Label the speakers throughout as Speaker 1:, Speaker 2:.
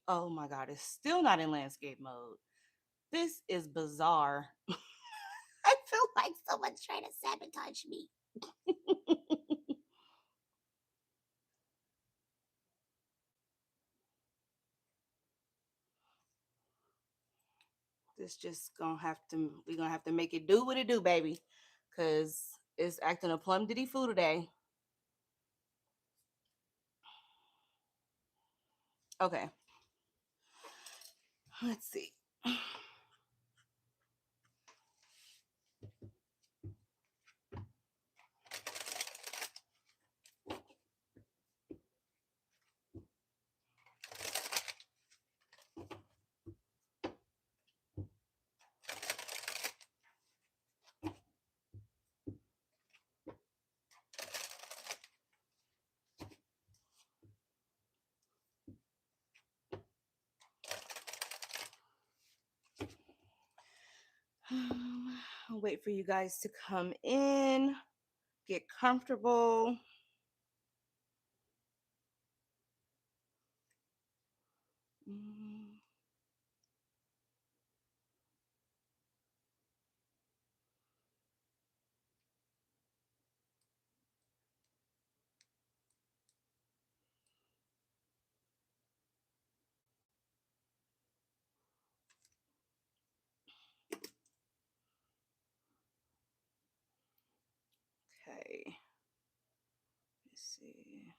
Speaker 1: Oh my God, it's still not in landscape mode. This is bizarre. I feel like someone's trying to sabotage me. This just gonna have to, we gonna have to make it do what it do, baby. Cause it's acting a plum diddy foo today. Okay, let's see. I'll wait for you guys to come in, get comfortable. Mm, okay, let's see.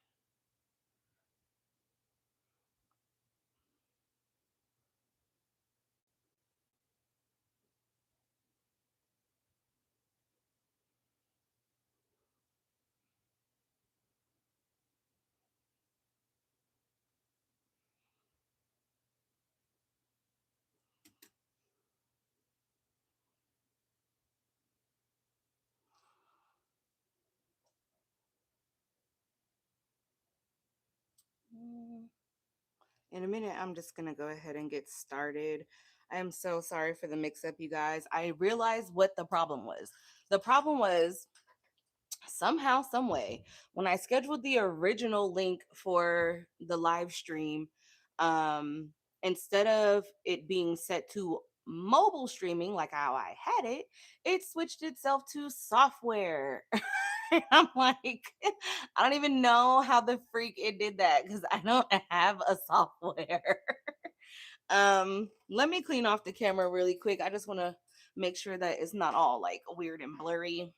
Speaker 1: Mm, In a minute, I'm just gonna go ahead and get started. I am so sorry for the mix up, you guys. I realized what the problem was. The problem was somehow, some way, when I scheduled the original link for the live stream, um, instead of it being set to mobile streaming like how I had it, it switched itself to software. I'm like, I don't even know how the freak it did that because I don't have a software. Let me clean off the camera really quick. I just want to make sure that it's not all like weird and blurry.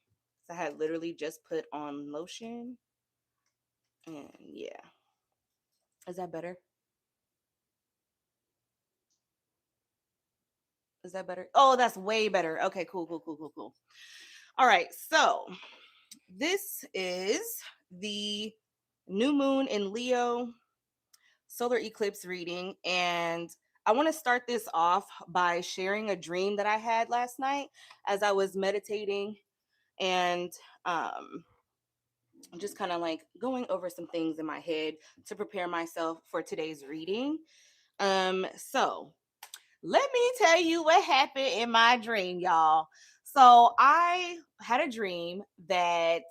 Speaker 1: So I had literally just put on lotion. And yeah. Is that better? Is that better? Oh, that's way better. Okay, cool, cool, cool, cool, cool. All right. So this is the new moon in Leo solar eclipse reading. And I want to start this off by sharing a dream that I had last night as I was meditating and um, just kind of like going over some things in my head to prepare myself for today's reading. So let me tell you what happened in my dream, y'all. So I had a dream that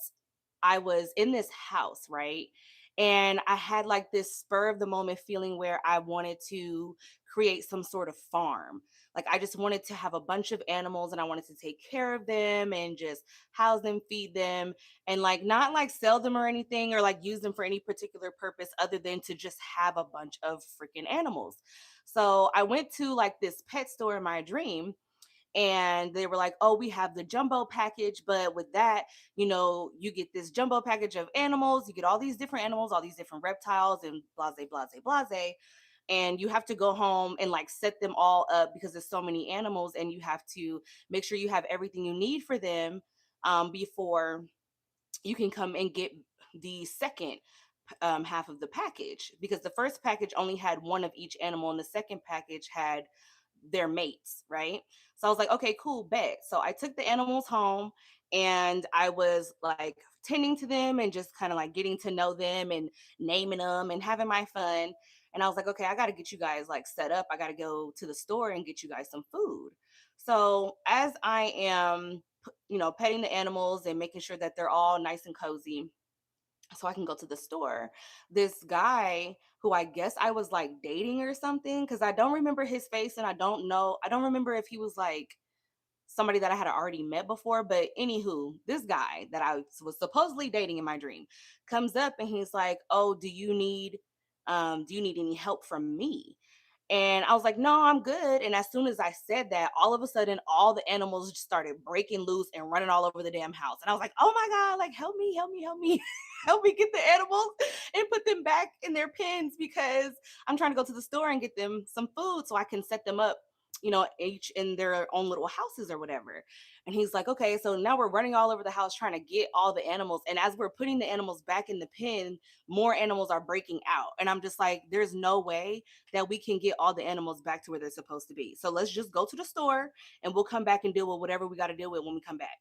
Speaker 1: I was in this house, right? And I had like this spur of the moment feeling where I wanted to create some sort of farm. Like I just wanted to have a bunch of animals and I wanted to take care of them and just house them, feed them, and like not like sell them or anything or like use them for any particular purpose other than to just have a bunch of freaking animals. So I went to like this pet store in my dream and they were like, "Oh, we have the jumbo package, but with that, you get this jumbo package of animals, you get all these different animals, all these different reptiles and blase blase blase, and you have to go home and like set them all up because there's so many animals and you have to make sure you have everything you need for them before you can come and get the second half of the package because the first package only had one of each animal and the second package had their mates, right? So I was like, okay, cool, bet. So I took the animals home and I was like tending to them and just kind of like getting to know them and naming them and having my fun. And I was like, okay, I got to get you guys like set up. I got to go to the store and get you guys some food. So as I am, petting the animals and making sure that they're all nice and cozy, so I can go to the store. This guy who I guess I was like dating or something, because I don't remember his face, and I don't remember if he was like somebody that I had already met before. But anywho, this guy that I was supposedly dating in my dream comes up and he's like, "Oh, do you need any help from me?" And I was like, "No, I'm good." And as soon as I said that, all of a sudden, all the animals just started breaking loose and running all over the damn house. And I was like, "Oh my God, like, help me, help me, help me, help me get the animals and put them back in their pens, because I'm trying to go to the store and get them some food so I can set them up, each in their own little houses or whatever." And he's like, "Okay." So now we're running all over the house trying to get all the animals. And as we're putting the animals back in the pen, more animals are breaking out. And I'm just like, there's no way that we can get all the animals back to where they're supposed to be. So let's just go to the store and we'll come back and deal with whatever we got to deal with when we come back.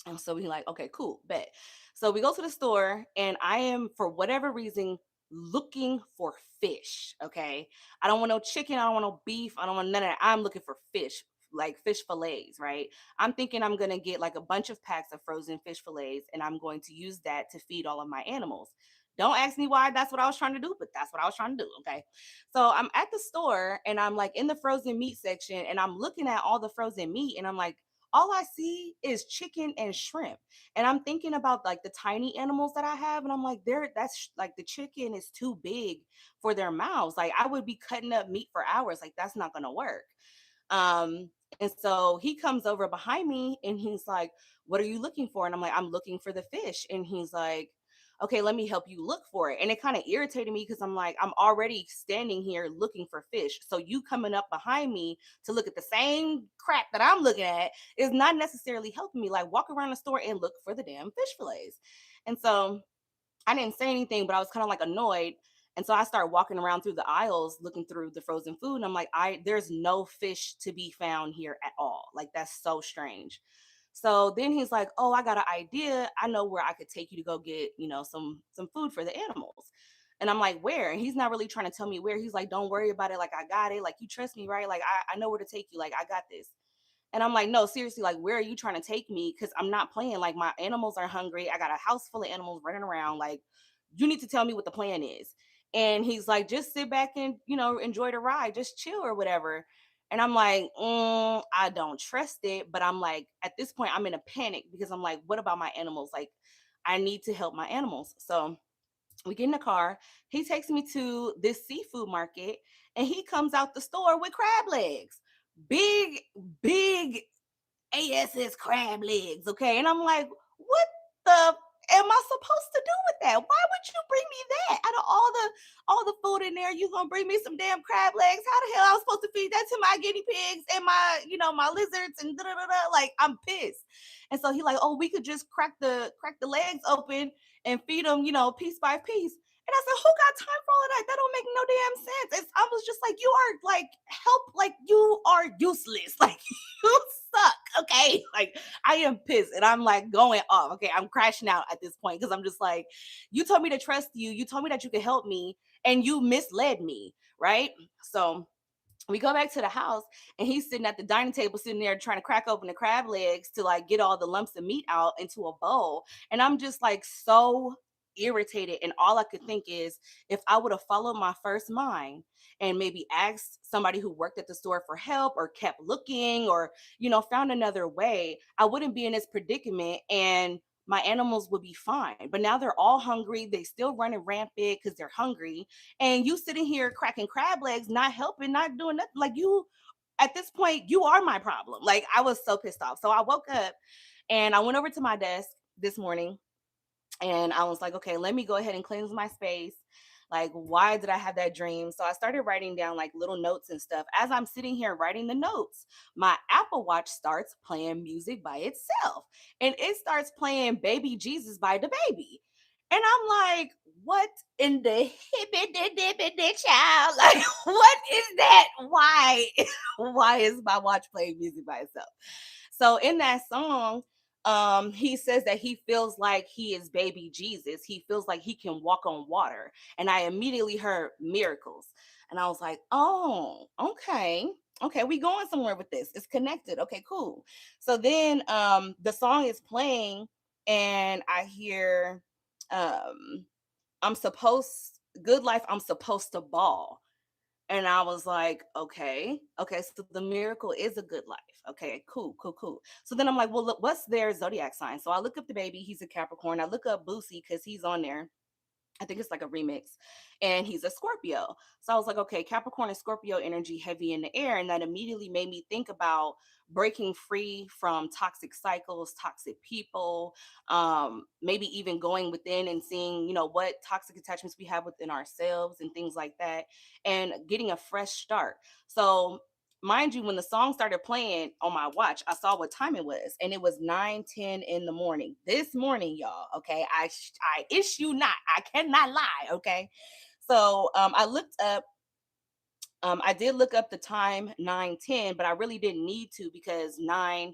Speaker 1: And so we like, okay, cool, bet. So we go to the store, and I am, for whatever reason, looking for fish. Okay. I don't want no chicken. I don't want no beef. I don't want none of that. I'm looking for fish, like fish fillets, right? I'm thinking I'm going to get like a bunch of packs of frozen fish fillets, and I'm going to use that to feed all of my animals. Don't ask me why that's what I was trying to do, but that's what I was trying to do. Okay. So I'm at the store, and I'm like in the frozen meat section, and I'm looking at all the frozen meat, and I'm like, all I see is chicken and shrimp. And I'm thinking about like the tiny animals that I have, and I'm like, that's like the chicken is too big for their mouths. Like I would be cutting up meat for hours. Like that's not gonna work. And so he comes over behind me and he's like, "What are you looking for?" And I'm like, "I'm looking for the fish." And he's like, "Okay, let me help you look for it." And it kind of irritated me because I'm like, I'm already standing here looking for fish. So you coming up behind me to look at the same crap that I'm looking at is not necessarily helping me. Like, walk around the store and look for the damn fish fillets. And so I didn't say anything, but I was kind of like annoyed. And so I started walking around through the aisles looking through the frozen food. And I'm like, there's no fish to be found here at all. Like, that's so strange. So then he's like, "Oh, I got an idea. I know where I could take you to go get, some food for the animals." And I'm like, "Where?" And he's not really trying to tell me where. He's like, "Don't worry about it. Like, I got it. Like, you trust me, right? Like, I know where to take you. Like, I got this." And I'm like, "No, seriously, like, where are you trying to take me? Because I'm not playing. Like, my animals are hungry. I got a house full of animals running around. Like, you need to tell me what the plan is." And he's like, "Just sit back and, enjoy the ride, just chill or whatever." And I'm like, I don't trust it. But I'm like, at this point, I'm in a panic because I'm like, what about my animals? Like, I need to help my animals. So we get in the car. He takes me to this seafood market, and he comes out the store with crab legs. Big, big ASS crab legs, okay? And I'm like, what the am I supposed to do with that? Why would you bring me that? Out of all the food in there, you gonna bring me some damn crab legs? How the hell I was supposed to feed that to my guinea pigs and my lizards and da da da da? Like, I'm pissed. And so he like, "Oh, we could just crack the legs open and feed them, piece by piece." And I said, "Who got time for all of that? That don't make no damn sense." I was just like, "You are like help, like you are useless. Like you suck." Okay. Like, I am pissed and I'm like going off. Okay. I'm crashing out at this point because I'm just like, you told me to trust you. You told me that you could help me and you misled me. Right. So we go back to the house, and he's sitting at the dining table, sitting there trying to crack open the crab legs to like get all the lumps of meat out into a bowl. And I'm just like so irritated. And all I could think is, if I would have followed my first mind and maybe asked somebody who worked at the store for help, or kept looking, or, found another way, I wouldn't be in this predicament. And my animals would be fine. But now they're all hungry. They still running rampant because they're hungry, and you sitting here cracking crab legs, not helping, not doing nothing. Like, you, at this point, you are my problem. Like, I was so pissed off. So I woke up and I went over to my desk this morning, and I was like, "Okay, let me go ahead and cleanse my space. Like, why did I have that dream?" So I started writing down like little notes and stuff. As I'm sitting here writing the notes, my Apple Watch starts playing music by itself, and it starts playing Baby Jesus by the Baby. And I'm like, "What in the hippie dippity child? Like, what is that? Why? Why is my watch playing music by itself?" So in that song, he says that he feels like he is baby Jesus. He feels like he can walk on water. And I immediately heard miracles. And I was like, "Oh, okay. Okay, we going somewhere with this. It's connected. Okay, cool." So then the song is playing, and I hear um I'm supposed good life, I'm supposed to ball. And I was like, okay, so the miracle is a good life. Okay, cool, cool, cool. So then I'm like, well, look, what's their zodiac sign? So I look up the baby, he's a Capricorn. I look up Boosie because he's on there. I think it's like a remix, and he's a Scorpio. So I was like, okay, Capricorn and Scorpio energy heavy in the air. And that immediately made me think about breaking free from toxic cycles, toxic people, maybe even going within and seeing, what toxic attachments we have within ourselves and things like that, and getting a fresh start. So mind you, when the song started playing on my watch, I saw what time it was, and it was 9:10 in the morning this morning, y'all. Okay, I issue not, I cannot lie. Okay, so I looked up, I did look up the time 9:10, but I really didn't need to, because 9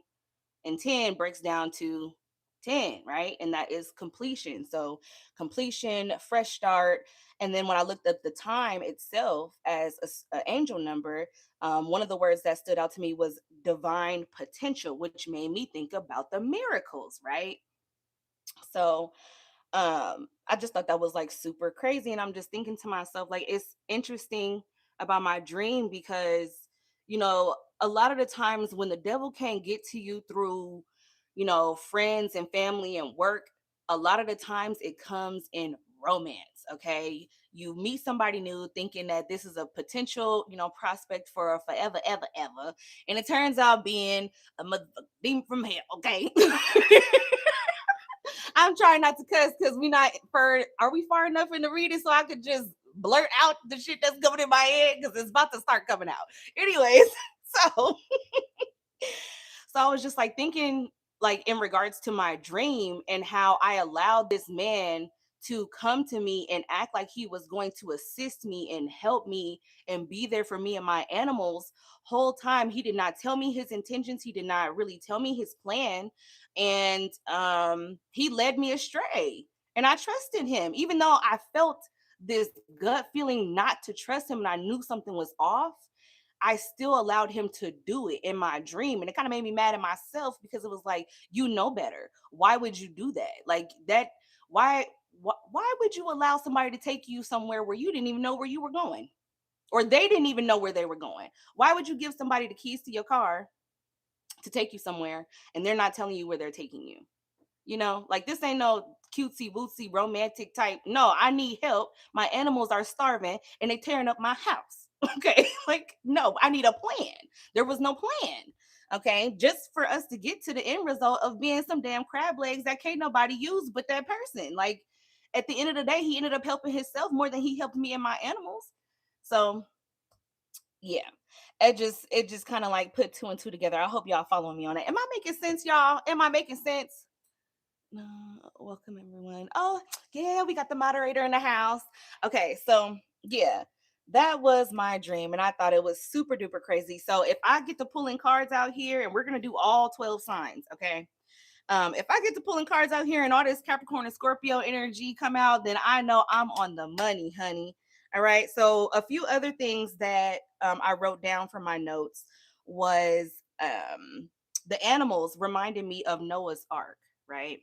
Speaker 1: and 10 breaks down to 10, right? And that is completion. So completion, fresh start. And then when I looked up the time itself as a angel number, one of the words that stood out to me was divine potential, which made me think about the miracles, right? So I just thought that was like super crazy, and I'm just thinking to myself, like, it's interesting about my dream, because a lot of the times when the devil can't get to you through friends and family and work, a lot of the times it comes in romance. Okay, you meet somebody new thinking that this is a potential prospect for a forever ever ever, and it turns out being a demon from hell. Okay. I'm trying not to cuss because we not far. Are we far enough in the reading so I could just blurt out the shit that's coming in my head, because it's about to start coming out. Anyways, so so I was just like thinking, like, in regards to my dream and how I allowed this man to come to me and act like he was going to assist me and help me and be there for me and my animals. Whole time he did not tell me his intentions, he did not really tell me his plan, and he led me astray. And I trusted him even though I felt this gut feeling not to trust him, and I knew something was off. I still allowed him to do it in my dream. And it kind of made me mad at myself, because it was like, you know better. Why would you do that? Like that, why why would you allow somebody to take you somewhere where you didn't even know where you were going? Or they didn't even know where they were going. Why would you give somebody the keys to your car to take you somewhere and they're not telling you where they're taking you? Like, this ain't no cutesy wootsy romantic type. No, I need help. My animals are starving and they tearing up my house. Okay. Like, no, I need a plan. There was no plan. Okay. Just for us to get to the end result of being some damn crab legs that can't nobody use but that person. Like, at the end of the day, he ended up helping himself more than he helped me and my animals. So yeah, it just kind of like put two and two together. I hope y'all following me on it. Am I making sense, y'all? Am I making sense? No, welcome everyone. Oh, yeah, we got the moderator in the house. Okay, so yeah, that was my dream, and I thought it was super duper crazy. So if I get to pulling cards out here, and we're gonna do all 12 signs, okay? If I get to pulling cards out here and all this Capricorn and Scorpio energy come out, then I know I'm on the money, honey. All right. So a few other things that I wrote down from my notes was the animals reminded me of Noah's Ark, right?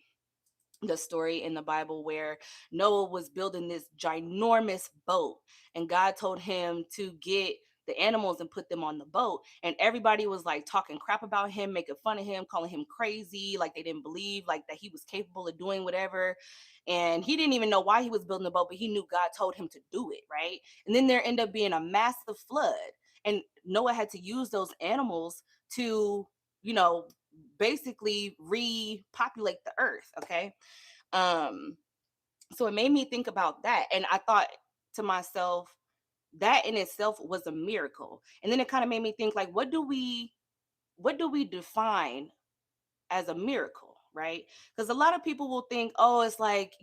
Speaker 1: The story in the Bible where Noah was building this ginormous boat, and God told him to get the animals and put them on the boat, and everybody was like talking crap about him, making fun of him, calling him crazy, like they didn't believe like that he was capable of doing whatever. And he didn't even know why he was building the boat, but he knew God told him to do it, right? And then there ended up being a massive flood, and Noah had to use those animals to, you know basically repopulate the earth. Okay. um so it made me think about that, and I thought to myself, that in itself was a miracle. And then it kind of made me think, like, what do we define as a miracle, right? Because a lot of people will think, oh, it's like,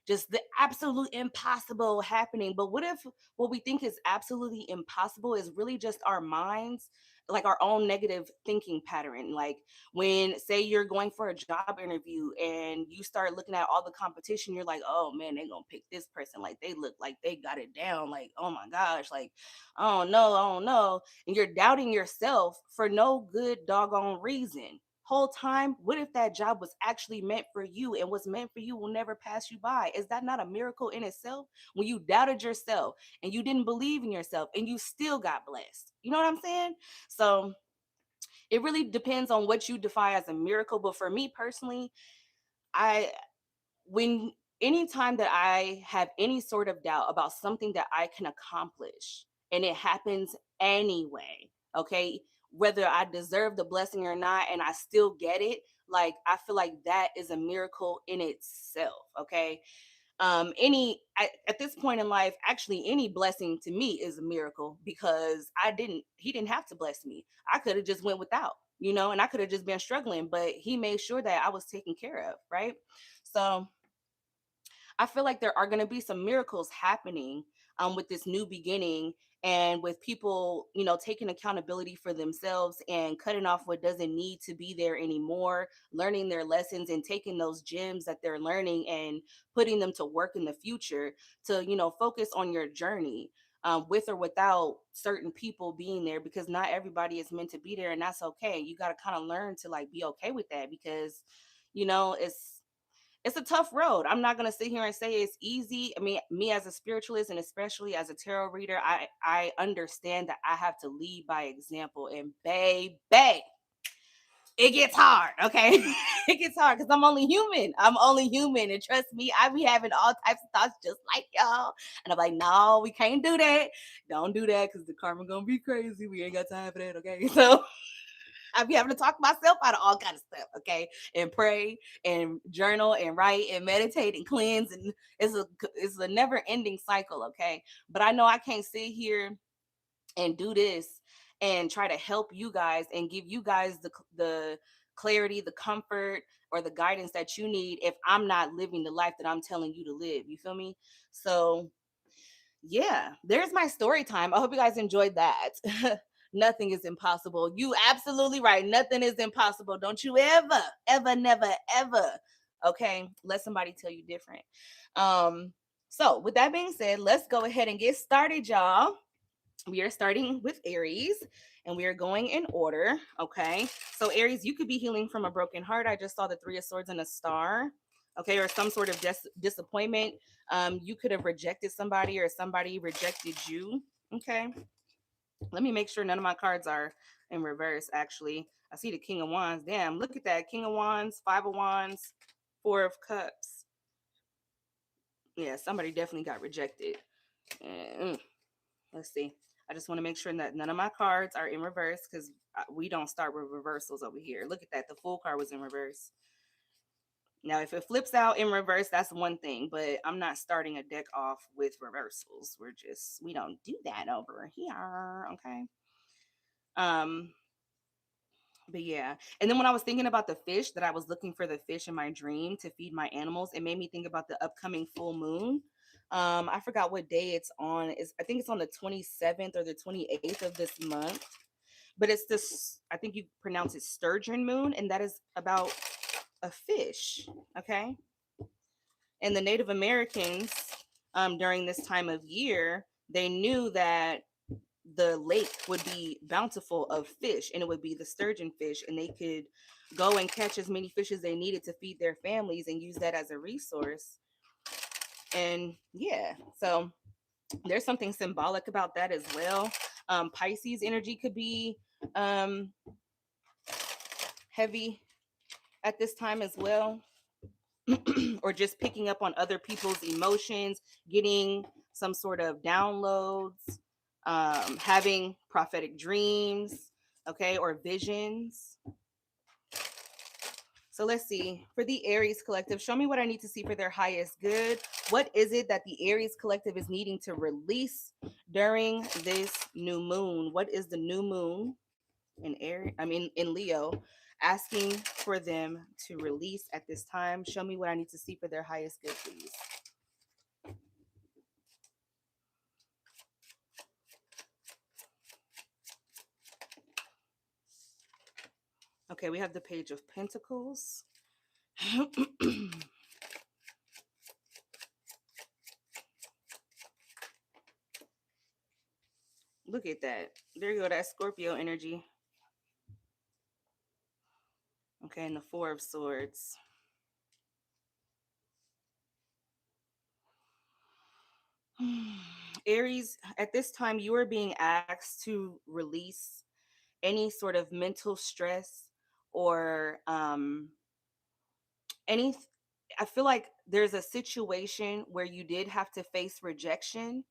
Speaker 1: just the absolute impossible happening. But what if what we think is absolutely impossible is really just our minds, like our own negative thinking pattern? Like, when, say, you're going for a job interview and you start looking at all the competition, you're like, oh man, they're gonna pick this person. Like, they look like they got it down. Like, oh my gosh, like, I don't know. And you're doubting yourself for no good doggone reason. whole time, what if that job was actually meant for you, and what's meant for you will never pass you by? Is that not a miracle in itself? When you doubted yourself and you didn't believe in yourself and you still got blessed. You know what I'm saying? So it really depends on what you define as a miracle. But for me personally, I when anytime that I have any sort of doubt about something that I can accomplish and it happens anyway, okay, whether I deserve the blessing or not, and I still get it, like I feel like that is a miracle in itself, okay? At this point in life, actually any blessing to me is a miracle, because he didn't have to bless me. I could have just went without, and I could have just been struggling, but he made sure that I was taken care of, right? So I feel like there are going to be some miracles happening with this new beginning, and with people, taking accountability for themselves and cutting off what doesn't need to be there anymore, learning their lessons and taking those gems that they're learning and putting them to work in the future to, focus on your journey. With or without certain people being there, because not everybody is meant to be there, and that's okay. You got to kind of learn to like be okay with that, because it's a tough road. I'm not going to sit here and say it's easy. I mean, me as a spiritualist and especially as a tarot reader, I understand that I have to lead by example. And baby, it gets hard, okay? It gets hard because I'm only human. I'm only human. And trust me, I be having all types of thoughts just like y'all. And I'm like, no, we can't do that. Don't do that because the karma going to be crazy. We ain't got time for that, okay? So I be having to talk myself out of all kind of stuff, okay? And pray and journal and write and meditate and cleanse, and it's a never ending cycle, okay? But I know I can't sit here and do this and try to help you guys and give you guys the clarity, the comfort, or the guidance that you need if I'm not living the life that I'm telling you to live. You feel me? So yeah, there's my story time. I hope you guys enjoyed that. Nothing is impossible. You absolutely right. Nothing is impossible. Don't you ever, ever, never, ever. Okay, let somebody tell you different. So with that being said, let's go ahead and get started, y'all. We are starting with Aries, and we are going in order. Okay, so Aries, you could be healing from a broken heart. I just saw the Three of Swords and a star. Okay, or some sort of disappointment. You could have rejected somebody, or somebody rejected you. Okay, let me make sure none of my cards are in reverse. Actually, I see the King of Wands. Damn, look at that. King of Wands, Five of Wands, Four of Cups. Yeah, somebody definitely got rejected. Mm, let's see. I just want to make sure that none of my cards are in reverse, because we don't start with reversals over here. Look at that. The Fool card was in reverse. Now, if it flips out in reverse, that's one thing, but I'm not starting a deck off with reversals. We don't do that over here. Okay. Um, but yeah. And then when I was thinking about the fish, that I was looking for the fish in my dream to feed my animals, it made me think about the upcoming full moon. I forgot what day it's on. I think it's on the 27th or the 28th of this month. But it's this, I think you pronounce it sturgeon moon, and that is about a fish. Okay. And the Native Americans, during this time of year, they knew that the lake would be bountiful of fish, and it would be the sturgeon fish, and they could go and catch as many fish as they needed to feed their families and use that as a resource. And yeah, so there's something symbolic about that as well. Pisces energy could be um, heavy at this time as well. Or just picking up on other people's emotions, getting some sort of downloads, having prophetic dreams, okay, or visions. So let's see. For the Aries collective, show me what I need to see for their highest good. What is it that the Aries collective is needing to release during this new moon? What is the new moon in in Leo asking for them to release at this time? Show me what I need to see for their highest good, please. Okay, we have the Page of Pentacles. Look at that. There you go, that Scorpio energy. Okay, and the Four of Swords. Aries, at this time, you are being asked to release any sort of mental stress or any. I feel like there's a situation where you did have to face rejection,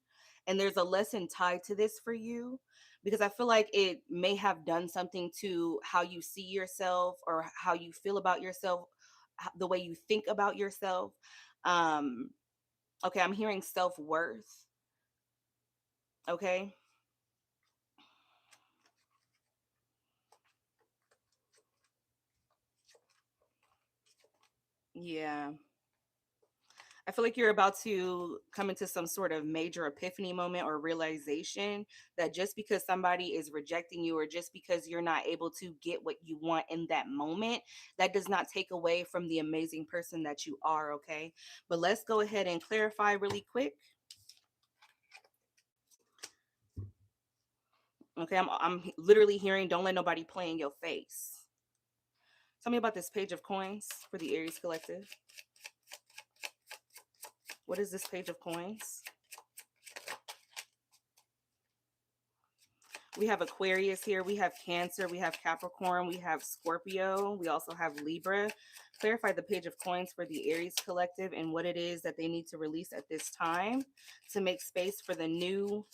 Speaker 1: and there's a lesson tied to this for you because I feel like it may have done something to how you see yourself or how you feel about yourself, the way you think about yourself. Um, okay, I'm hearing self worth. Okay, yeah. I feel like you're about to come into some sort of major epiphany moment or realization that just because somebody is rejecting you or just because you're not able to get what you want in that moment, that does not take away from the amazing person that you are, okay? But let's go ahead and clarify really quick. Okay, I'm literally hearing don't let nobody play in your face. Tell me about this page of coins for the Aries collective. What is this page of coins? We have Aquarius here. We have Cancer. We have Capricorn. We have Scorpio. We also have Libra. Clarify the page of coins for the Aries collective and what it is that they need to release at this time to make space for the new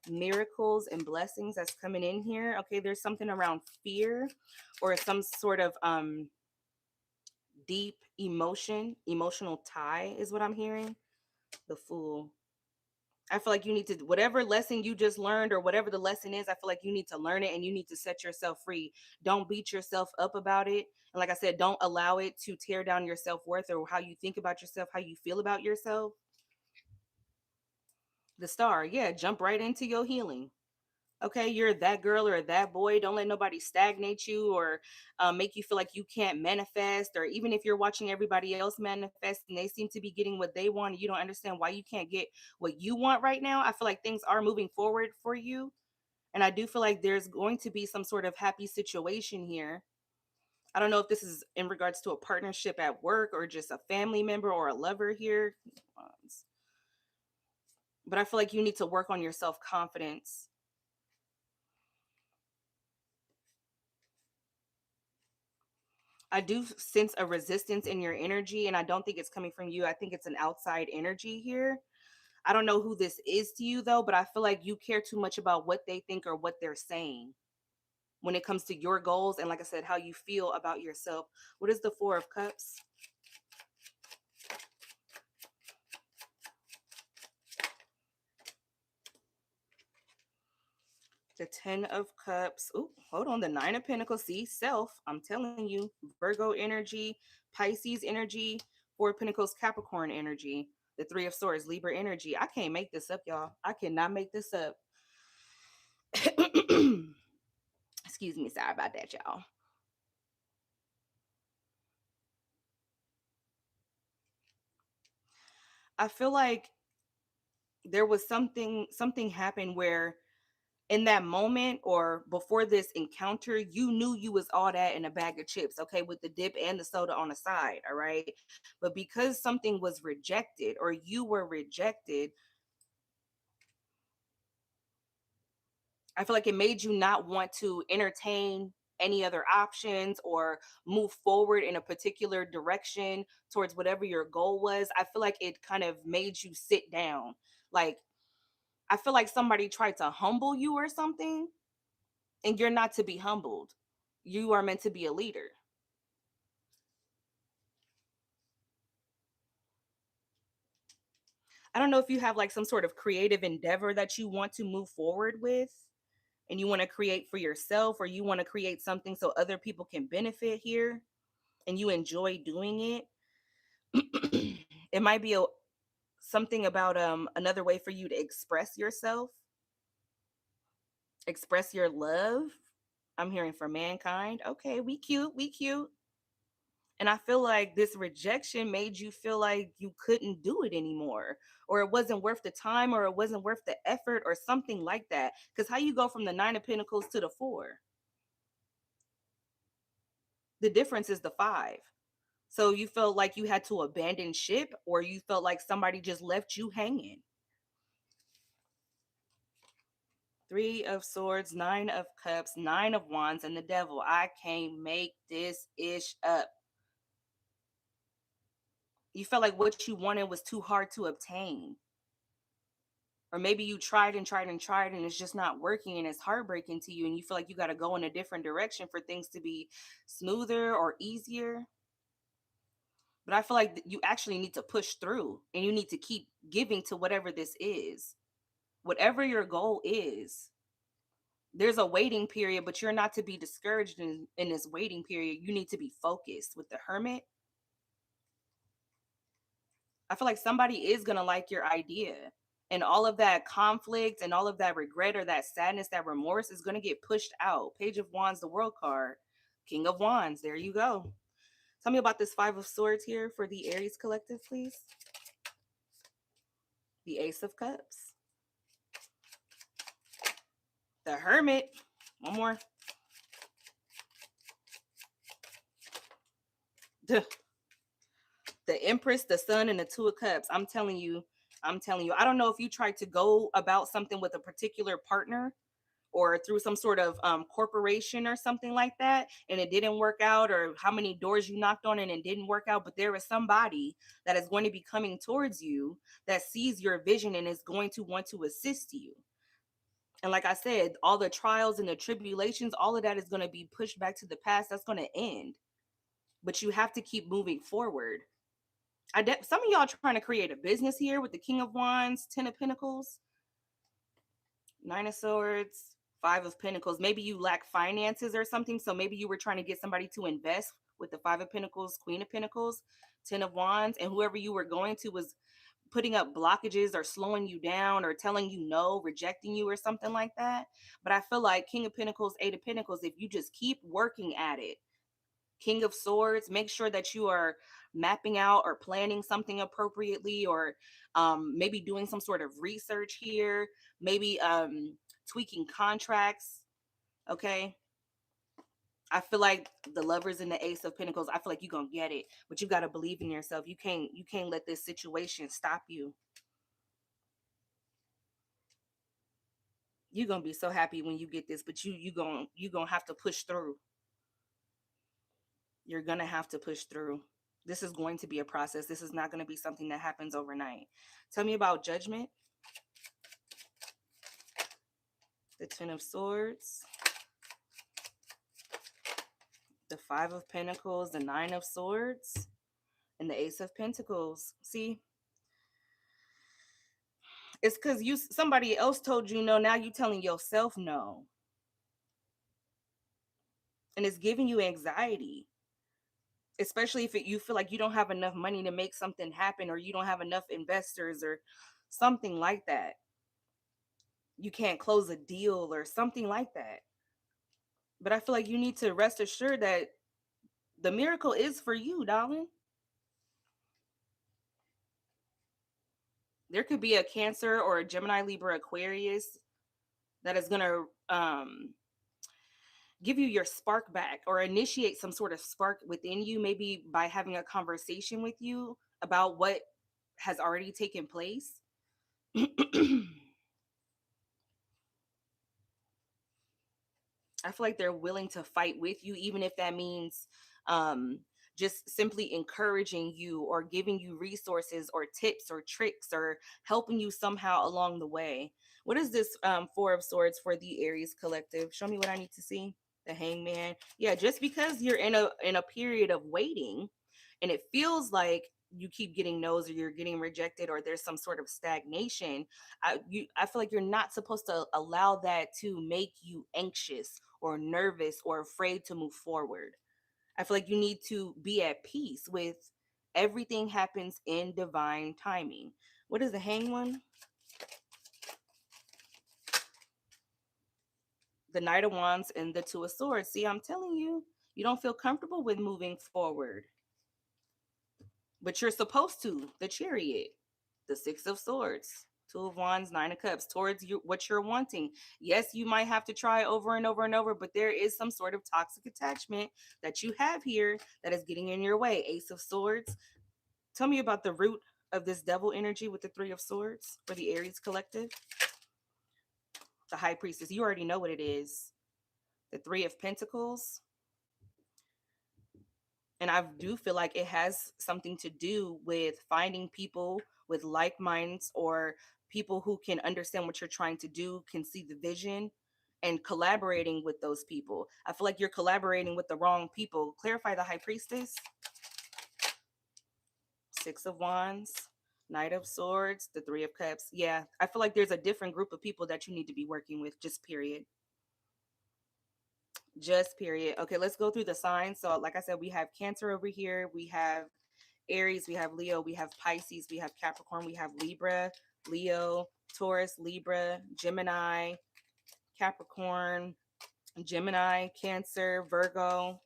Speaker 1: miracles and blessings that's coming in here. Okay, there's something around fear or some sort of deep emotional tie is what I'm hearing. The Fool. I feel like you need to, whatever lesson you just learned or whatever the lesson is, I feel like you need to learn it and you need to set yourself free. Don't beat yourself up about it. And like I said, don't allow it to tear down your self worth or how you think about yourself, how you feel about yourself. The Star, yeah, jump right into your healing. Okay, you're that girl or that boy. Don't let nobody stagnate you or make you feel like you can't manifest. Or even if you're watching everybody else manifest and they seem to be getting what they want, and you don't understand why you can't get what you want right now. I feel like things are moving forward for you. And I do feel like there's going to be some sort of happy situation here. I don't know if this is in regards to a partnership at work or just a family member or a lover here. But I feel like you need to work on your self confidence. I do sense a resistance in your energy, and I don't think it's coming from you. I think it's an outside energy here. I don't know who this is to you, though, but I feel like you care too much about what they think or what they're saying when it comes to your goals. And like I said, how you feel about yourself. What is the Four of Cups? The Ten of Cups. Oh, hold on. The Nine of Pentacles. See, self. I'm telling you, Virgo energy, Pisces energy, Four of Pentacles, Capricorn energy. The Three of Swords, Libra energy. I can't make this up, y'all. I cannot make this up. Excuse me. Sorry about that, y'all. I feel like there was something happened where in that moment or before this encounter, you knew you was all that in a bag of chips, okay, with the dip and the soda on the side, all right? But because something was rejected or you were rejected, I feel like it made you not want to entertain any other options or move forward in a particular direction towards whatever your goal was. I feel like it kind of made you sit down. Like, I feel like somebody tried to humble you or something, and you're not to be humbled. You are meant to be a leader. I don't know if you have like some sort of creative endeavor that you want to move forward with and you want to create for yourself or you want to create something so other people can benefit here and you enjoy doing it. It might be something about another way for you to express yourself, express your love. I'm hearing for mankind. Okay, we cute, we cute. And I feel like this rejection made you feel like you couldn't do it anymore, or it wasn't worth the time, or it wasn't worth the effort, or something like that. Because how you go from the Nine of Pentacles to the Four? The difference is the 5. So you felt like you had to abandon ship, or you felt like somebody just left you hanging. 3 of swords, 9 of cups, 9 of wands, and the devil. I can't make this ish up. You felt like what you wanted was too hard to obtain. Or maybe you tried and tried and tried and it's just not working and it's heartbreaking to you and you feel like you got to go in a different direction for things to be smoother or easier. But I feel like you actually need to push through and you need to keep giving to whatever this is. Whatever your goal is, there's a waiting period, but you're not to be discouraged in this waiting period. You need to be focused. With the hermit, I feel like somebody is going to like your idea. And all of that conflict and all of that regret or that sadness, that remorse is going to get pushed out. Page of Wands, the World card. King of Wands. There you go. Tell me about this 5 of Swords here for the Aries collective, please. The Ace of Cups. The Hermit. One more. The Empress, the Sun, and the 2 of Cups. I'm telling you. I don't know if you tried to go about something with a particular partner or through some sort of corporation or something like that, and it didn't work out, or how many doors you knocked on and it didn't work out, but there is somebody that is going to be coming towards you that sees your vision and is going to want to assist you. And like I said, all the trials and the tribulations, all of that is going to be pushed back to the past. That's going to end. But you have to keep moving forward. Some of y'all trying to create a business here with the King of Wands, 10 of Pentacles, 9 of Swords, 5 of Pentacles. Maybe you lack finances or something. So maybe you were trying to get somebody to invest with the 5 of Pentacles, Queen of Pentacles, 10 of Wands, and whoever you were going to was putting up blockages or slowing you down or telling you no, rejecting you or something like that. But I feel like King of Pentacles, 8 of Pentacles, if you just keep working at it, King of Swords, make sure that you are mapping out or planning something appropriately, or maybe doing some sort of research here, maybe tweaking contracts. Okay. I feel like the Lovers and the Ace of Pentacles, I feel like you're gonna get it, but you gotta believe in yourself. You can't let this situation stop you. You're gonna be so happy when you get this, but you gonna have to push through. You're gonna have to push through. This is going to be a process. This is not going to be something that happens overnight. Tell me about Judgment. The 10 of Swords. The 5 of Pentacles. The 9 of Swords. And the Ace of Pentacles. See? It's because somebody else told you no. Now you're telling yourself no. And it's giving you anxiety. Especially if you feel like you don't have enough money to make something happen, or you don't have enough investors or something like that. You can't close a deal or something like that. But I feel like you need to rest assured that the miracle is for you, darling. There could be a Cancer or a Gemini, Libra, Aquarius that is going to give you your spark back or initiate some sort of spark within you, maybe by having a conversation with you about what has already taken place. I feel like they're willing to fight with you, even if that means just simply encouraging you or giving you resources or tips or tricks or helping you somehow along the way. What is this 4 of Swords for the Aries collective? Show me what I need to see. The Hangman. Yeah, just because you're in a period of waiting and it feels like you keep getting no's or you're getting rejected or there's some sort of stagnation, I feel like you're not supposed to allow that to make you anxious or nervous or afraid to move forward. I feel like you need to be at peace with everything happens in divine timing. What is the Hanged One? The Knight of Wands and the 2 of Swords. See, I'm telling you, you don't feel comfortable with moving forward, but you're supposed to. The Chariot, the 6 of Swords, Two of Wands, Nine of Cups, towards you, what you're wanting. Yes, you might have to try over and over and over, but there is some sort of toxic attachment that you have here that is getting in your way. Ace of Swords. Tell me about the root of this devil energy with the Three of Swords for the Aries collective. The High Priestess. You already know what it is. The Three of Pentacles. And I do feel like it has something to do with finding people with like minds, or people who can understand what you're trying to do, can see the vision, and collaborating with those people. I feel like you're collaborating with the wrong people. Clarify the High Priestess. Six of Wands, Knight of Swords, the Three of Cups. Yeah, I feel like there's a different group of people that you need to be working with, just period. Just period. Okay, let's go through the signs. So like I said, we have Cancer over here, we have Aries, we have Leo, we have Pisces, we have Capricorn, we have Libra, Leo, Taurus, Libra, Gemini, Capricorn, Gemini, Cancer, Virgo,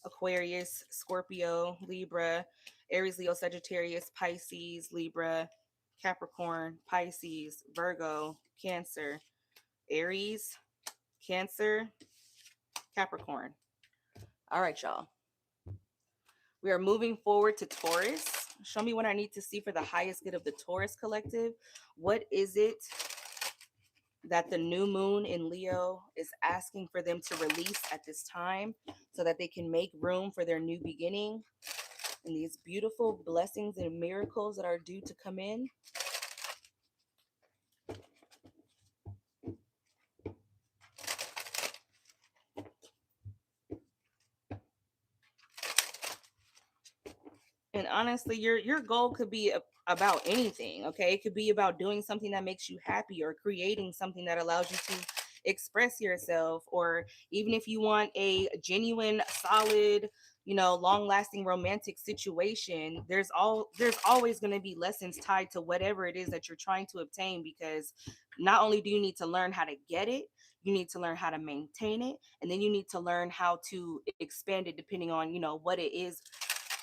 Speaker 1: Aquarius, Scorpio, Libra, Aries, Leo, Sagittarius, Pisces, Libra, Capricorn, Pisces, Virgo, Cancer, Aries, Cancer, Capricorn. All right, y'all. We are moving forward to Taurus. Show me what I need to see for the highest good of the Taurus collective. What is it that the new moon in Leo is asking for them to release at this time so that they can make room for their new beginning and these beautiful blessings and miracles that are due to come in? And honestly, your goal could be about anything, okay? It could be about doing something that makes you happy, or creating something that allows you to express yourself, or even if you want a genuine, solid, long-lasting romantic situation, there's always going to be lessons tied to whatever it is that you're trying to obtain, because not only do you need to learn how to get it, you need to learn how to maintain it, and then you need to learn how to expand it depending on, what it is.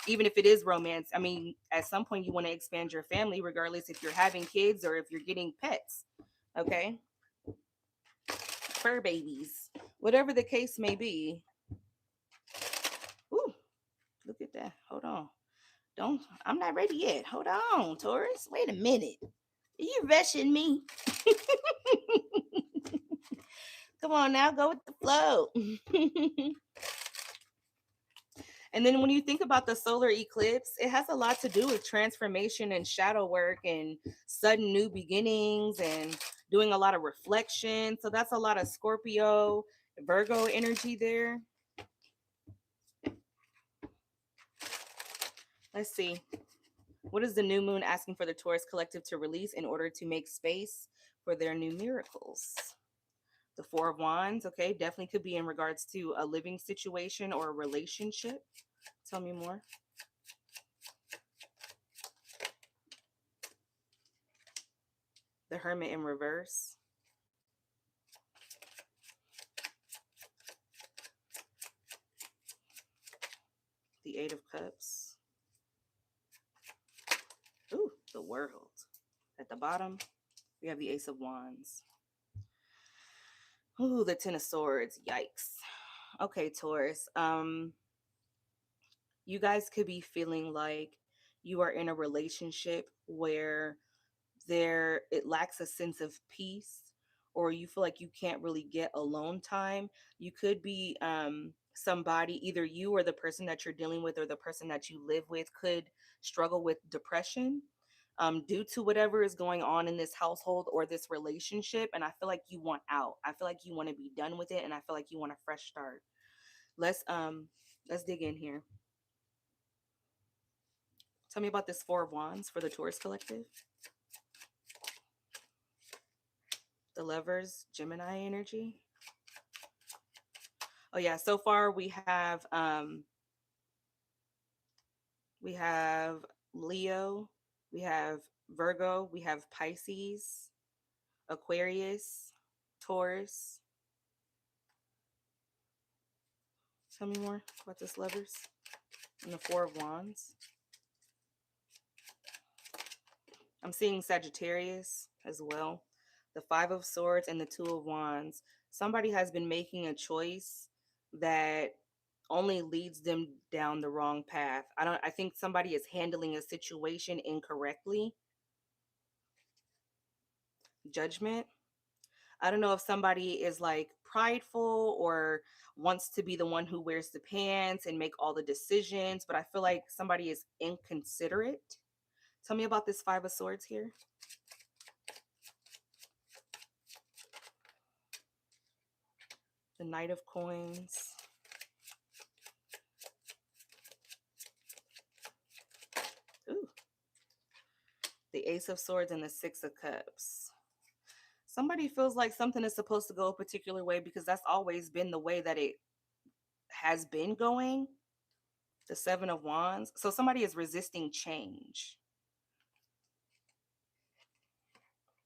Speaker 1: Even if it is romance, I mean, at some point you want to expand your family, regardless if you're having kids or if you're getting pets. Okay, fur babies, whatever the case may be. Ooh, look at that. Hold on. Don't, I'm not ready yet. Hold on, Taurus. Wait a minute. Are you rushing me? Come on now, go with the flow. And then when you think about the solar eclipse, it has a lot to do with transformation and shadow work and sudden new beginnings and doing a lot of reflection. So that's a lot of Scorpio, Virgo energy there. Let's see. What is the new moon asking for the Taurus collective to release in order to make space for their new miracles? The Four of Wands, okay, definitely could be in regards to a living situation or a relationship. Tell me more. The Hermit in reverse. The Eight of Cups. Ooh, the World. At the bottom, we have the Ace of Wands. Ooh, the Ten of Swords. Yikes. Okay, Taurus. You guys could be feeling like you are in a relationship where it lacks a sense of peace, or you feel like you can't really get alone time. You could be somebody, either you or the person that you're dealing with or the person that you live with could struggle with depression due to whatever is going on in this household or this relationship. And I feel like you want out. I feel like you want to be done with it, and I feel like you want a fresh start. Let's dig in here. Tell me about this Four of Wands for the Taurus collective. The Lovers, Gemini energy. Oh yeah, so far we have Leo, we have Virgo, we have Pisces, Aquarius, Taurus. Tell me more about this Lovers and the Four of Wands. I'm seeing Sagittarius. as well. The Five of Swords and the Two of Wands. Somebody has been making a choice that only leads them down the wrong path. I think somebody is handling a situation incorrectly. Judgment. I don't know if somebody is like prideful or wants to be the one who wears the pants and make all the decisions, but I feel like somebody is inconsiderate. Tell me about this Five of Swords here. The Knight of Coins. Ooh. The Ace of Swords and the Six of Cups. Somebody feels like something is supposed to go a particular way because that's always been the way that it has been going. The Seven of Wands. So somebody is resisting change.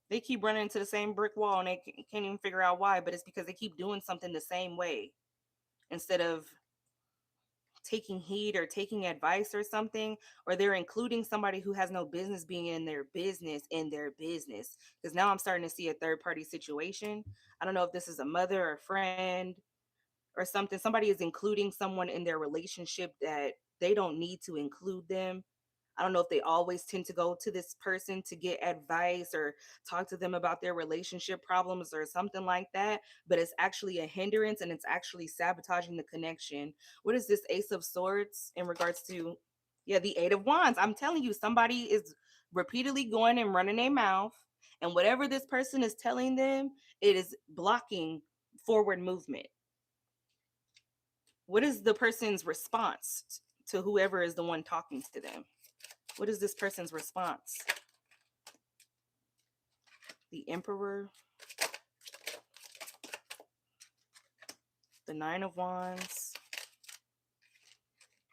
Speaker 1: They keep running into the same brick wall and they can't even figure out why, but it's because they keep doing something the same way instead of taking heed or taking advice or something, or they're including somebody who has no business being in their business. Because now I'm starting to see a third party situation. I don't know if this is a mother or friend or something. Somebody is including someone in their relationship that they don't need to include them. I don't know if they always tend to go to this person to get advice or talk to them about their relationship problems or something like that, but it's actually a hindrance and it's actually sabotaging the connection. What is this Ace of Swords in regards to? Yeah, the Eight of Wands. I'm telling you, somebody is repeatedly going and running their mouth, and whatever this person is telling them, it is blocking forward movement. What is the person's response to whoever is the one talking to them? What is this person's response? The Emperor, the Nine of Wands,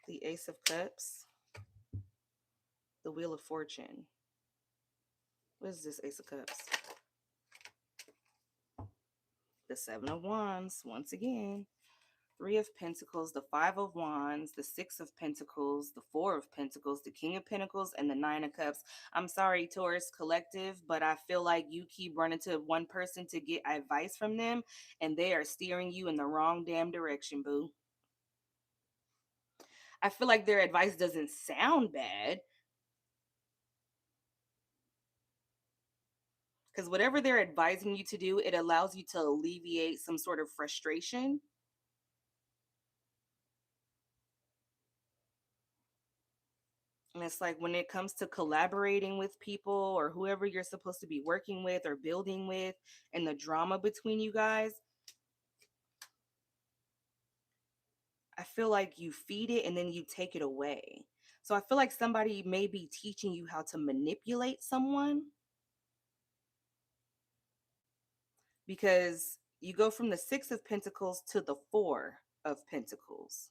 Speaker 1: the Ace of Cups, the Wheel of Fortune. What is this Ace of Cups? The Seven of Wands, once again. Three of Pentacles, the Five of Wands, the Six of Pentacles, the Four of Pentacles, the King of Pentacles, and the Nine of Cups. I'm sorry, Taurus Collective, but I feel like you keep running to one person to get advice from them, and they are steering you in the wrong damn direction, boo. I feel like their advice doesn't sound bad because whatever they're advising you to do, it allows you to alleviate some sort of frustration. And it's like when it comes to collaborating with people or whoever you're supposed to be working with or building with and the drama between you guys, I feel like you feed it and then you take it away. So I feel like somebody may be teaching you how to manipulate someone because you go from the Six of Pentacles to the Four of Pentacles,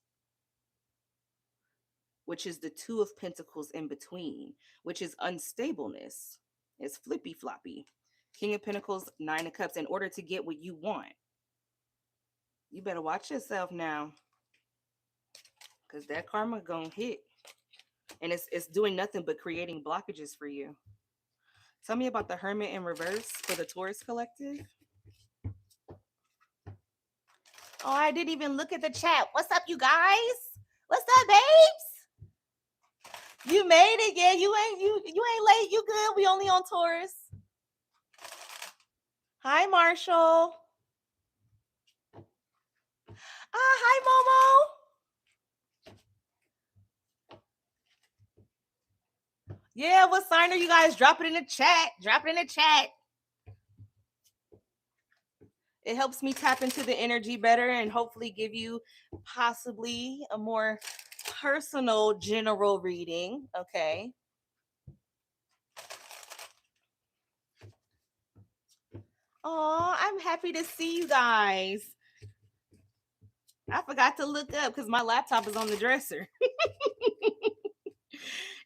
Speaker 1: which is the Two of Pentacles in between, which is unstableness. It's flippy floppy. King of Pentacles, Nine of Cups. In order to get what you want, you better watch yourself now, because that karma gonna hit, and it's doing nothing but creating blockages for you. Tell me about the Hermit in reverse for the Taurus Collective. Oh, I didn't even look at the chat. What's up, you guys? What's up, babes? You made it, yeah. You ain't late. You good? We only on Taurus. Hi, Marshall. Hi, Momo. Yeah, what sign are you guys? Drop it in the chat. Drop it in the chat. It helps me tap into the energy better and hopefully give you possibly a more personal general reading. Okay. Oh, I'm happy to see you guys. I forgot to look up because my laptop is on the dresser.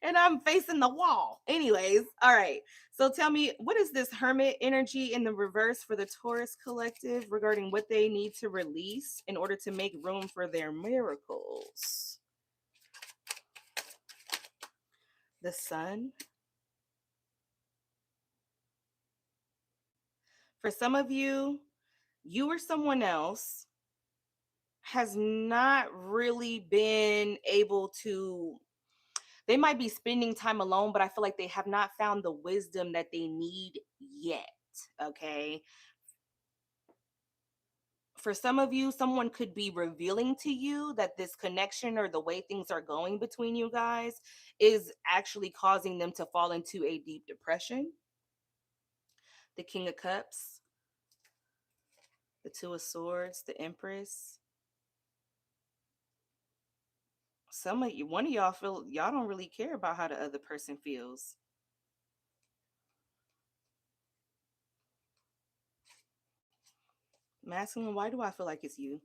Speaker 1: And I'm facing the wall. Anyways, all right. So tell me, what is this Hermit energy in the reverse for the Taurus Collective regarding what they need to release in order to make room for their miracles? The Sun, For some of you, you or someone else has not really been able to, they might be spending time alone, but I feel like they have not found the wisdom that they need yet. Okay. For some of you, someone could be revealing to you that this connection or the way things are going between you guys is actually causing them to fall into a deep depression. The King of Cups, the Two of Swords, the Empress. Some of you, one of y'all feel y'all don't really care about how the other person feels. Masculine, why do I feel like it's you?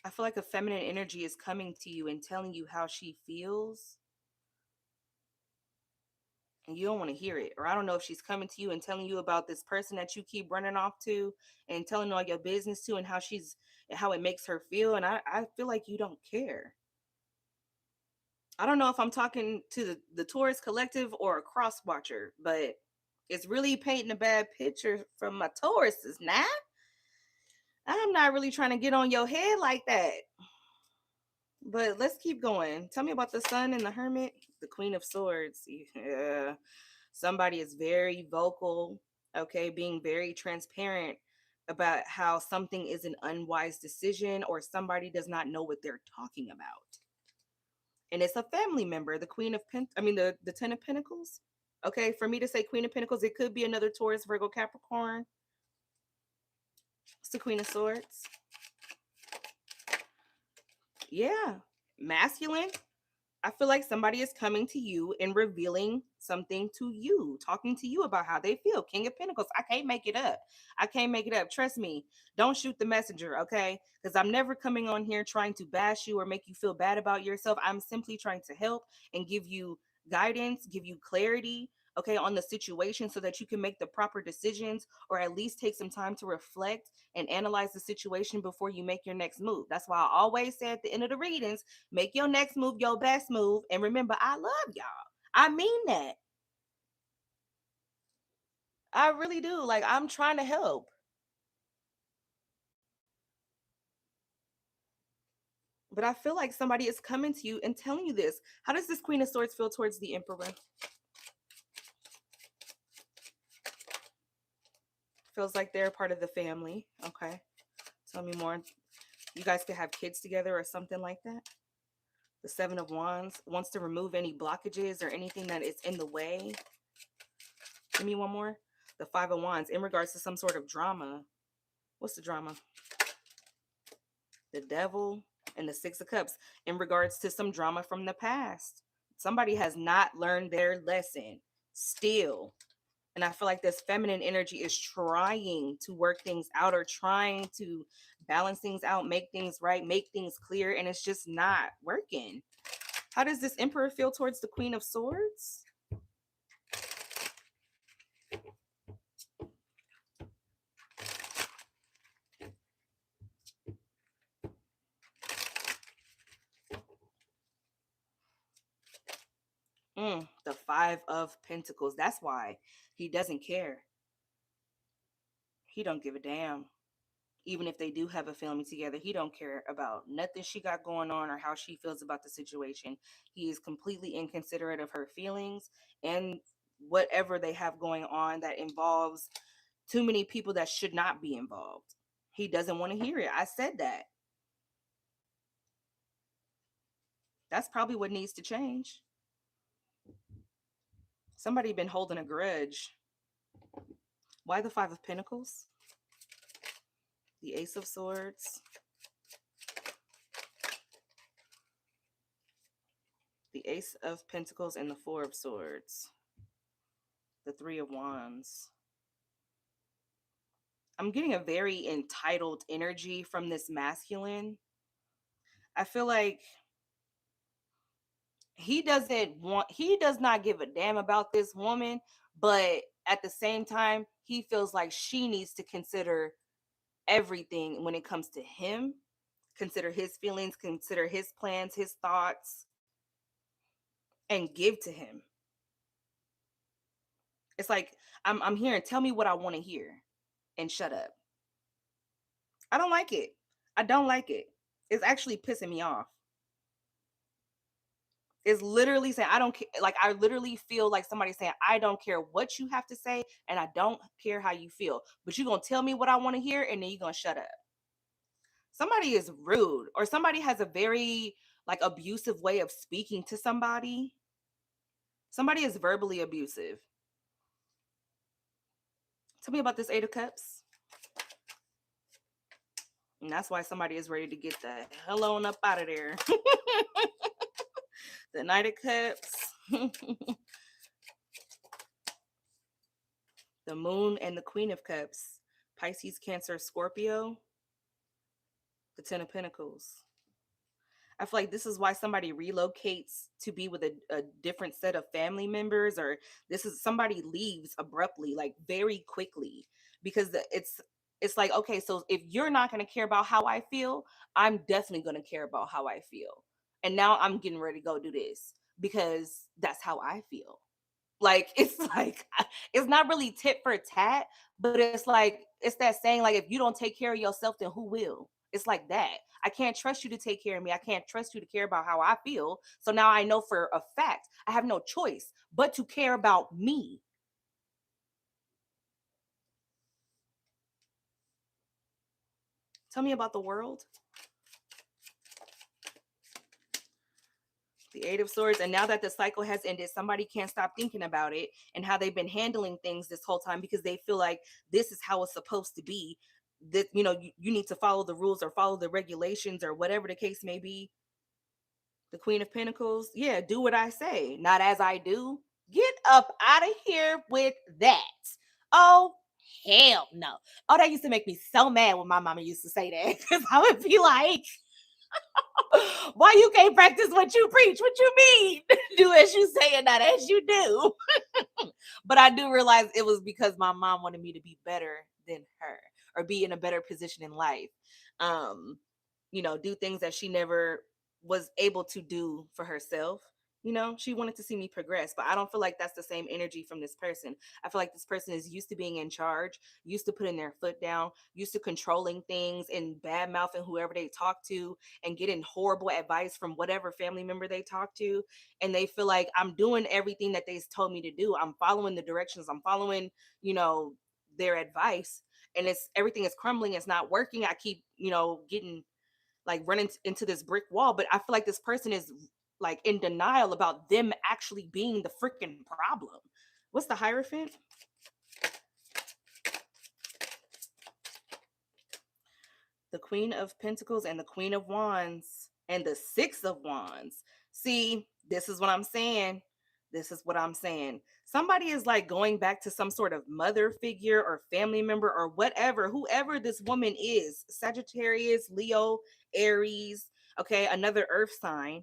Speaker 1: I feel like a feminine energy is coming to you and telling you how she feels, and you don't want to hear it. Or I don't know if she's coming to you and telling you about this person that you keep running off to and telling all your business to, and how it makes her feel. And I feel like you don't care. I don't know if I'm talking to the Taurus collective or a cross watcher, but it's really painting a bad picture from my Tauruses now. I'm not really trying to get on your head like that. But let's keep going. Tell me about the Sun and the Hermit, the Queen of Swords. Yeah. Somebody is very vocal, okay, being very transparent about how something is an unwise decision or somebody does not know what they're talking about. And it's a family member, the Queen of Pen I mean the 10 of Pentacles. Okay, for me to say Queen of Pentacles, it could be another Taurus, Virgo, Capricorn. It's the Queen of Swords. Yeah. Masculine. I feel like somebody is coming to you and revealing something to you, talking to you about how they feel. King of Pentacles. I can't make it up. I can't make it up. Trust me. Don't shoot the messenger, okay? Because I'm never coming on here trying to bash you or make you feel bad about yourself. I'm simply trying to help and give you guidance, give you clarity, okay, on the situation so that you can make the proper decisions or at least take some time to reflect and analyze the situation before you make your next move. That's why I always say at the end of the readings, make your next move your best move. And remember, I love y'all. I mean that. I really do. Like, I'm trying to help. But I feel like somebody is coming to you and telling you this. How does this Queen of Swords feel towards the Emperor? Feels like they're part of the family. Okay. Tell me more. You guys could have kids together or something like that. The Seven of Wands wants to remove any blockages or anything that is in the way. Give me one more. The Five of Wands in regards to some sort of drama. What's the drama? The Devil and the Six of Cups in regards to some drama from the past. Somebody has not learned their lesson still. And I feel like this feminine energy is trying to work things out or trying to balance things out, make things right, make things clear, and it's just not working. How does this Emperor feel towards the Queen of Swords? The Five of Pentacles. That's why he doesn't care. He don't give a damn. Even if they do have a family together, he don't care about nothing she got going on or how she feels about the situation. He is completely inconsiderate of her feelings and whatever they have going on that involves too many people that should not be involved. He doesn't want to hear it. I said that. That's probably what needs to change. Somebody been holding a grudge. Why the Five of Pentacles? The Ace of Swords. The Ace of Pentacles and the Four of Swords. The Three of Wands. I'm getting a very entitled energy from this masculine. I feel like he does not give a damn about this woman, but at the same time, he feels like she needs to consider everything when it comes to him, consider his feelings, consider his plans, his thoughts, and give to him. It's like I'm hearing, tell me what I want to hear and shut up. I don't like it. I don't like it. It's actually pissing me off. It's literally saying I don't care. Like I literally feel like somebody saying I don't care what you have to say and I don't care how you feel, but you're gonna tell me what I want to hear and then you're gonna shut up. Somebody is rude or somebody has a very like abusive way of speaking to somebody. Somebody is verbally abusive. Tell me about this Eight of Cups. And that's why somebody is ready to get the hell on up out of there. The Knight of Cups, the Moon, and the Queen of Cups. Pisces, Cancer, Scorpio, the Ten of Pentacles. I feel like this is why somebody relocates to be with a different set of family members, or this is somebody leaves abruptly, like very quickly, because it's like, okay, so if you're not going to care about how I feel, I'm definitely going to care about how I feel. And now I'm getting ready to go do this because that's how I feel. Like it's like it's not really tit for tat, but it's that saying like if you don't take care of yourself, then who will? It's like that. I can't trust you to take care of me. I can't trust you to care about how I feel. So now I know for a fact I have no choice but to care about me. Tell me about the world. The Eight of Swords. And now that the cycle has ended, somebody can't stop thinking about it and how they've been handling things this whole time because they feel like this is how it's supposed to be. That, you need to follow the rules or follow the regulations or whatever the case may be. The Queen of Pentacles. Yeah, do what I say, not as I do. Get up out of here with that. Oh, hell no. Oh, that used to make me so mad when my mama used to say that because I would be like, why you can't practice what you preach? What you mean? Do as you say and not as you do. But I do realize it was because my mom wanted me to be better than her or be in a better position in life. Um, do things that she never was able to do for herself. She wanted to see me progress, but I don't feel like that's the same energy from this person. I feel like this person is used to being in charge, used to putting their foot down, used to controlling things and bad mouthing whoever they talk to and getting horrible advice from whatever family member they talk to. And they feel like I'm doing everything that they told me to do. I'm following the directions. I'm following, their advice. And it's everything is crumbling. It's not working. I keep, getting like running into this brick wall, but I feel like this person is like in denial about them actually being the freaking problem. What's the Hierophant? The Queen of Pentacles and the Queen of Wands and the Six of Wands. See, this is what I'm saying. This is what I'm saying. Somebody is like going back to some sort of mother figure or family member or whatever, whoever this woman is, Sagittarius, Leo, Aries, okay, another earth sign.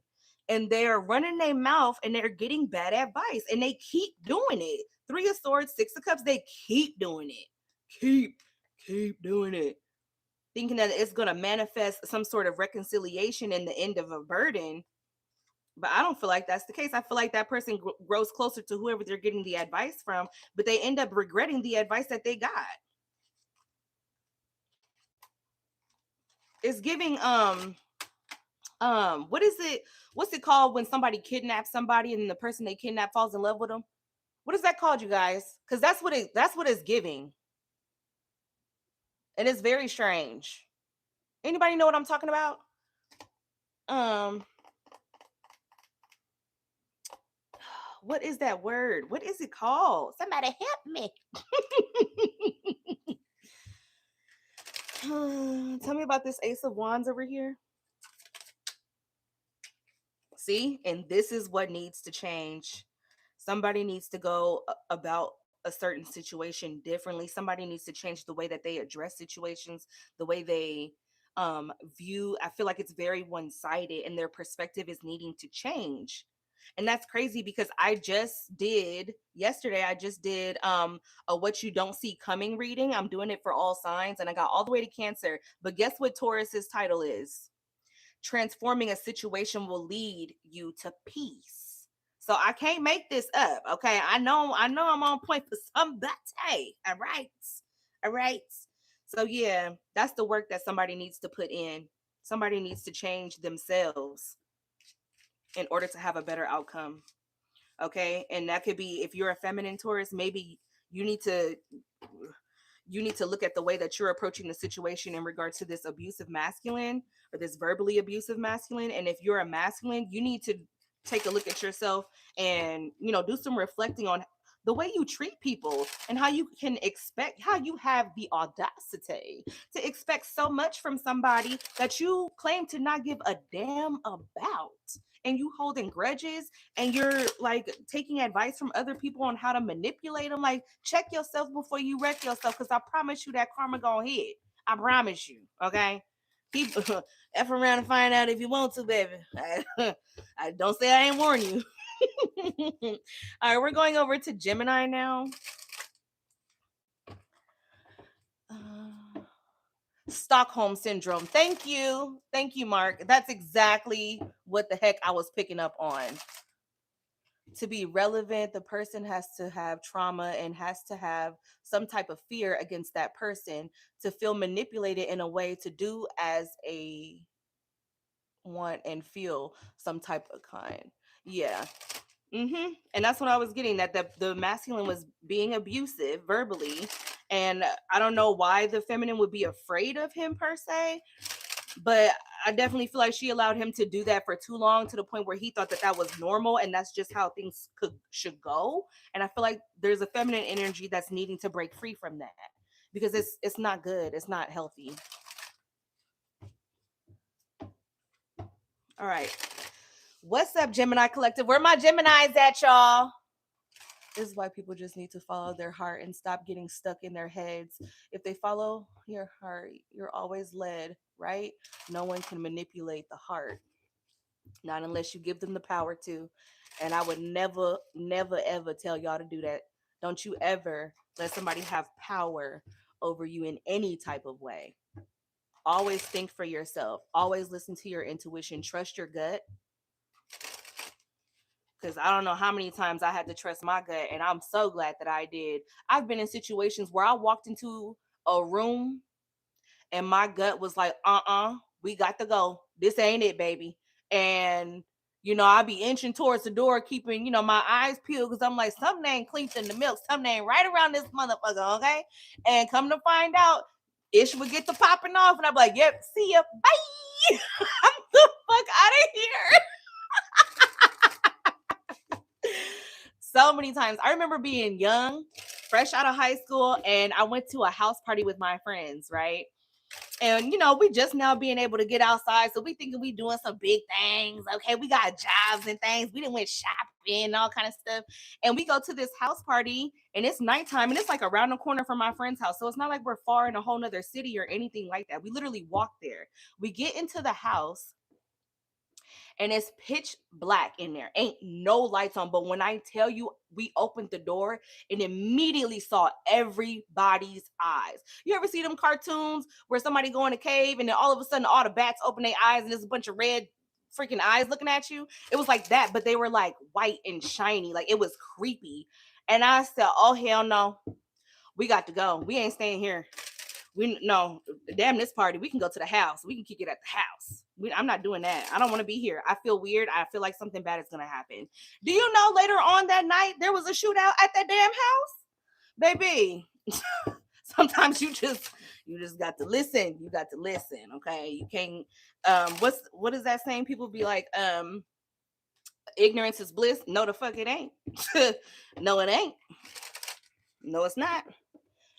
Speaker 1: And they're running their mouth and they're getting bad advice and they keep doing it. Three of Swords, Six of Cups, they keep doing it. Keep doing it, thinking that it's going to manifest some sort of reconciliation in the end of a burden. But I don't feel like that's the case. I feel like that person grows closer to whoever they're getting the advice from, but they end up regretting the advice that they got. It's giving what is it? What's it called when somebody kidnaps somebody and the person they kidnap falls in love with them? What is that called, you guys? Because that's what it's giving. And it's very strange. Anybody know what I'm talking about? Um what is that word? What is it called? Somebody help me. Tell me about this Ace of Wands over here. See, and this is what needs to change. Somebody needs to go about a certain situation differently. Somebody needs to change the way that they address situations, the way they view. I feel like it's very one-sided and their perspective is needing to change. And that's crazy because I just did a what you don't see coming reading. I'm doing it for all signs and I got all the way to Cancer. But guess what Taurus's title is? Transforming a situation will lead you to peace. So I can't make this up. Okay. I know I'm on point for somebody. All right. All right. So yeah, that's the work that somebody needs to put in. Somebody needs to change themselves in order to have a better outcome. Okay. And that could be, if you're a feminine Taurus, maybe you need to look at the way that you're approaching the situation in regard to this abusive masculine or this verbally abusive masculine. And if you're a masculine, you need to take a look at yourself and, do some reflecting on the way you treat people and how you can expect, how you have the audacity to expect so much from somebody that you claim to not give a damn about, and you holding grudges, and you're like taking advice from other people on how to manipulate them. Like, check yourself before you wreck yourself, because I promise you that karma gonna hit. I promise you. Okay. Keep F around and find out if you want to, baby. I don't say I ain't warn you. All right, we're going over to Gemini now. Stockholm syndrome. Thank you. Thank you, Mark. That's exactly what the heck I was picking up on. To be relevant, the person has to have trauma and has to have some type of fear against that person to feel manipulated in a way to do as a want and feel some type of kind. Yeah. And that's what I was getting, that the masculine was being abusive verbally. And I don't know why the feminine would be afraid of him per se, but I definitely feel like she allowed him to do that for too long, to the point where he thought that that was normal and that's just how things should go. And I feel like there's a feminine energy that's needing to break free from that, because it's not good. It's not healthy. All right. What's up, Gemini Collective? Where my Geminis at, y'all? This is why people just need to follow their heart and stop getting stuck in their heads. If they follow your heart, you're always led, right? No one can manipulate the heart, not unless you give them the power to. And I would never, never, ever tell y'all to do that. Don't you ever let somebody have power over you in any type of way. Always think for yourself. Always listen to your intuition. Trust your gut. Because I don't know how many times I had to trust my gut, and I'm so glad that I did. I've been in situations where I walked into a room and my gut was like, we got to go. This ain't it, baby. And, I'll be inching towards the door, keeping, my eyes peeled, because I'm like, something ain't cleaned in the milk. Something ain't right around this motherfucker, okay? And come to find out, Ish would get to popping off, and I'm like, yep, see ya, bye. I'm the fuck out of here. So many times. I remember being young, fresh out of high school, and I went to a house party with my friends, right? And we just now being able to get outside, so we thinking we doing some big things. Okay, we got jobs and things. We didn't went shopping and all kind of stuff. And we go to this house party, and it's nighttime, and it's like around the corner from my friend's house. So it's not like we're far in a whole nother city or anything like that. We literally walk there. We get into the house, and it's pitch black in there. Ain't no lights on. But when I tell you, we opened the door and immediately saw everybody's eyes. You ever see them cartoons where somebody go in a cave and then all of a sudden all the bats open their eyes and there's a bunch of red freaking eyes looking at you? It was like that, but they were like white and shiny. Like, it was creepy. And I said, oh, hell no. We got to go. We ain't staying here. We no, damn this party. We can go to the house. We can kick it at the house. I'm not doing that. I don't want to be here. I feel weird. I feel like something bad is gonna happen. Do you know later on that night there was a shootout at that damn house, baby? Sometimes you just got to listen. You got to listen. Okay, you can't. What is that saying? People be like, ignorance is bliss. No, the fuck it ain't. No, it ain't. No, it's not.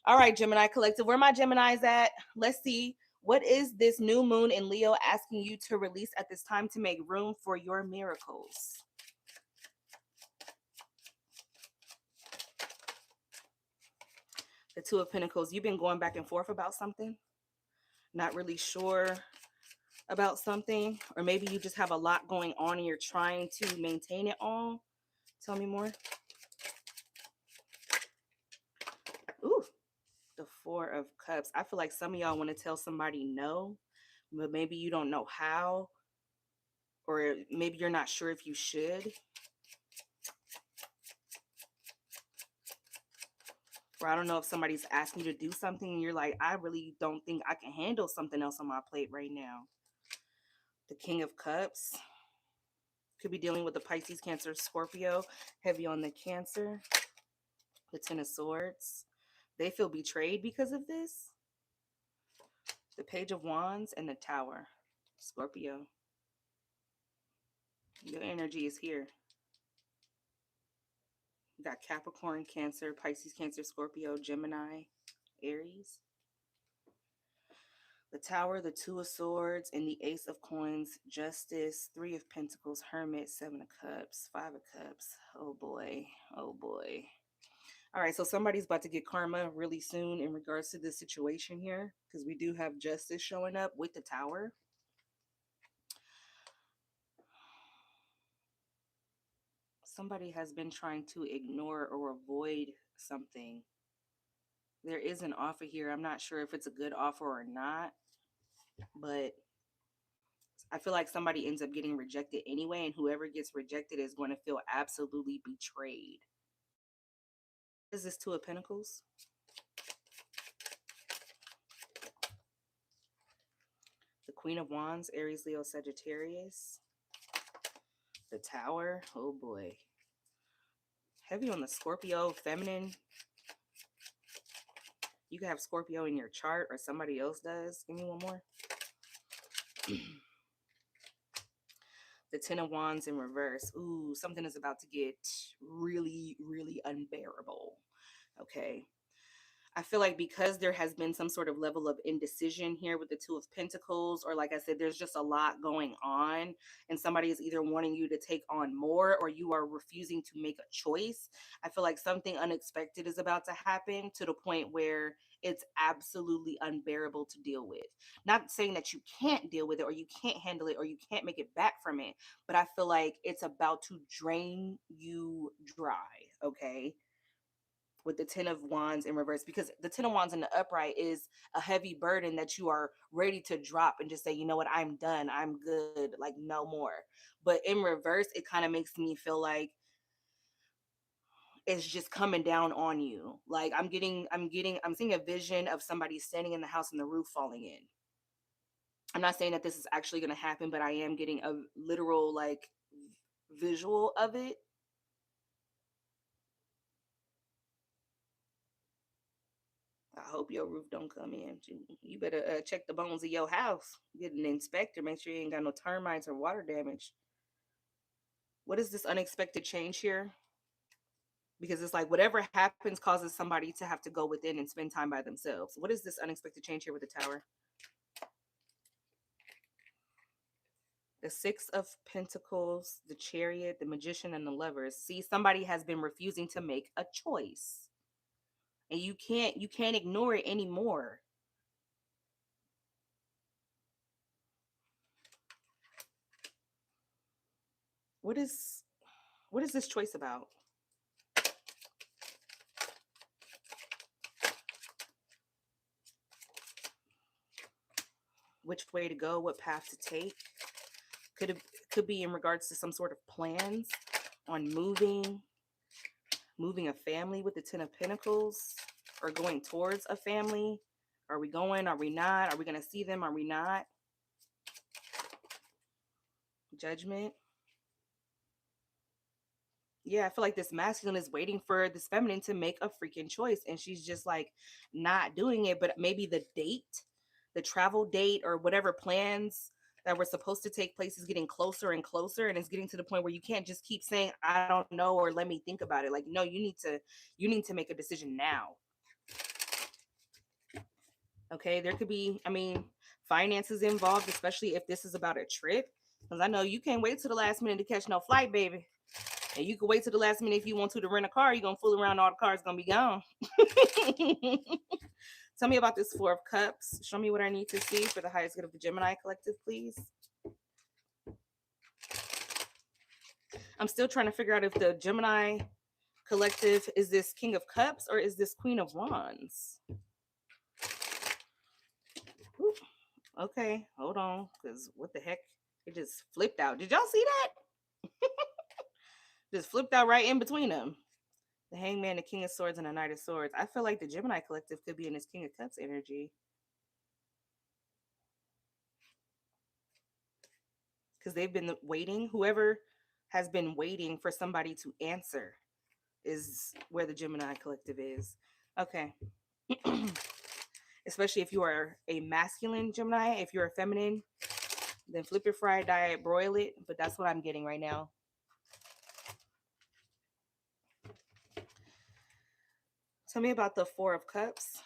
Speaker 1: All right, Gemini Collective, where my Geminis at? Let's see. What is this new moon in Leo asking you to release at this time to make room for your miracles? The Two of Pentacles. You've been going back and forth about something. Not really sure about something. Or maybe you just have a lot going on and you're trying to maintain it all. Tell me more. Ooh. The Four of Cups. I feel like some of y'all want to tell somebody no, but maybe you don't know how, or maybe you're not sure if you should. Or I don't know if somebody's asking you to do something and you're like, I really don't think I can handle something else on my plate right now. The King of Cups could be dealing with the Pisces, Cancer, Scorpio, heavy on the Cancer. The Ten of Swords. They feel betrayed because of this. The Page of Wands and the Tower. Scorpio. Your energy is here. You got Capricorn, Cancer, Pisces, Cancer, Scorpio, Gemini, Aries. The Tower, the Two of Swords, and the Ace of Coins, Justice, Three of Pentacles, Hermit, Seven of Cups, Five of Cups. Oh boy. Oh boy. All right, so somebody's about to get karma really soon in regards to this situation here, because we do have justice showing up with the Tower. Somebody has been trying to ignore or avoid something. There is an offer here. I'm not sure if it's a good offer or not, but I feel like somebody ends up getting rejected anyway, and whoever gets rejected is going to feel absolutely betrayed. What is this Two of Pentacles? The Queen of Wands, Aries, Leo, Sagittarius. The Tower. Oh boy. Heavy on the Scorpio, feminine. You can have Scorpio in your chart or somebody else does. Give me one more. The Ten of Wands in reverse. Ooh, something is about to get really, really unbearable. Okay. I feel like because there has been some sort of level of indecision here with the Two of Pentacles, or like I said, there's just a lot going on, and somebody is either wanting you to take on more or you are refusing to make a choice. I feel like something unexpected is about to happen to the point where it's absolutely unbearable to deal with. Not saying that you can't deal with it or you can't handle it or you can't make it back from it, but I feel like it's about to drain you dry, okay? With the Ten of Wands in reverse, because the Ten of Wands in the upright is a heavy burden that you are ready to drop and just say, you know what, I'm done, I'm good, like no more. But in reverse, it kind of makes me feel like it's just coming down on you. Like I'm seeing a vision of somebody standing in the house and the roof falling in. I'm not saying that this is actually going to happen, but I am getting a literal like visual of it. I hope your roof don't come in. You better check the bones of your house. Get an inspector. Make sure you ain't got no termites or water damage. What is this unexpected change here? Because it's like whatever happens causes somebody to have to go within and spend time by themselves. What is this unexpected change here with the Tower? The Six of Pentacles, the Chariot, the Magician, and the Lovers. See, somebody has been refusing to make a choice. And you can't ignore it anymore. What is this choice about? Which way to go, what path to take? Could be in regards to some sort of plans on moving a family with the Ten of Pentacles, or going towards a family. Are we going? Are we not? Are we going to see them? Are we not? Judgment. Yeah, I feel like this masculine is waiting for this feminine to make a freaking choice, and she's just like not doing it. But maybe the date, the travel date, or whatever plans that were supposed to take place is getting closer and closer, and it's getting to the point where you can't just keep saying I don't know or let me think about it. Like, no, you need to make a decision now. Okay, there could be, I mean, finances involved, especially if this is about a trip, because I know you can't wait till the last minute to catch no flight, baby. And you can wait till the last minute if you want to rent a car. You're going to fool around, all the cars going to be gone. Tell me about this Four of Cups. Show me what I need to see for the highest good of the Gemini collective, please. I'm still trying to figure out if the Gemini collective is this King of Cups or is this Queen of Wands? Ooh, okay, hold on, because what the heck? It just flipped out. Did y'all see that? Just flipped out right in between them. The Hangman, the King of Swords, and the Knight of Swords. I feel like the Gemini collective could be in this King of Cups energy. Because they've been waiting. Whoever has been waiting for somebody to answer is where the Gemini collective is. Okay. Especially if you are a masculine Gemini. If you're a feminine, then flip it, fry it, dye it, broil it. But that's what I'm getting right now. Tell me about the Four of Cups.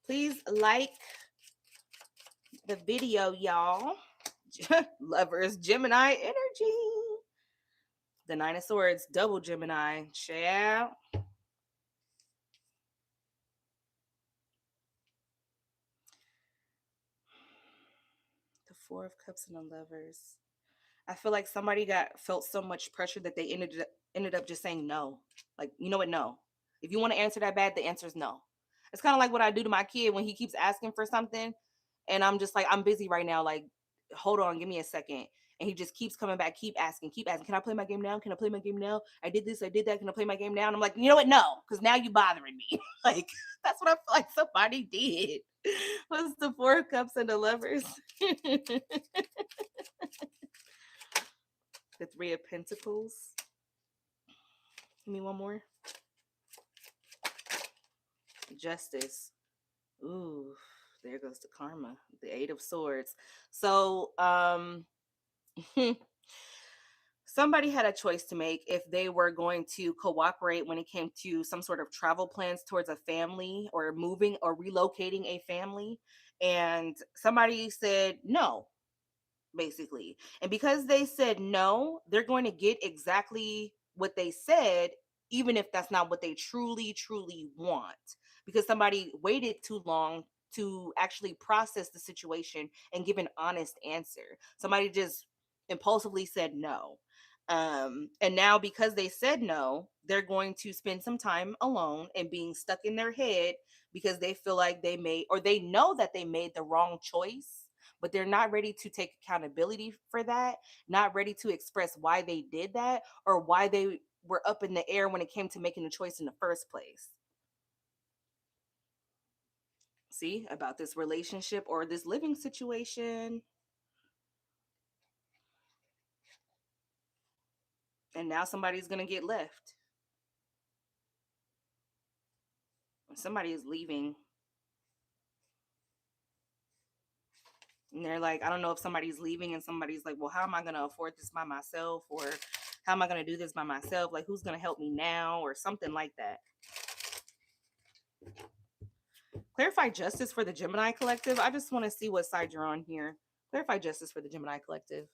Speaker 1: Please like the video, y'all. Lovers, Gemini energy. The Nine of Swords, double Gemini. Ciao. The Four of Cups and the Lovers. I feel like somebody felt so much pressure that they ended up just saying no. Like, you know what? No. If you want to answer that bad, the answer is no. It's kind of like what I do to my kid when he keeps asking for something, and I'm just like, I'm busy right now. Like, hold on, give me a second. And he just keeps coming back, keep asking, keep asking. Can I play my game now? Can I play my game now? I did this, I did that. Can I play my game now? And I'm like, you know what? No, because now you're bothering me. Like, that's what I feel like somebody did. Was the Four of Cups and the Lovers? The Three of Pentacles. Give me one more. Justice. Ooh, there goes the karma. The Eight of Swords. So, somebody had a choice to make if they were going to cooperate when it came to some sort of travel plans towards a family or moving or relocating a family. And somebody said no, basically. And because they said no, they're going to get exactly what they said, even if that's not what they truly, truly want. Because somebody waited too long to actually process the situation and give an honest answer. Somebody just impulsively said no. And now because they said no, they're going to spend some time alone and being stuck in their head because they feel like they made, or they know that they made the wrong choice, but they're not ready to take accountability for that, not ready to express why they did that or why they were up in the air when it came to making the choice in the first place. See, about this relationship or this living situation. And now somebody's going to get left. Somebody is leaving. And they're like, I don't know if somebody's leaving and somebody's like, well, how am I going to afford this by myself? Or how am I going to do this by myself? Like, who's going to help me now? Or something like that. Clarify justice for the Gemini collective. I just want to see what side you're on here. Clarify justice for the Gemini collective.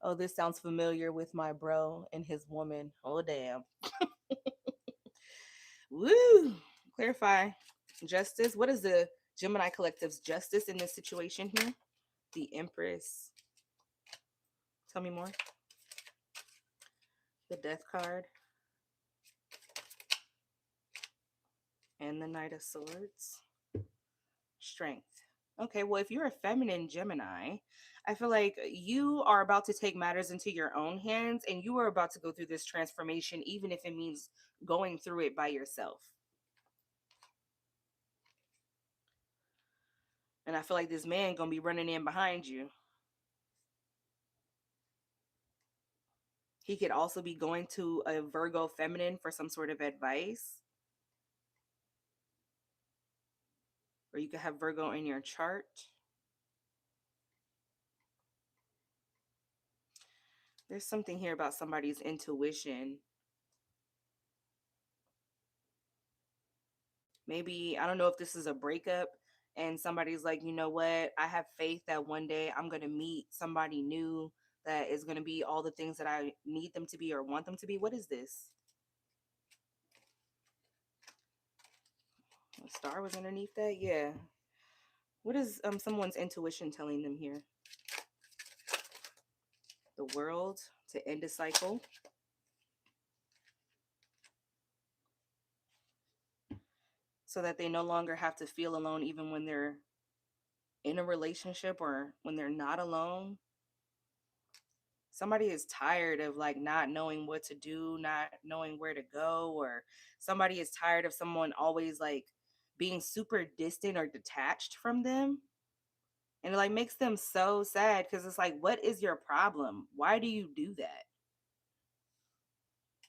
Speaker 1: Oh, this sounds familiar with my bro and his woman. Oh, damn. Woo. Clarify justice. What is the Gemini collective's justice in this situation here? The Empress. Tell me more. The Death card. And the Knight of Swords. Strength. Okay, well, if you're a feminine Gemini, I feel like you are about to take matters into your own hands and you are about to go through this transformation, even if it means going through it by yourself. And I feel like this man gonna be running in behind you. He could also be going to a Virgo feminine for some sort of advice. Or you could have Virgo in your chart. There's something here about somebody's intuition. Maybe, I don't know if this is a breakup and somebody's like, you know what? I have faith that one day I'm going to meet somebody new that is going to be all the things that I need them to be or want them to be. What is this? A star was underneath that? Yeah. What is someone's intuition telling them here? The World, to end a cycle. So that they no longer have to feel alone even when they're in a relationship or when they're not alone. Somebody is tired of like not knowing what to do, not knowing where to go, or somebody is tired of someone always like being super distant or detached from them. And it like makes them so sad because it's like, what is your problem? Why do you do that?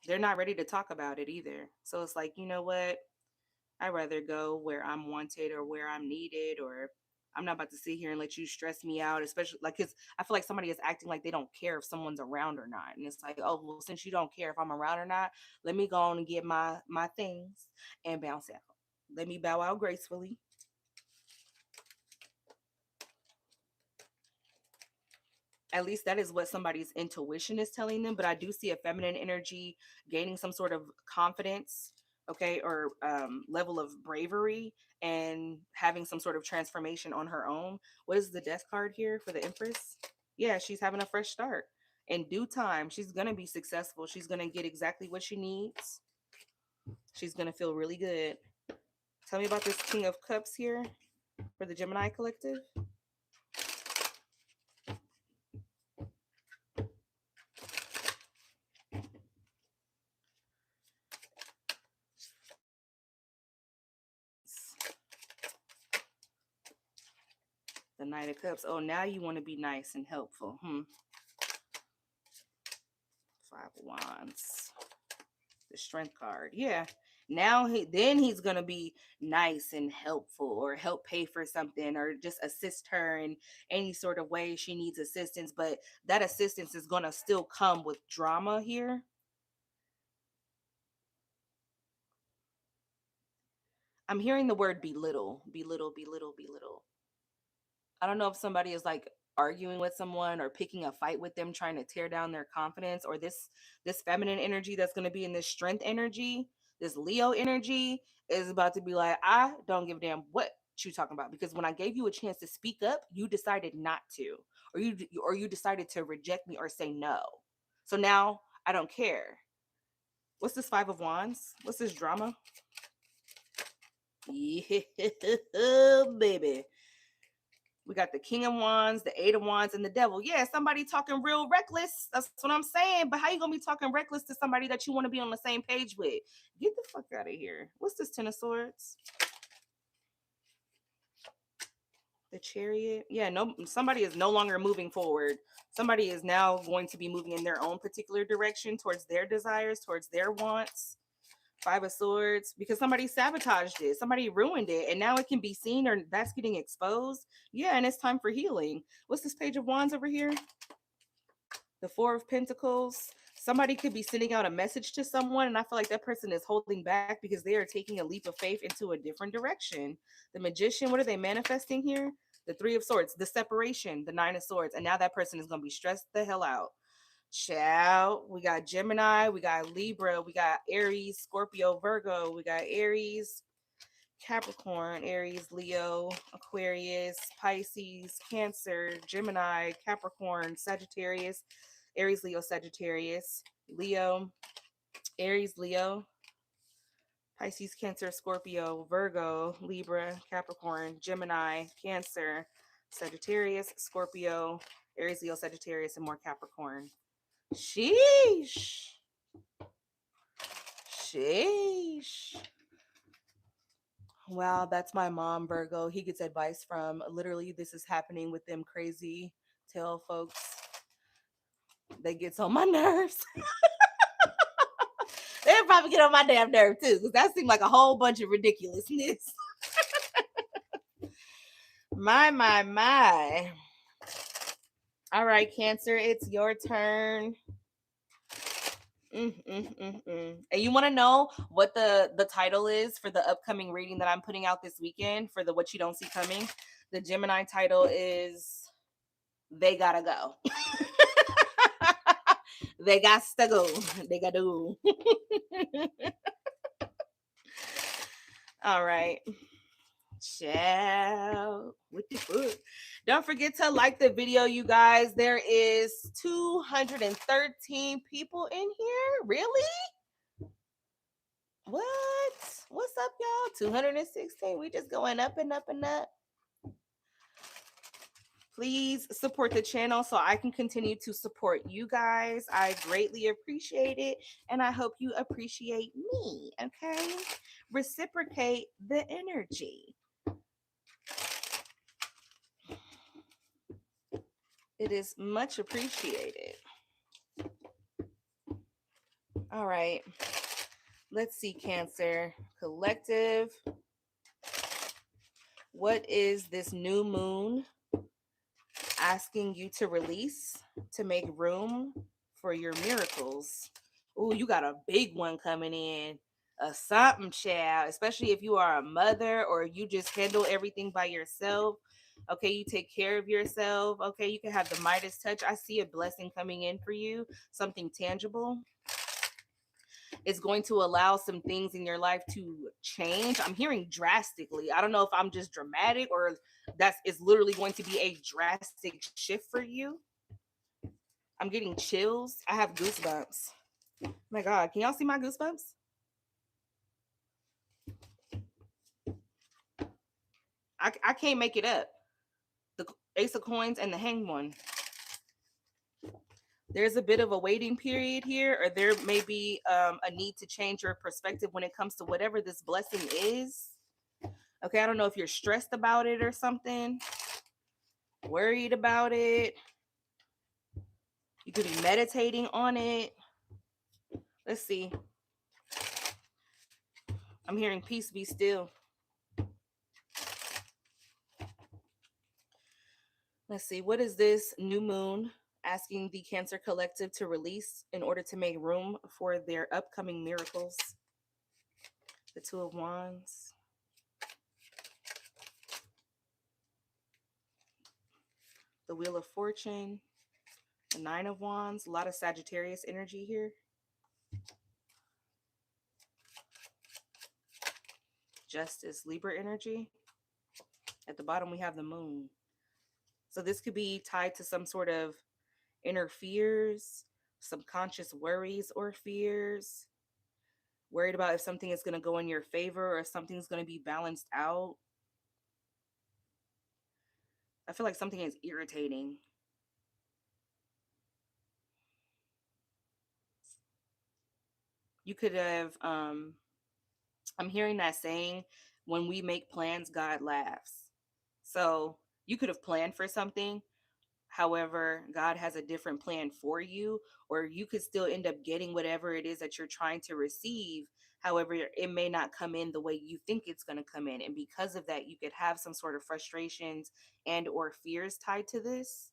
Speaker 1: They're not ready to talk about it either. So it's like, you know what? I'd rather go where I'm wanted or where I'm needed, or I'm not about to sit here and let you stress me out, especially like, because I feel like somebody is acting like they don't care if someone's around or not. And it's like, oh, well, since you don't care if I'm around or not, let me go on and get my things and bounce out. Let me bow out gracefully. At least that is what somebody's intuition is telling them. But I do see a feminine energy gaining some sort of confidence, okay, or level of bravery, and having some sort of transformation on her own. What is the death card here for the Empress? Yeah, she's having a fresh start. In due time, she's going to be successful. She's going to get exactly what she needs. She's going to feel really good. Tell me about this King of Cups here for the Gemini collective. The Knight of Cups. Oh, now you want to be nice and helpful. Five of Wands. The Strength card. Yeah. Now he's gonna be nice and helpful, or help pay for something, or just assist her in any sort of way she needs assistance. But that assistance is gonna still come with drama here. I'm hearing the word belittle, belittle, belittle, belittle. I don't know if somebody is like arguing with someone or picking a fight with them, trying to tear down their confidence, or this feminine energy that's going to be in this strength energy, this Leo energy is about to be like, I don't give a damn what you talking about, because when I gave you a chance to speak up, you decided not to, or you decided to reject me or say no. So now I don't care. What's this Five of Wands? What's this drama? Yeah, baby. We got the King of Wands, the Eight of Wands, and the Devil. Yeah, somebody talking real reckless. That's what I'm saying. But how you gonna be talking reckless to somebody that you want to be on the same page with? Get the fuck out of here. What's this Ten of Swords? The Chariot. Yeah, no. Somebody is no longer moving forward. Somebody is now going to be moving in their own particular direction towards their desires, towards their wants. Five of Swords, because somebody sabotaged it, somebody ruined it, and now it can be seen, or that's getting exposed. Yeah, and it's time for healing. What's this Page of Wands over here? The Four of Pentacles. Somebody could be sending out a message to someone, and I feel like that person is holding back because they are taking a leap of faith into a different direction. The Magician, what are they manifesting here? The Three of Swords, the separation, the Nine of Swords, and now that person is going to be stressed the hell out. Ciao. We got Gemini, we got Libra, we got Aries, Scorpio, Virgo, we got Aries, Capricorn, Aries, Leo, Aquarius, Pisces, Cancer, Gemini, Capricorn, Sagittarius, Aries, Leo, Sagittarius, Leo, Aries, Leo, Pisces, Cancer, Scorpio, Virgo, Libra, Capricorn, Gemini, Cancer, Sagittarius, Scorpio, Aries, Leo, Sagittarius, and more Capricorn. Sheesh. Sheesh. Wow, that's my mom, Virgo. He gets advice from literally this is happening with them crazy tail folks. They gets on my nerves. They probably get on my damn nerve too, because that seemed like a whole bunch of ridiculousness. My. All right, Cancer, it's your turn. And you want to know what the title is for the upcoming reading that I'm putting out this weekend for the What You Don't See Coming? The Gemini title is They Gotta Go. They got to go. They gotta go. All right. Ciao. What the fuck? Don't forget to like the video, you guys. There is 213 people in here. Really? What? What's up, y'all? 216. We just going up and up and up. Please support the channel so I can continue to support you guys. I greatly appreciate it. And I hope you appreciate me. Okay. Reciprocate the energy. It is much appreciated. All right. Let's see, Cancer Collective. What is this new moon asking you to release to make room for your miracles? Ooh, you got a big one coming in. A something child, especially if you are a mother or you just handle everything by yourself. Okay, you take care of yourself. Okay, you can have the Midas touch. I see a blessing coming in for you, something tangible. It's going to allow some things in your life to change. I'm hearing drastically. I don't know if I'm just dramatic or that's it's literally going to be a drastic shift for you. I'm getting chills. I have goosebumps. Oh my God, can y'all see my goosebumps? I can't make it up. The Ace of Coins and the Hanged One. There's a bit of a waiting period here, or there may be a need to change your perspective when it comes to whatever this blessing is. Okay, I don't know if you're stressed about it or something, worried about it. You could be meditating on it. Let's see. I'm hearing peace be still. Let's see. What is this new moon asking the Cancer Collective to release in order to make room for their upcoming miracles? The Two of Wands. The Wheel of Fortune. The Nine of Wands. A lot of Sagittarius energy here. Justice, Libra energy. At the bottom, we have the moon. So this could be tied to some sort of inner fears, subconscious worries or fears, worried about if something is going to go in your favor or if something's going to be balanced out. I feel like something is irritating. You could have, I'm hearing that saying, when we make plans, God laughs. So you could have planned for something. However, God has a different plan for you, or you could still end up getting whatever it is that you're trying to receive. However, it may not come in the way you think it's going to come in. And because of that, you could have some sort of frustrations and or fears tied to this.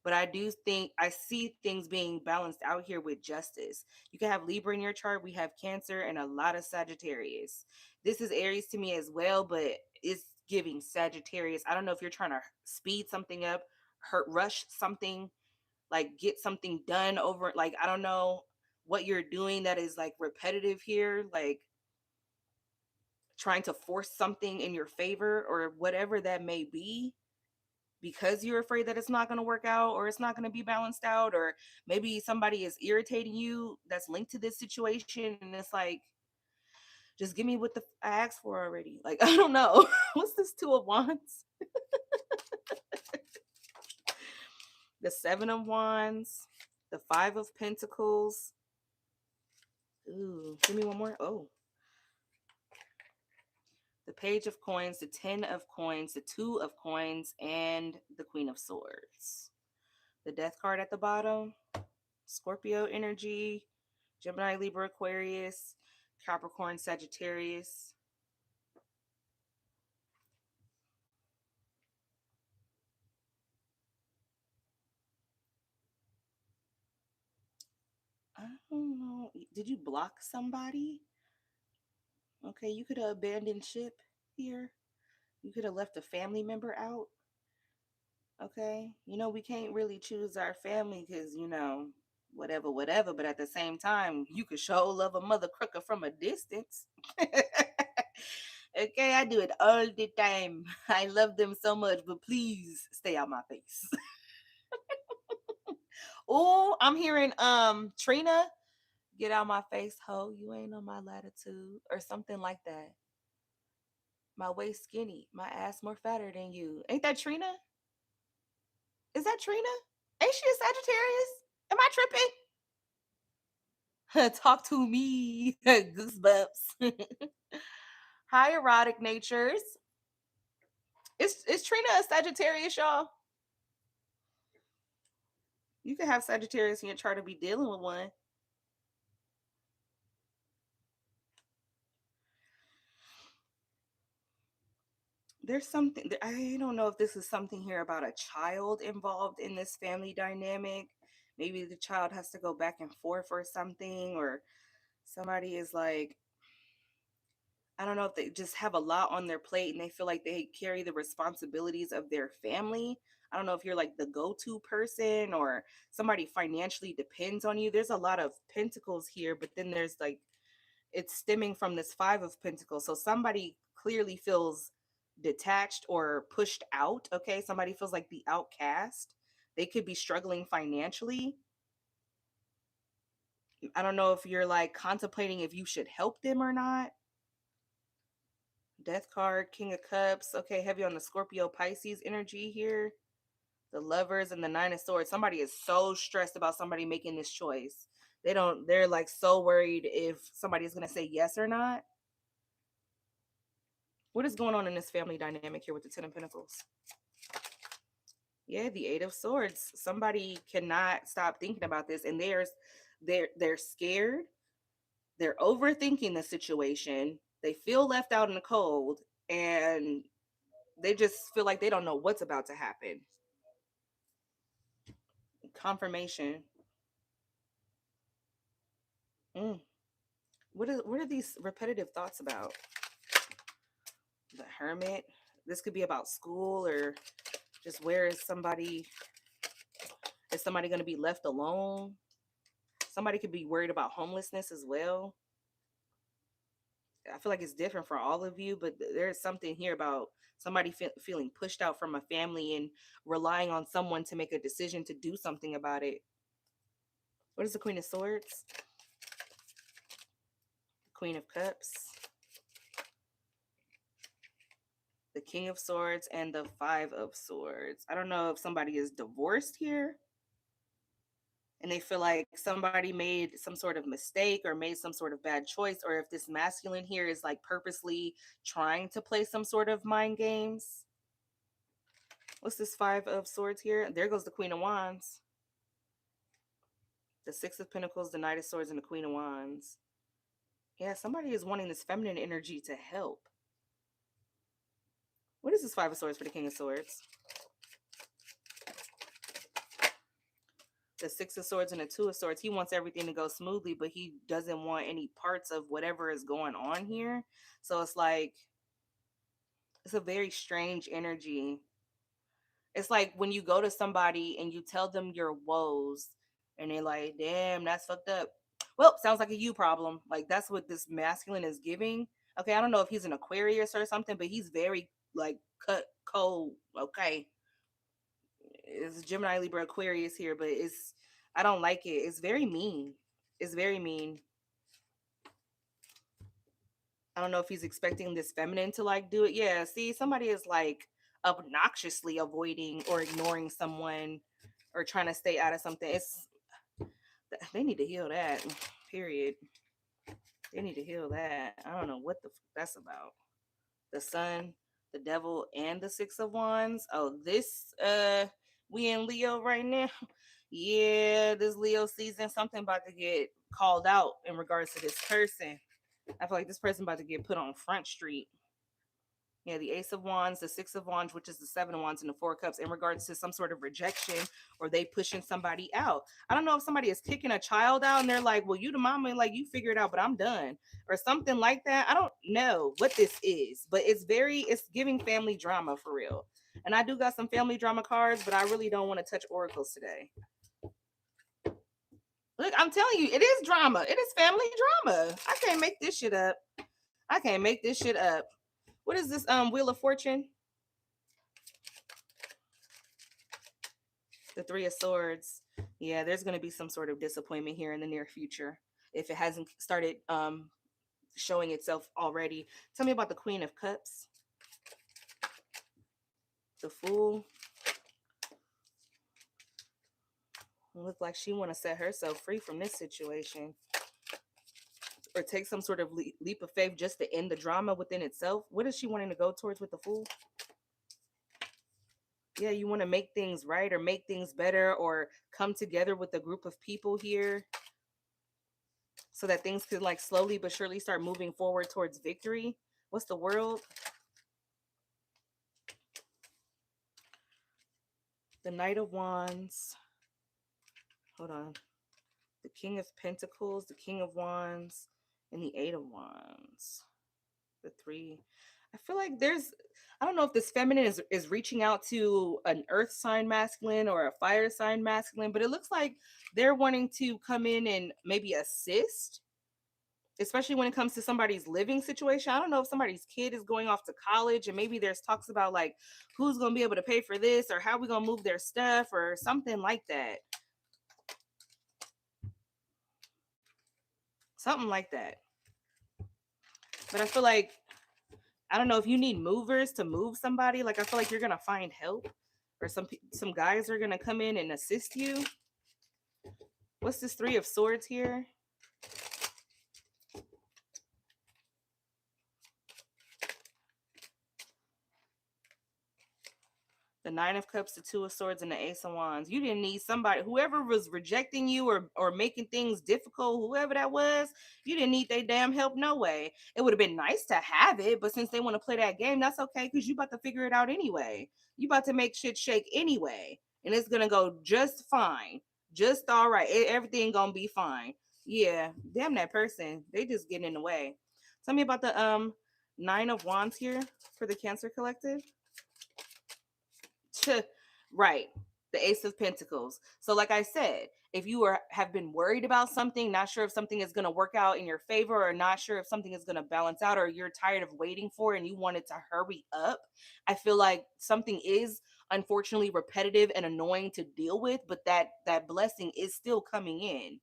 Speaker 1: But I do think I see things being balanced out here with justice. You can have Libra in your chart. We have Cancer and a lot of Sagittarius. This is Aries to me as well, but it's giving Sagittarius. I don't know if you're trying to speed something up, rush something, like get something done over. Like, I don't know what you're doing that is like repetitive here, like trying to force something in your favor or whatever that may be, because you're afraid that it's not going to work out or it's not going to be balanced out, or maybe somebody is irritating you that's linked to this situation and it's like, just give me what I asked for already. Like, I don't know. What's this Two of Wands? The Seven of Wands, the Five of Pentacles. Ooh, give me one more. Oh, the Page of Coins, the Ten of Coins, the Two of Coins, and the Queen of Swords. The Death card at the bottom. Scorpio energy, Gemini, Libra, Aquarius, Capricorn, Sagittarius. I don't know. Did you block somebody? Okay, you could have abandoned ship here. You could have left a family member out. Okay, we can't really choose our family because, whatever, whatever. But at the same time, you could show love a mother crook from a distance. Okay, I do it all the time. I love them so much, but please stay out my face. Oh, I'm hearing Trina, get out my face, ho. You ain't on my latitude, or something like that. My waist skinny, my ass more fatter than you. Ain't that Trina? Is that Trina? Ain't she a Sagittarius? Am I tripping? Talk to me. Goosebumps. Hi, erotic natures. Is Trina a Sagittarius, y'all? You can have Sagittarius in your chart to be dealing with one. There's something, I don't know if this is something here about a child involved in this family dynamic. Maybe the child has to go back and forth or something, or somebody is like, I don't know if they just have a lot on their plate and they feel like they carry the responsibilities of their family. I don't know if you're like the go to person or somebody financially depends on you. There's a lot of pentacles here, but then there's like, it's stemming from this five of pentacles. So somebody clearly feels detached or pushed out. Okay. Somebody feels like the outcast. They could be struggling financially. I don't know if you're like contemplating if you should help them or not. Death card, King of Cups. Okay, heavy on the Scorpio Pisces energy here. The Lovers and the Nine of Swords. Somebody is so stressed about somebody making this choice. They're like so worried if somebody's going to say yes or not. What is going on in this family dynamic here with the Ten of Pentacles? Yeah, the Eight of Swords. Somebody cannot stop thinking about this, and they're scared. They're overthinking the situation. They feel left out in the cold, and they just feel like they don't know what's about to happen. Confirmation. Mm. What are these repetitive thoughts about? The Hermit. This could be about school or just where is somebody going to be left alone? Somebody could be worried about homelessness as well. I feel like it's different for all of you, but there's something here about somebody feeling pushed out from a family and relying on someone to make a decision to do something about it. What is the Queen of Swords? Queen of Cups, the King of Swords, and the Five of Swords. I don't know if somebody is divorced here and they feel like somebody made some sort of mistake or made some sort of bad choice, or if this masculine here is like purposely trying to play some sort of mind games. What's this Five of Swords here? There goes the Queen of Wands. The Six of Pentacles, the Knight of Swords, and the Queen of Wands. Yeah, somebody is wanting this feminine energy to help. What is this Five of Swords for the King of Swords? The Six of Swords and the Two of Swords. He wants everything to go smoothly, but he doesn't want any parts of whatever is going on here. So it's like, it's a very strange energy. It's like when you go to somebody and you tell them your woes and they're like, damn, that's fucked up. Well, sounds like a you problem. Like that's what this masculine is giving. Okay, I don't know if he's an Aquarius or something, but he's very like cut cold. Okay. It's Gemini, Libra, Aquarius here, but I don't like it. It's very mean. It's very mean. I don't know if he's expecting this feminine to like do it. Yeah, see, somebody is like obnoxiously avoiding or ignoring someone or trying to stay out of something. They need to heal that. Period. They need to heal that. I don't know what that's about. The Sun, the Devil, and the Six of Wands. Oh, this we in Leo right now. Yeah, this Leo season, something about to get called out in regards to this person. I feel like this person about to get put on Front Street. Yeah, the Ace of Wands, the Six of Wands, which is the Seven of Wands, and the Four of Cups in regards to some sort of rejection or they pushing somebody out. I don't know if somebody is kicking a child out and they're like, well, you the mama, and like you figure it out, but I'm done. Or something like that. I don't know what this is, but it's giving family drama for real. And I do got some family drama cards, but I really don't want to touch oracles today. Look, I'm telling you, it is drama. It is family drama. I can't make this shit up. I can't make this shit up. What is this Wheel of Fortune? The Three of Swords. Yeah, there's going to be some sort of disappointment here in the near future if it hasn't started showing itself already. Tell me about the Queen of Cups. The Fool. Look like she want to set herself free from this situation, or take some sort of leap of faith just to end the drama within itself. What is she wanting to go towards with the Fool? Yeah, you want to make things right or make things better or come together with a group of people here so that things could like slowly but surely start moving forward towards victory. What's the world? The Knight of Wands. Hold on. The King of Pentacles, the King of Wands, and the Eight of Wands. The three. I feel like I don't know if this feminine is reaching out to an earth sign masculine or a fire sign masculine, but it looks like they're wanting to come in and maybe assist, especially when it comes to somebody's living situation. I don't know if somebody's kid is going off to college and maybe there's talks about like who's going to be able to pay for this or how we going to move their stuff or something like that. Something like that. But I feel like, I don't know if you need movers to move somebody. Like I feel like you're going to find help, or some guys are going to come in and assist you. What's this Three of Swords here? The Nine of Cups, the Two of Swords, and the Ace of Wands. You didn't need somebody, whoever was rejecting you or making things difficult, whoever that was, you didn't need their damn help no way. It would have been nice to have it, but since they want to play that game, that's okay, because you about to figure it out anyway. You about to make shit shake anyway, and it's gonna go just fine, just all right. Everything gonna be fine. Yeah, damn that person. They just getting in the way. Tell me about the Nine of Wands here for the Cancer Collective. Right, the Ace of Pentacles. So like I said, if you have been worried about something, not sure if something is going to work out in your favor, or not sure if something is going to balance out, or you're tired of waiting for it and you want it to hurry up, I feel like something is unfortunately repetitive and annoying to deal with, but that blessing is still coming in.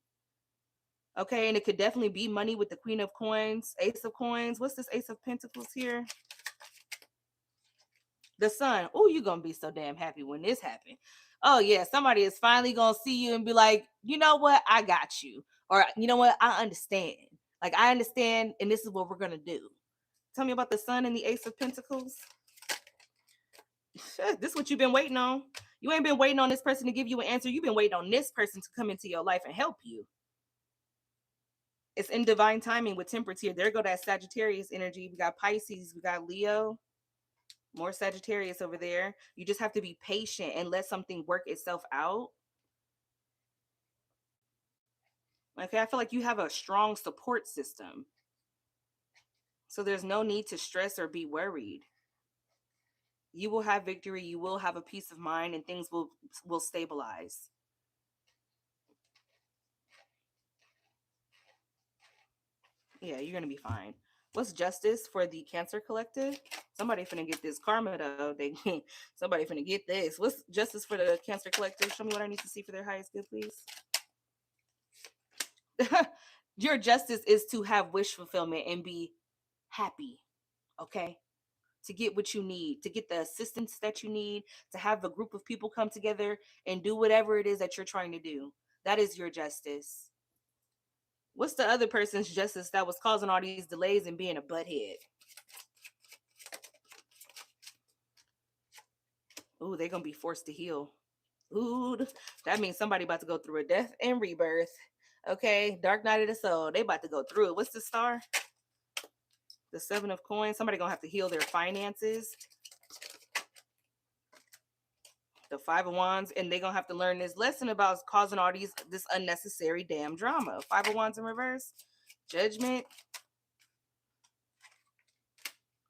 Speaker 1: Okay, and it could definitely be money with the Queen of Coins, Ace of Coins. What's this Ace of Pentacles here? The Sun. Oh, you're gonna be so damn happy when this happens. Oh yeah, somebody is finally gonna see you and be like, you know what, I got you, or you know what, I understand. Like I understand, and this is what we're gonna do. Tell me about the Sun and the Ace of Pentacles. This is what you've been waiting on. You ain't been waiting on this person to give you an answer. You've been waiting on this person to come into your life and help you. It's in divine timing with Temperance here. There go that Sagittarius energy. We got Pisces, we got Leo. More Sagittarius over there. You just have to be patient and let something work itself out. Okay, I feel like you have a strong support system. So there's no need to stress or be worried. You will have victory, you will have a peace of mind, and things will stabilize. Yeah, you're gonna be fine. What's Justice for the Cancer Collective? Somebody finna get this karma though. Somebody finna get this. What's Justice for the Cancer Collective? Show me what I need to see for their highest good, please. Your justice is to have wish fulfillment and be happy, okay? To get what you need, to get the assistance that you need, to have a group of people come together and do whatever it is that you're trying to do. That is your justice. What's the other person's justice that was causing all these delays and being a butthead? Ooh, they're gonna be forced to heal. Ooh, that means somebody about to go through a death and rebirth. Okay, Dark Night of the Soul. They about to go through it. What's the star? The Seven of Coins. Somebody gonna have to heal their finances. The Five of Wands, and they're gonna have to learn this lesson about causing all this unnecessary damn drama. Five of Wands in reverse. Judgment.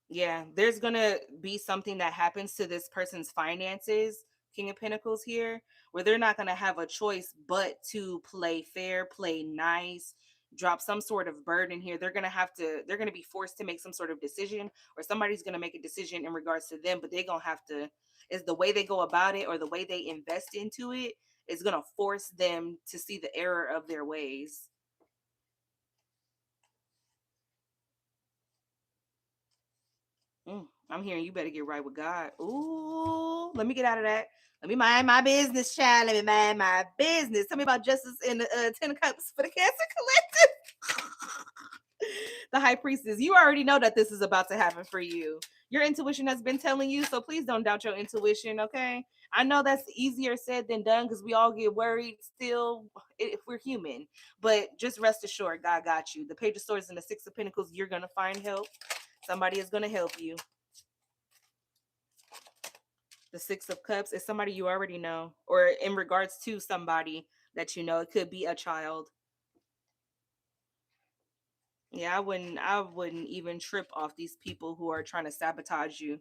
Speaker 1: Yeah, there's gonna be something that happens to this person's finances, King of Pentacles here, where they're not gonna have a choice but to play fair, play nice, drop some sort of burden here. They're gonna be forced to make some sort of decision, or somebody's gonna make a decision in regards to them, but they're gonna have to, is the way they go about it or the way they invest into it is gonna force them to see the error of their ways. I'm hearing you better get right with God. Ooh. cool. Let me get out of that. Let me mind my business, child. Let me mind my business. Tell me about justice in the Ten of Cups for the Cancer Collective. The High Priestess. You already know that this is about to happen for you. Your intuition has been telling you, so please don't doubt your intuition, okay? I know that's easier said than done because we all get worried still if we're human. But just rest assured, God got you. The Page of Swords and the Six of Pentacles, you're going to find help. Somebody is going to help you. The Six of Cups is somebody you already know, or in regards to somebody that you know. It could be a child. Yeah, I wouldn't even trip off these people who are trying to sabotage you.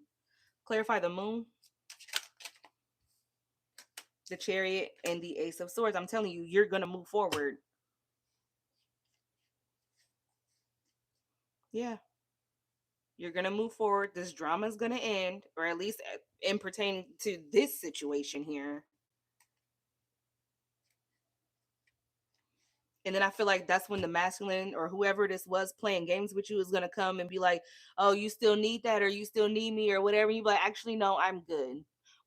Speaker 1: Clarify the Moon, the Chariot, and the Ace of Swords. I'm telling you, you're going to move forward. Yeah. You're going to move forward. This drama is going to end, or at least in pertaining to this situation here. And then I feel like that's when the masculine or whoever this was playing games with you is going to come and be like, oh, you still need that, or you still need me, or whatever. You be like, actually, no, I'm good.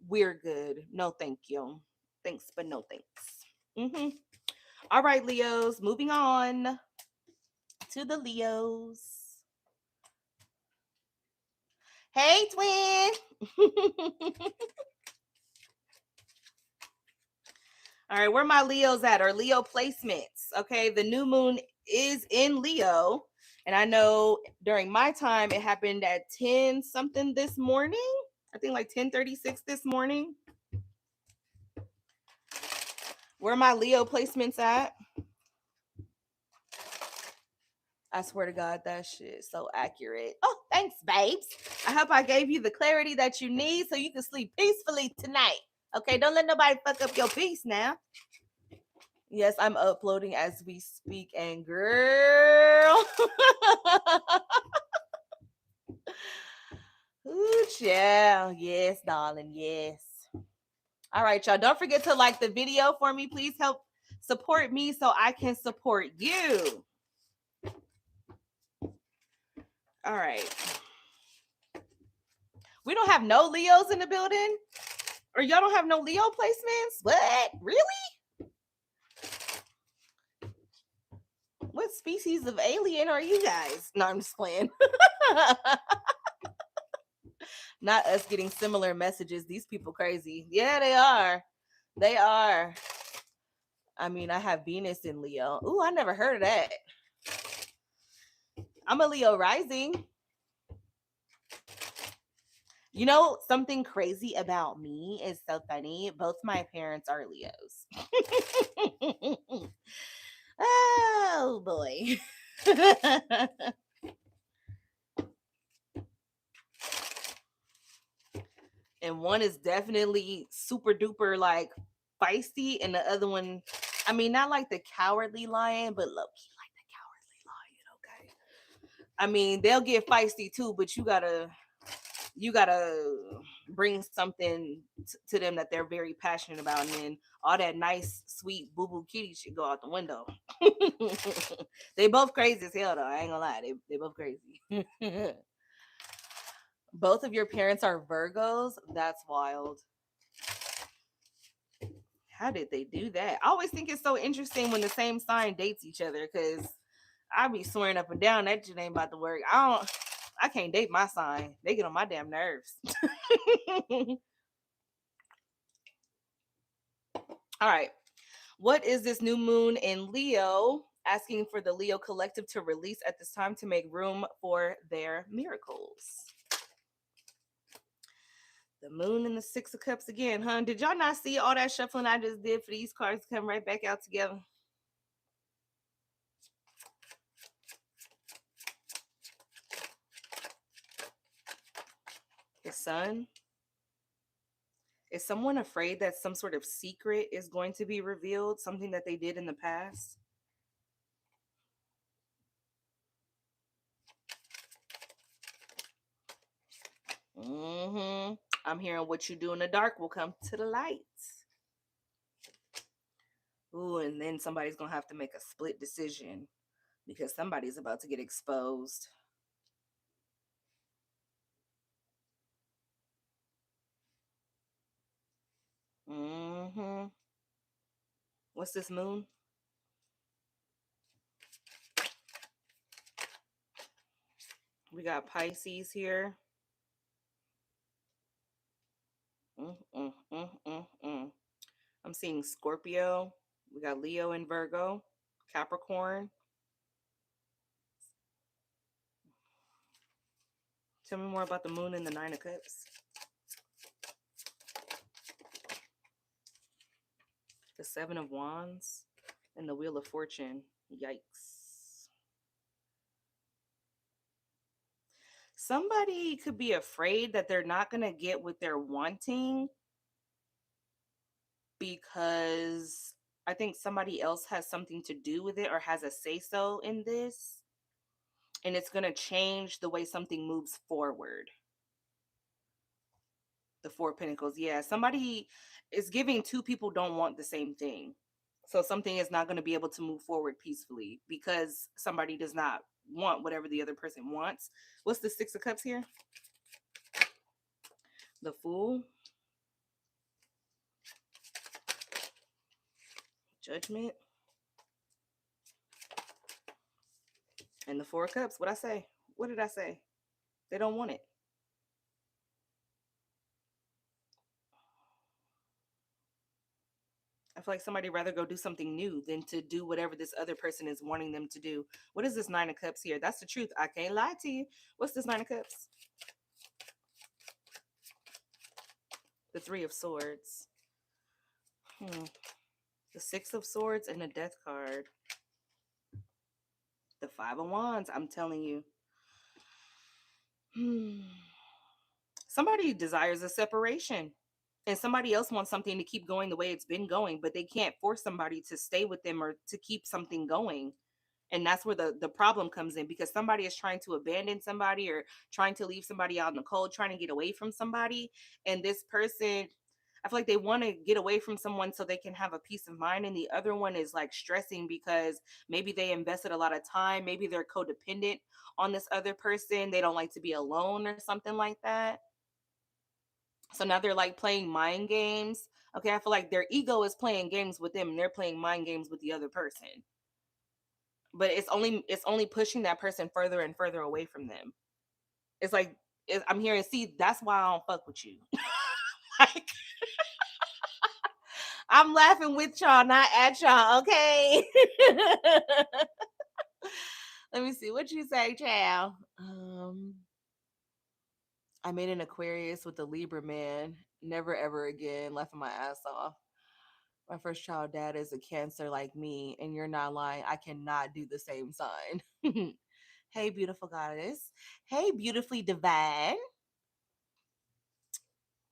Speaker 1: We're good. No, thank you. Thanks, but no thanks. All right, Leos, moving on to the Leos. Hey, twin. All right, where my Leos at? Or Leo placements. Okay, the new moon is in Leo. And I know during my time, it happened at 10 something this morning. I think like 10:36 this morning. Where my Leo placements at? I swear to God, that shit is so accurate. Oh, thanks, babes. I hope I gave you the clarity that you need so you can sleep peacefully tonight. Okay, don't let nobody fuck up your peace now. Yes, I'm uploading as we speak, and girl. Ooh, child. Yes, darling. Yes. All right, y'all. Don't forget to like the video for me. Please help support me so I can support you. All right. We don't have no Leos in the building? Or y'all don't have no Leo placements? What? Really? What species of alien are you guys? No, I'm just playing. Not us getting similar messages. These people crazy. Yeah, they are. They are. I mean, I have Venus in Leo. Ooh, I never heard of that. I'm a Leo rising. You know, something crazy about me is so funny. Both my parents are Leos. Oh, boy. And one is definitely super duper like feisty, and the other one, I mean, not like the cowardly lion, but low key like the cowardly lion. Okay, I mean, they'll get feisty too, but you gotta bring something to them that they're very passionate about, and then all that nice sweet boo boo kitty should go out the window. They both crazy as hell though, I ain't gonna lie, they both crazy. Both of your parents are Virgos. That's wild. How did they do that? I always think it's so interesting when the same sign dates each other, because I be swearing up and down that shit ain't about to work. I can't date my sign. They get on my damn nerves. All right. What is this new moon in Leo asking for the Leo collective to release at this time to make room for their miracles? The moon and the Six of Cups again, huh? Did y'all not see all that shuffling I just did for these cards to come right back out together? The Sun. Is someone afraid that some sort of secret is going to be revealed? Something that they did in the past? I'm hearing what you do in the dark will come to the light. Ooh, and then somebody's going to have to make a split decision because somebody's about to get exposed. What's this moon? We got Pisces here. Mm, mm, mm, mm, mm. I'm seeing Scorpio. We got Leo and Virgo, Capricorn. Tell me more about the moon and the nine of cups. The seven of wands and the wheel of fortune. Yikes. Somebody could be afraid that they're not going to get what they're wanting because I think somebody else has something to do with it or has a say so in this. And it's going to change the way something moves forward. The four of pentacles. Yeah, somebody is giving two people don't want the same thing. So something is not going to be able to move forward peacefully because somebody does not want whatever the other person wants. What's the six of cups here? The fool. Judgment. And the four of cups. What I say? What did I say? They don't want it. I feel like somebody rather go do something new than to do whatever this other person is wanting them to do. What is this nine of cups here? That's the truth. I can't lie to you. What's this nine of cups? The three of swords. The six of swords and the death card. The five of wands. I'm telling you. Somebody desires a separation. And somebody else wants something to keep going the way it's been going, but they can't force somebody to stay with them or to keep something going. And that's where the problem comes in because somebody is trying to abandon somebody or trying to leave somebody out in the cold, trying to get away from somebody. And this person, I feel like they want to get away from someone so they can have a peace of mind. And the other one is like stressing because maybe they invested a lot of time. Maybe they're codependent on this other person. They don't like to be alone or something like that. So now they're like playing mind games. Okay, I feel like their ego is playing games with them and they're playing mind games with the other person. But it's only pushing that person further and further away from them. It's like I'm hearing, see, that's why I don't fuck with you. Like, I'm laughing with y'all, not at y'all, okay? Let me see what you say, child. I made an Aquarius with a Libra man. Never ever again. Laughing my ass off. My first child dad is a Cancer like me, and you're not lying. I cannot do the same sign. Hey, beautiful goddess. Hey, beautifully divine.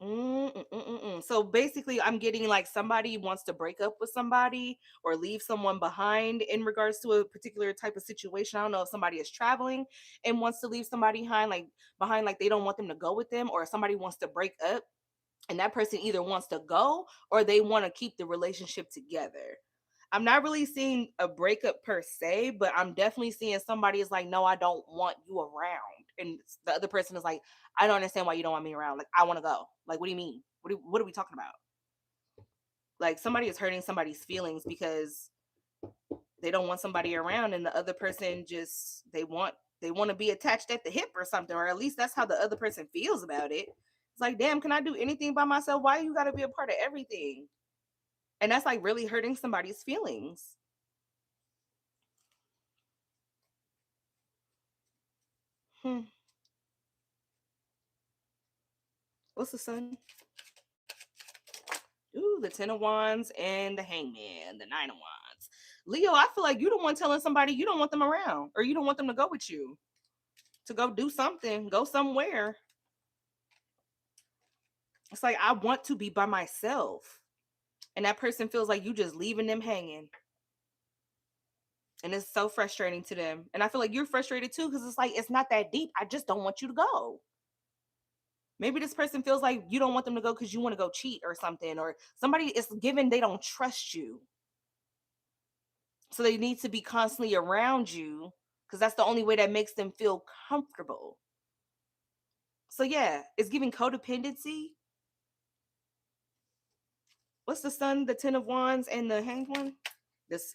Speaker 1: So basically, I'm getting like somebody wants to break up with somebody or leave someone behind in regards to a particular type of situation. I don't know if somebody is traveling and wants to leave somebody behind, like they don't want them to go with them, or somebody wants to break up and that person either wants to go or they want to keep the relationship together. I'm not really seeing a breakup per se, but I'm definitely seeing somebody is like, no, I don't want you around. And the other person is like, I don't understand why you don't want me around. Like, I want to go. Like, what do you mean? What are we talking about? Like, somebody is hurting somebody's feelings because they don't want somebody around, and the other person just they want to be attached at the hip or something, or at least that's how the other person feels about it. It's like, damn, can I do anything by myself? Why you got to be a part of everything? And that's like really hurting somebody's feelings. Hmm. What's the sun? Ooh, the Ten of Wands and the Hangman, the Nine of Wands. Leo, I feel like you the one telling somebody you don't want them around or you don't want them to go with you to go do something, go somewhere. It's like, I want to be by myself. And that person feels like you just leaving them hanging. And it's so frustrating to them. And I feel like you're frustrated too because it's like, it's not that deep. I just don't want you to go. Maybe this person feels like you don't want them to go because you want to go cheat or something, or somebody is given they don't trust you. So they need to be constantly around you because that's the only way that makes them feel comfortable. So yeah, it's giving codependency. what's the sun, the 10 of wands, and the hanged one? This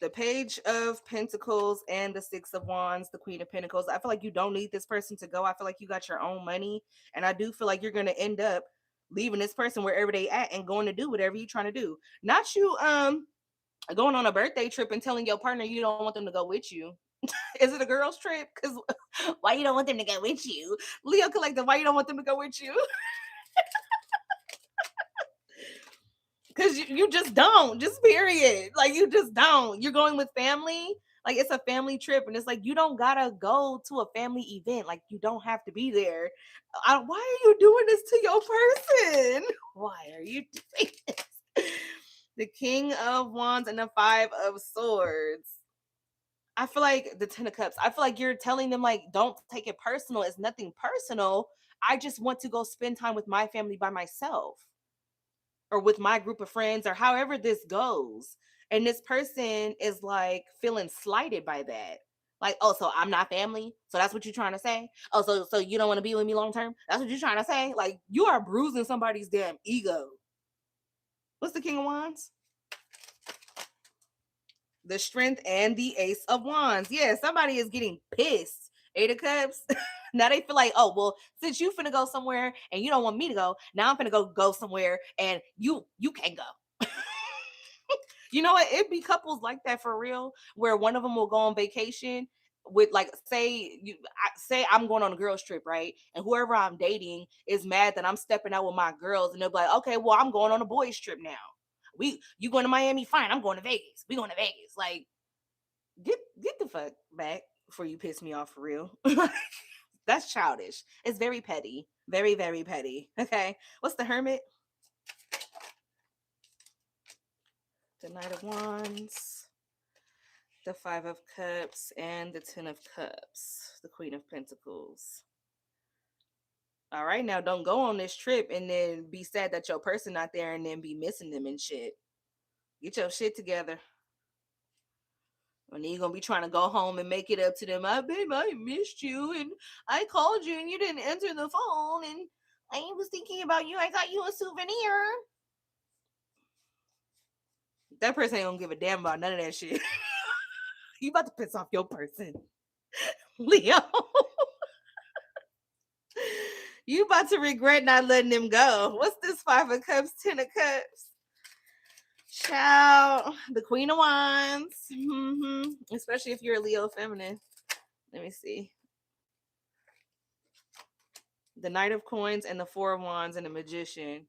Speaker 1: the page of pentacles and the 6 of wands, the queen of pentacles. I feel like you don't need this person to go. I feel like you got your own money, and I do feel like you're going to end up leaving this person wherever they at and going to do whatever you're trying to do. Not you going on a birthday trip and telling your partner you don't want them to go with you. Is it a girls trip? Because why you don't want them to go with you? Leo Collective, why you don't want them to go with you? Because you just don't, just period. Like, you just don't. You're going with family. Like, it's a family trip, and it's like, you don't gotta go to a family event. Like, you don't have to be there. Why are you doing this to your person? Why are you doing this? The king of wands and the 5 of swords. I feel like the 10 of cups. I feel like you're telling them, like, don't take it personal. It's nothing personal. I just want to go spend time with my family by myself, or with my group of friends, or however this goes. And this person is like feeling slighted by that. Like, oh, so I'm not family? So that's what you're trying to say? Oh, so you don't want to be with me long term? That's what you're trying to say? Like, you are bruising somebody's damn ego. What's the king of wands? The strength and the ace of wands. Yeah, somebody is getting pissed. 8 of cups. Now they feel like, oh, well, since you finna go somewhere and you don't want me to go, now I'm finna go somewhere and you can't go. You know what? It be couples like that for real, where one of them will go on vacation with, like, say I'm going on a girls trip, right? And whoever I'm dating is mad that I'm stepping out with my girls, and they'll be like, okay, well, I'm going on a boys trip now. You going to Miami? Fine, I'm going to Vegas. We going to Vegas. Like, get the fuck back before you piss me off for real. That's childish. It's very petty. Very, very petty. Okay. What's the hermit? The knight of wands, the 5 of cups, and the 10 of cups, the queen of pentacles. All right, now don't go on this trip and then be sad that your person not there and then be missing them and shit. Get your shit together. And then you're gonna be trying to go home and make it up to them. Babe, I missed you, and I called you and you didn't answer the phone, and I was thinking about you. I got you a souvenir. That person ain't gonna give a damn about none of that shit. You about to piss off your person, Leo. You about to regret not letting them go. What's this 5 of cups, 10 of cups? Child, the queen of wands. Especially if you're a Leo feminine. Let me see. The knight of coins and the 4 of wands and the magician.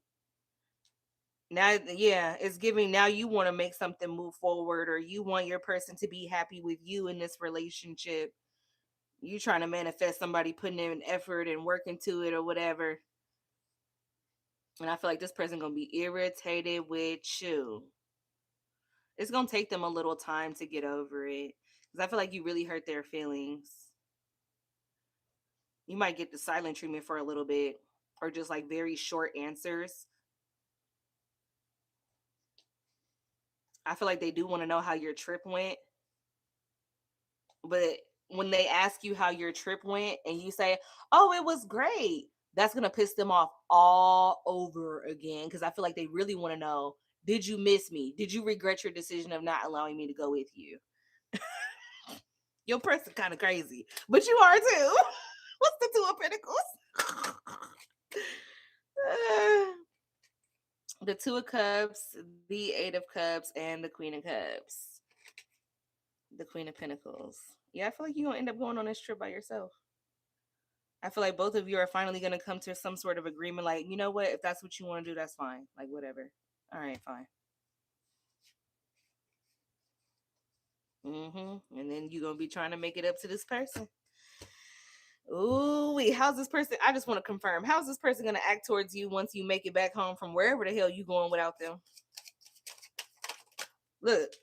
Speaker 1: Now, yeah, it's giving, now you want to make something move forward, or you want your person to be happy with you in this relationship. You trying to manifest somebody putting in effort and work into it or whatever. And I feel like this person gonna be irritated with you. It's gonna take them a little time to get over it, because I feel like you really hurt their feelings. You might get the silent treatment for a little bit, or just like very short answers. I feel like they do want to know how your trip went, but when they ask you how your trip went and you say, "Oh, it was great," that's gonna piss them off all over again, because I feel like they really want to know, did you miss me? Did you regret your decision of not allowing me to go with you? Your person kind of crazy, but you are too. What's the 2 of pentacles? The 2 of cups, the 8 of cups, and the queen of cups. The queen of pentacles. Yeah, I feel like you're gonna end up going on this trip by yourself. I feel like both of you are finally gonna come to some sort of agreement. Like, you know what? If that's what you want to do, that's fine. Like, whatever. All right, fine. And then you're gonna be trying to make it up to this person. Ooh, wait, how's this person? I just want to confirm. How's this person gonna act towards you once you make it back home from wherever the hell you going without them? Look,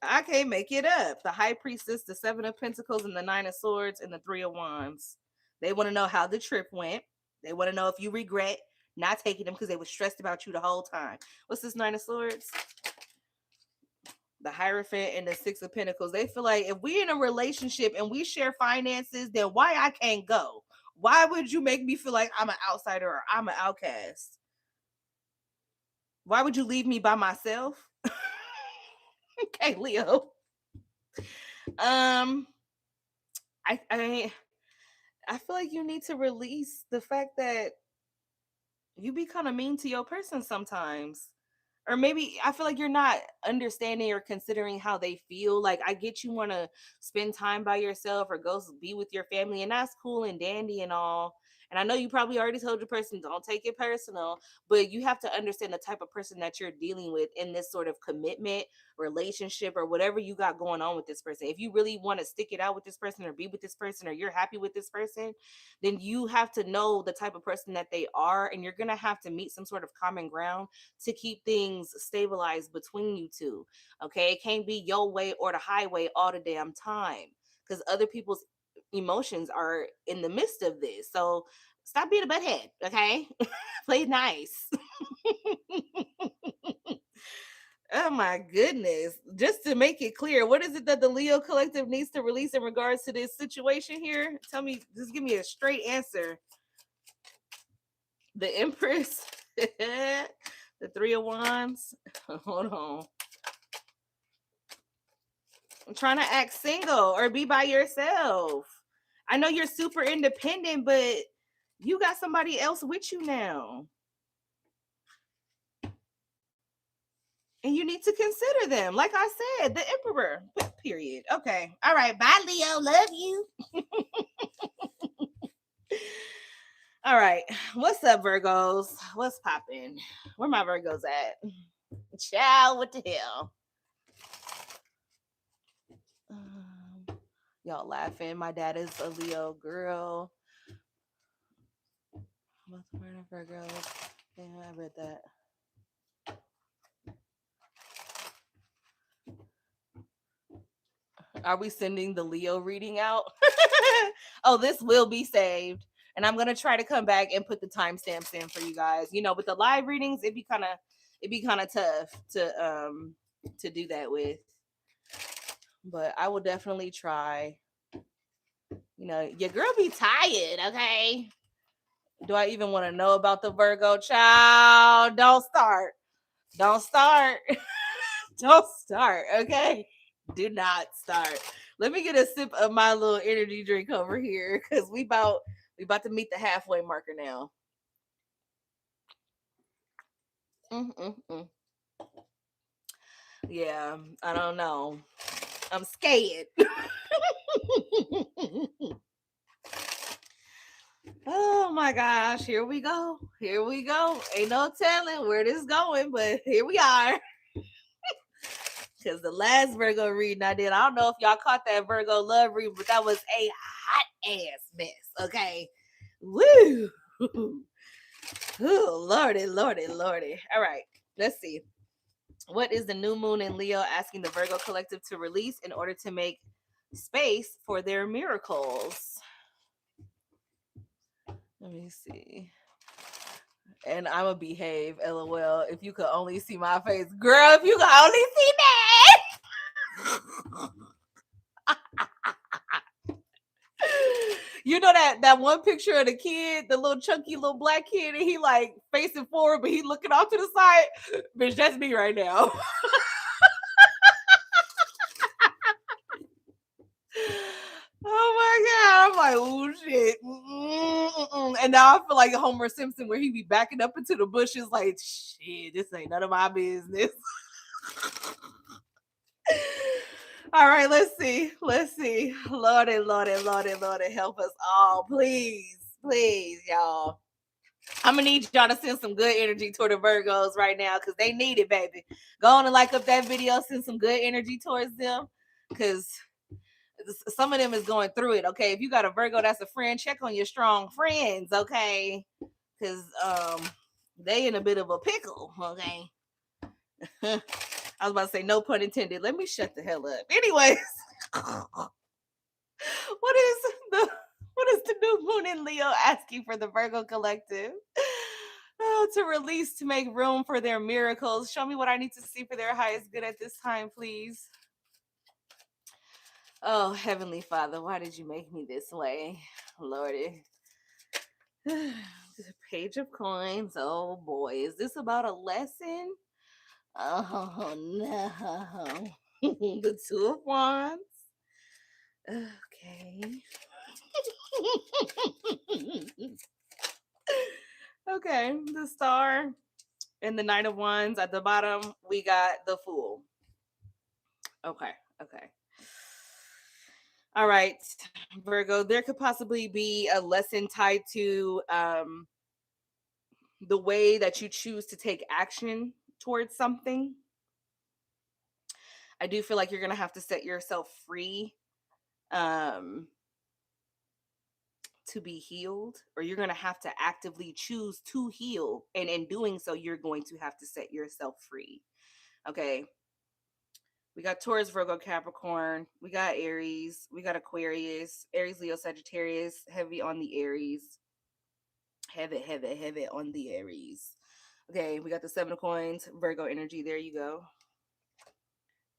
Speaker 1: I can't make it up. The high priestess, the 7 of pentacles, and the 9 of swords, and the 3 of wands. They want to know how the trip went. They want to know if you regret not taking them because they were stressed about you the whole time. What's this 9 of swords? The hierophant and the 6 of pentacles. They feel like, if we in a relationship and we share finances, then why I can't go? Why would you make me feel like I'm an outsider or I'm an outcast? Why would you leave me by myself? Okay, Leo. Um, I feel like you need to release the fact that you be kind of mean to your person sometimes. Or maybe I feel like you're not understanding or considering how they feel. Like, I get you want to spend time by yourself or go be with your family, and that's cool and dandy and all. And I know you probably already told your person, don't take it personal, but you have to understand the type of person that you're dealing with in this sort of commitment, relationship, or whatever you got going on with this person. If you really want to stick it out with this person or be with this person or you're happy with this person, then you have to know the type of person that they are, and you're going to have to meet some sort of common ground to keep things stabilized between you two. Okay, it can't be your way or the highway all the damn time, because other people's emotions are in the midst of this. So stop being a butthead. Okay, play nice. Oh my goodness. Just to make it clear, what is it that the Leo Collective needs to release in regards to this situation here? Tell me, just give me a straight answer. The Empress, the Three of Wands. Hold on. I'm trying to act single or be by yourself. I know you're super independent, but you got somebody else with you now. And you need to consider them. Like I said, the Emperor. Period. Okay. All right. Bye, Leo. Love you. All right. What's up, Virgos? What's popping? Where my Virgos at? Child, what the hell? Y'all laughing. My dad is a Leo girl. What's Virgos? Yeah, I read that. Are we sending the Leo reading out? Oh, this will be saved. And I'm gonna try to come back and put the timestamps in for you guys. You know, with the live readings, it'd be kind of tough to do that with. But I will definitely try. You know, your girl be tired, okay? Do I even want to know about the Virgo child? Don't start. Don't start. Don't start, okay? Do not start. Let me get a sip of my little energy drink over here, because we about to meet the halfway marker now. Mm-mm-mm. Yeah, I don't know. I'm scared. Oh my gosh, here we go. Here we go. Ain't no telling where this going, but here we are. Because the last Virgo reading I did, I don't know if y'all caught that Virgo love reading, but that was a hot ass mess. Okay. Woo. Oh, Lordy, Lordy, Lordy. All right. Let's see. What is the new moon in Leo asking the Virgo collective to release in order to make space for their miracles? Let me see. And I'm gonna behave, lol. If you could only see my face, girl, if you could only see that. You know that one picture of the kid, the little chunky little black kid, and he like facing forward, but he looking off to the side. Bitch, that's me right now. Oh my god! I'm like, oh shit, and now I feel like Homer Simpson, where he be backing up into the bushes, like, shit, this ain't none of my business. All right, let's see. Let's see. Lordy, Lordy, Lordy, Lordy, help us all, please, please, y'all. I'm gonna need y'all to send some good energy toward the Virgos right now, because they need it, baby. Go on and like up that video, send some good energy towards them, because some of them is going through it. Okay, if you got a Virgo that's a friend, check on your strong friends, okay? Because they in a bit of a pickle, okay? I was about to say no pun intended. Let me shut the hell up. Anyways, what is the new moon in Leo asking for the Virgo collective? To release, to make room for their miracles. Show me what I need to see for their highest good at this time, please. Oh, Heavenly Father, why did you make me this way? Lordy. Page of Coins. Oh boy, is this about a lesson? Oh no. The Two of Wands. Okay. Okay, the Star and the Knight of Wands. At the bottom, we got the Fool. Okay, okay. All right, Virgo, there could possibly be a lesson tied to the way that you choose to take action towards something. I do feel like you're going to have to set yourself free um, to be healed, or you're going to have to actively choose to heal. And in doing so, you're going to have to set yourself free. Okay. We got Taurus, Virgo, Capricorn. We got Aries. We got Aquarius, Aries, Leo, Sagittarius. Heavy on the Aries. Heavy, heavy, heavy on the Aries. Okay, we got the Seven of Coins, Virgo energy. There you go.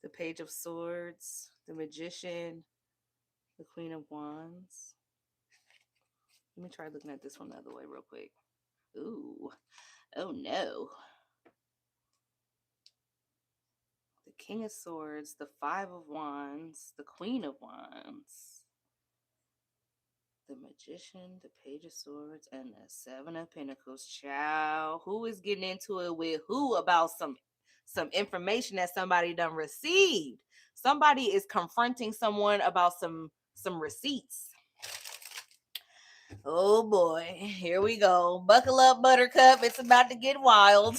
Speaker 1: The Page of Swords, the Magician, the Queen of Wands. Let me try looking at this one the other way real quick. Ooh, oh no. The King of Swords, the Five of Wands, the Queen of Wands, the Magician, the Page of Swords, and the Seven of Pentacles. Child, who is getting into it with who about some information that somebody done received? Somebody is confronting someone about some receipts. Oh boy, here we go. Buckle up, Buttercup. It's about to get wild.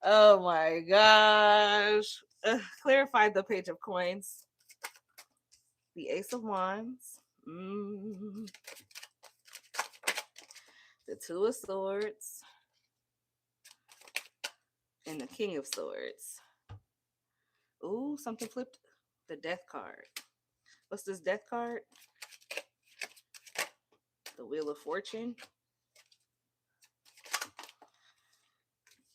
Speaker 1: Oh my gosh. Clarify the Page of Coins. The Ace of Wands. The Two of Swords. And the King of Swords. Ooh, something flipped. The Death card. What's this Death card? The Wheel of Fortune.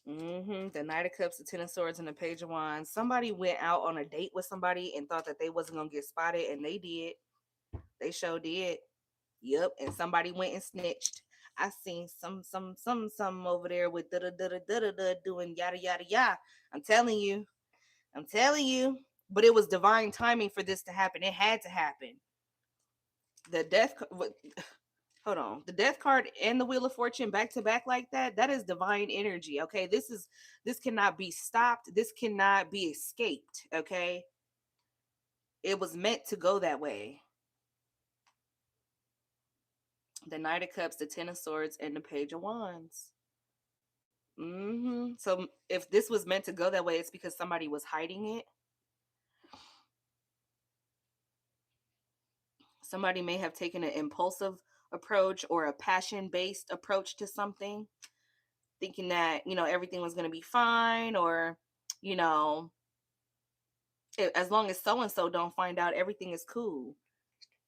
Speaker 1: The Knight of Cups, the Ten of Swords, and the Page of Wands. Somebody went out on a date with somebody and thought that they wasn't gonna get spotted, and they did. They sure did. Yep. And somebody went and snitched. I seen some over there with da da da da da da doing yada yada yada. I'm telling you. I'm telling you. But it was divine timing for this to happen. It had to happen. The death. Hold on. The Death card and the Wheel of Fortune back to back like that. That is divine energy. Okay. This cannot be stopped. This cannot be escaped. Okay. It was meant to go that way. The Knight of Cups, the Ten of Swords, and the Page of Wands. So if this was meant to go that way, it's because somebody was hiding it. Somebody may have taken an impulsive approach or a passion-based approach to something, thinking that, everything was going to be fine, or, as long as so-and-so don't find out, everything is cool.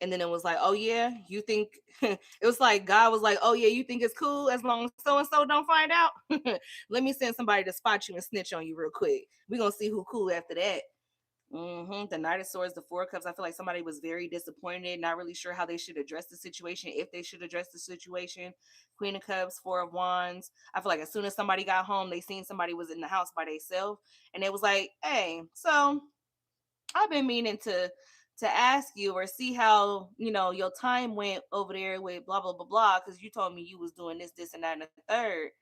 Speaker 1: And then it was like, oh yeah, you think it was like God was like, oh yeah, you think it's cool as long as so and so don't find out? Let me send somebody to spot you and snitch on you real quick. We're gonna see who cool after that. The Knight of Swords, the Four of Cups. I feel like somebody was very disappointed, not really sure how they should address the situation, if they should address the situation. Queen of Cups, Four of Wands. I feel like as soon as somebody got home, they seen somebody was in the house by themselves, and it was like, hey, so I've been meaning to ask you or see how your time went over there with blah blah blah blah, because you told me you was doing this and that and the third.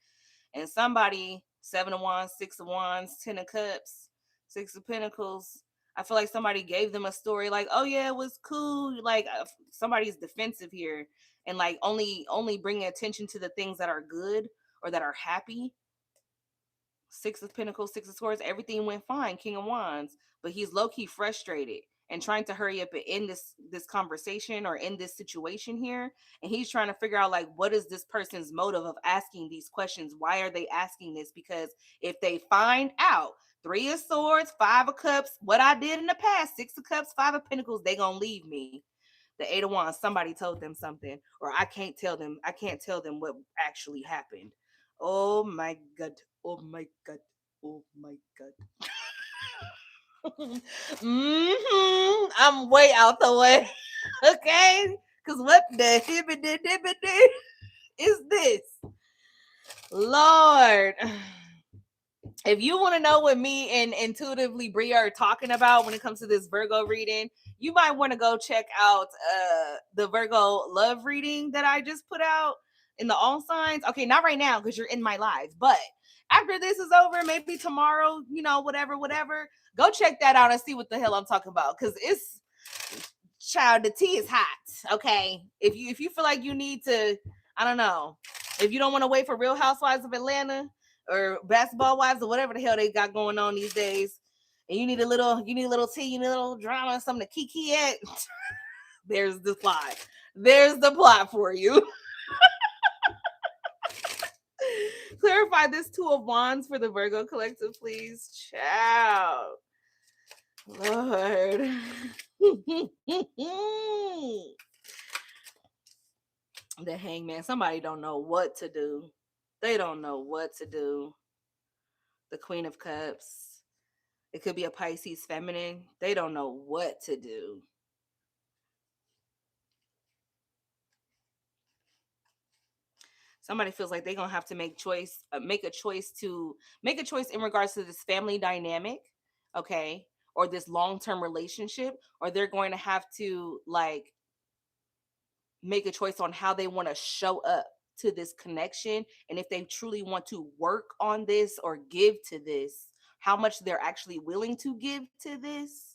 Speaker 1: And somebody, Seven of Wands, Six of Wands, Ten of Cups, Six of Pentacles, I feel like somebody gave them a story like, oh yeah, it was cool. Like somebody's defensive here, and like only bringing attention to the things that are good or that are happy. Six of Pentacles, Six of Swords, everything went fine. King of Wands, but he's low key frustrated and trying to hurry up and end this conversation or in this situation here. And he's trying to figure out like, what is this person's motive of asking these questions? Why are they asking this? Because if they find out Three of Swords, Five of Cups, what I did in the past, Six of Cups, Five of Pentacles, they gonna leave me. The Eight of Wands, somebody told them something, or I can't tell them what actually happened. Oh my god. Oh my god. Oh my god. I'm way out the way. Okay? Because what the hibbity is this? Lord. If you want to know what me and intuitively Bria are talking about when it comes to this Virgo reading, you might want to go check out the Virgo love reading that I just put out in the all signs. Okay, not right now because you're in my live, but after this is over, maybe tomorrow, whatever, go check that out and see what the hell I'm talking about. Because it's, child, the tea is hot. Okay, if you feel like you need to, I don't know, if you don't want to wait for Real Housewives of Atlanta or Basketball Wives or whatever the hell they got going on these days, and you need a little tea, you need a little drama, something to kiki at, there's the plot. There's the plot for you. Clarify this Two of Wands for the Virgo collective, please. Ciao. Lord. The Hangman. Somebody don't know what to do. They don't know what to do. The Queen of Cups. It could be a Pisces feminine. They don't know what to do. Somebody feels like they're gonna have to make a choice in regards to this family dynamic, okay, or this long-term relationship, or they're going to have to like make a choice on how they want to show up to this connection, and if they truly want to work on this or give to this, how much they're actually willing to give to this.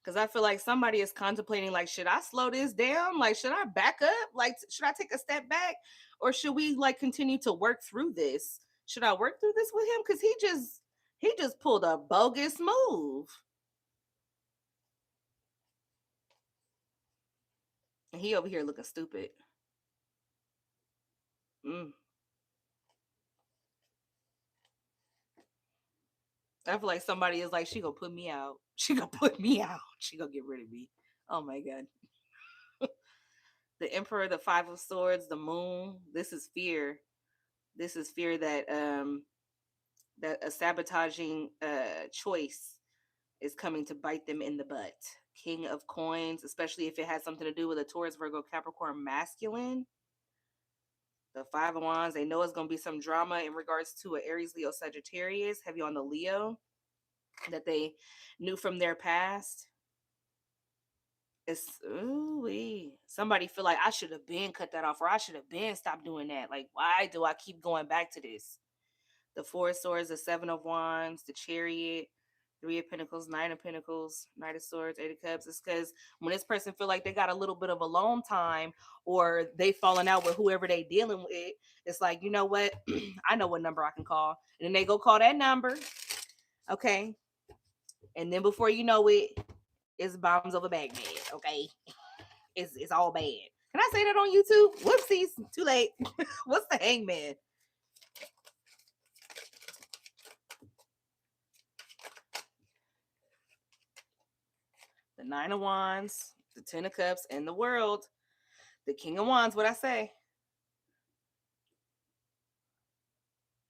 Speaker 1: Because I feel like somebody is contemplating, like, should I slow this down? Like, should I back up? Like, should I take a step back? Or should we like continue to work through this? Should I work through this with him? Because he just pulled a bogus move. And he over here looking stupid. Mm. I feel like somebody is like, she gonna put me out. She gonna put me out. She gonna get rid of me. Oh my god. The Emperor, the Five of Swords, the Moon. This is fear. This is fear that a sabotaging choice is coming to bite them in the butt. King of Coins, especially if it has something to do with a Taurus, Virgo, Capricorn, masculine. The Five of Wands, they know it's going to be some drama in regards to a Aries, Leo, Sagittarius, heavy on the Leo, that they knew from their past. It's somebody feel like I should have been cut that off, or I should have been stopped doing that. Like, why do I keep going back to this? The Four of Swords, the Seven of Wands, the Chariot, Three of Pentacles, Nine of Pentacles, Knight of Swords, Eight of Cups. It's because when this person feel like they got a little bit of alone time, or they falling out with whoever they dealing with, it's like, you know what? I know what number I can call. And then they go call that number. Okay. And then before you know it, it's bombs over Baghdad. Okay. It's all bad. Can I say that on YouTube? Whoopsies. Too late. What's the Hangman? The Nine of Wands, the Ten of Cups, and the World. The King of Wands, what I say?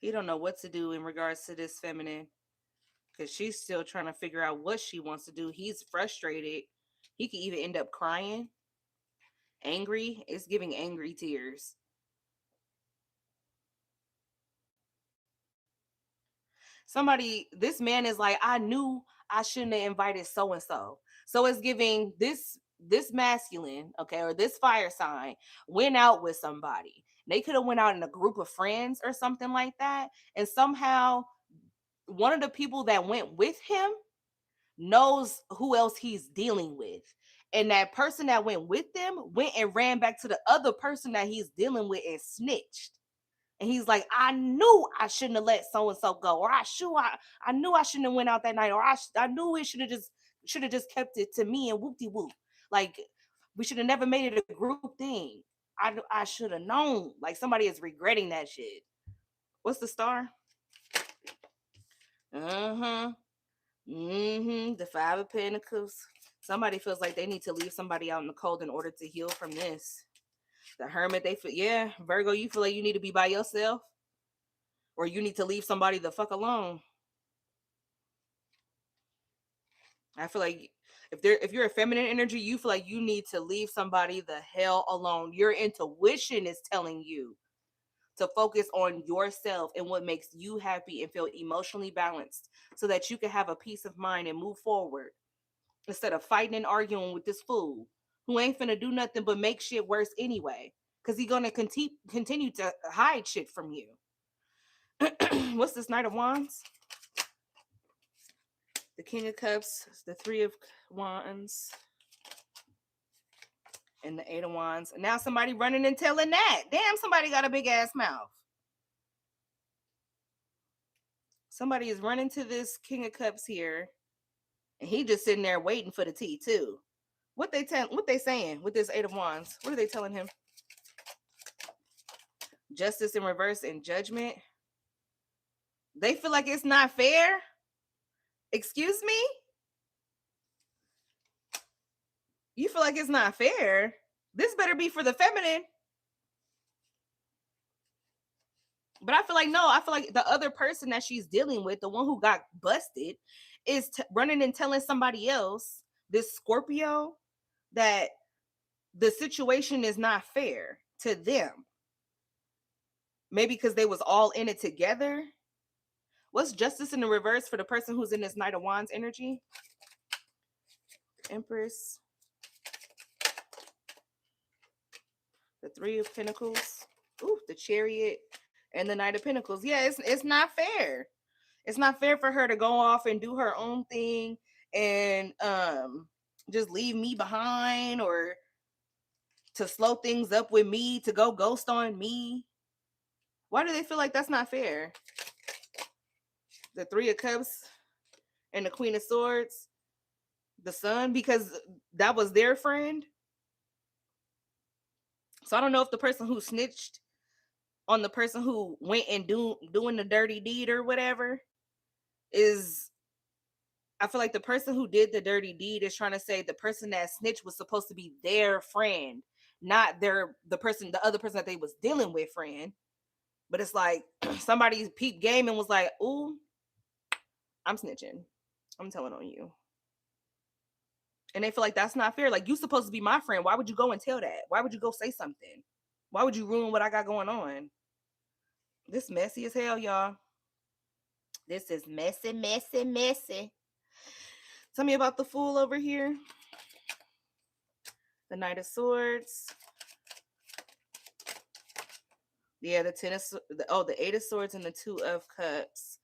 Speaker 1: He don't know what to do in regards to this feminine, because she's still trying to figure out what she wants to do. He's frustrated. He could even end up crying. Angry. It's giving angry tears. This man is like, I knew I shouldn't have invited so and so. So it's giving this masculine, okay, or this fire sign went out with somebody. They could have went out in a group of friends or something like that, and somehow one of the people that went with him knows who else he's dealing with. And that person that went with them went and ran back to the other person that he's dealing with and snitched. And he's like, I knew I shouldn't have let so and so go, or I knew I shouldn't have went out that night, or I knew it should have just kept it to me and whoop de whoop. Like, we should have never made it a group thing. I should have known. Like, somebody is regretting that shit. What's the star? Uh-huh. The Five of Pentacles. Somebody feels like they need to leave somebody out in the cold in order to heal from this. The Hermit, they feel, yeah, Virgo, you feel like you need to be by yourself, or you need to leave somebody the fuck alone. I feel like if you're a feminine energy, you feel like you need to leave somebody the hell alone. Your intuition is telling you to focus on yourself and what makes you happy and feel emotionally balanced so that you can have a peace of mind and move forward instead of fighting and arguing with this fool who ain't finna do nothing but make shit worse anyway because he gonna continue to hide shit from you. What's this Knight of Wands? The King of Cups, the Three of Wands, and the Eight of Wands. And now somebody running and telling that. Damn, somebody got a big ass mouth. Somebody is running to this King of Cups here, and he just sitting there waiting for the tea too. What they saying with this Eight of Wands? What are they telling him? Justice in reverse and judgment. They feel like it's not fair. Excuse me? You feel like it's not fair? This better be for the feminine. But I feel like no, I feel like the other person that she's dealing with, the one who got busted, is running and telling somebody else, this Scorpio, that the situation is not fair to them. Maybe because they was all in it together. What's justice in the reverse for the person who's in this Knight of Wands energy? Empress. The Three of Pentacles. Ooh, the Chariot and the Knight of Pentacles. Yeah, it's not fair. It's not fair for her to go off and do her own thing and just leave me behind, or to slow things up with me, to go ghost on me. Why do they feel like that's not fair? The Three of Cups and the Queen of Swords, the Sun, because that was their friend. So I don't know if the person who snitched on the person who went and doing the dirty deed or whatever is, I feel like the person who did the dirty deed is trying to say the person that snitched was supposed to be their friend, not the other person that they was dealing with friend. But it's like somebody peeped game and was like, ooh, I'm snitching. I'm telling on you. And they feel like that's not fair. Like, you supposed to be my friend. Why would you go and tell that? Why would you go say something? Why would you ruin what I got going on? This messy as hell, y'all. This is messy, messy, messy. Tell me about the Fool over here. The Knight of Swords. Yeah, the Eight of Swords and the Two of Cups.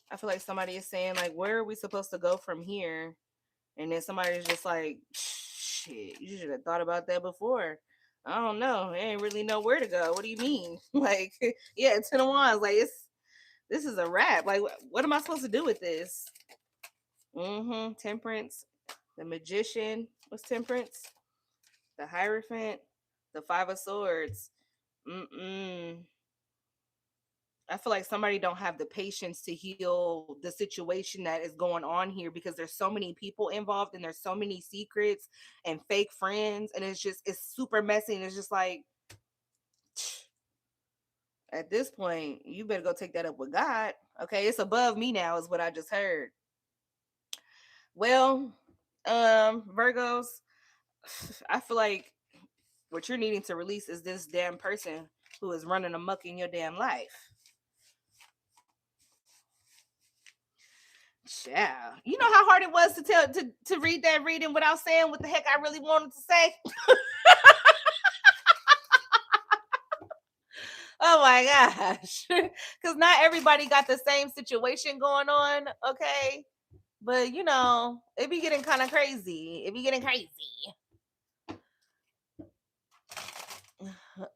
Speaker 1: I feel like somebody is saying, like, where are we supposed to go from here? And then somebody's just like, shit, you should have thought about that before. I don't know. I ain't really know where to go. What do you mean? Like, yeah, Ten of Wands. Like, this is a wrap. Like, what am I supposed to do with this? Temperance. The Magician. What's Temperance? The Hierophant. The Five of Swords. I feel like somebody don't have the patience to heal the situation that is going on here, because there's so many people involved and there's so many secrets and fake friends, and it's super messy, and it's just like, at this point, you better go take that up with God. Okay, it's above me now, is what I just heard. Well, Virgos, I feel like what you're needing to release is this damn person who is running amok in your damn life. Yeah, you know how hard it was to read that reading without saying what the heck I really wanted to say. Oh my gosh, because not everybody got the same situation going on. Okay, but you know, it be getting kind of crazy. It be getting crazy.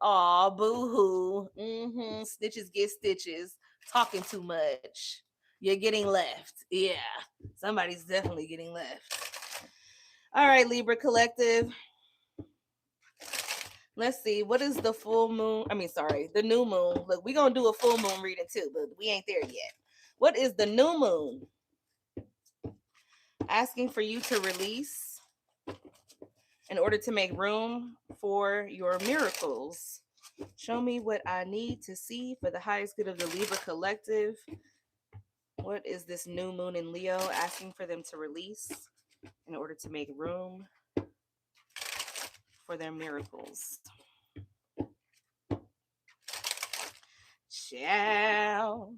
Speaker 1: Aw, boo hoo. Snitches get stitches. Talking too much. You're getting left. Yeah, somebody's definitely getting left. All right, Libra Collective. Let's see. What is the full moon? The new moon. Look, we're going to do a full moon reading too, but we ain't there yet. What is the new moon asking for you to release in order to make room for your miracles? Show me what I need to see for the highest good of the Libra Collective. What is this new moon in Leo asking for them to release? in order to make room for their miracles. Ciao.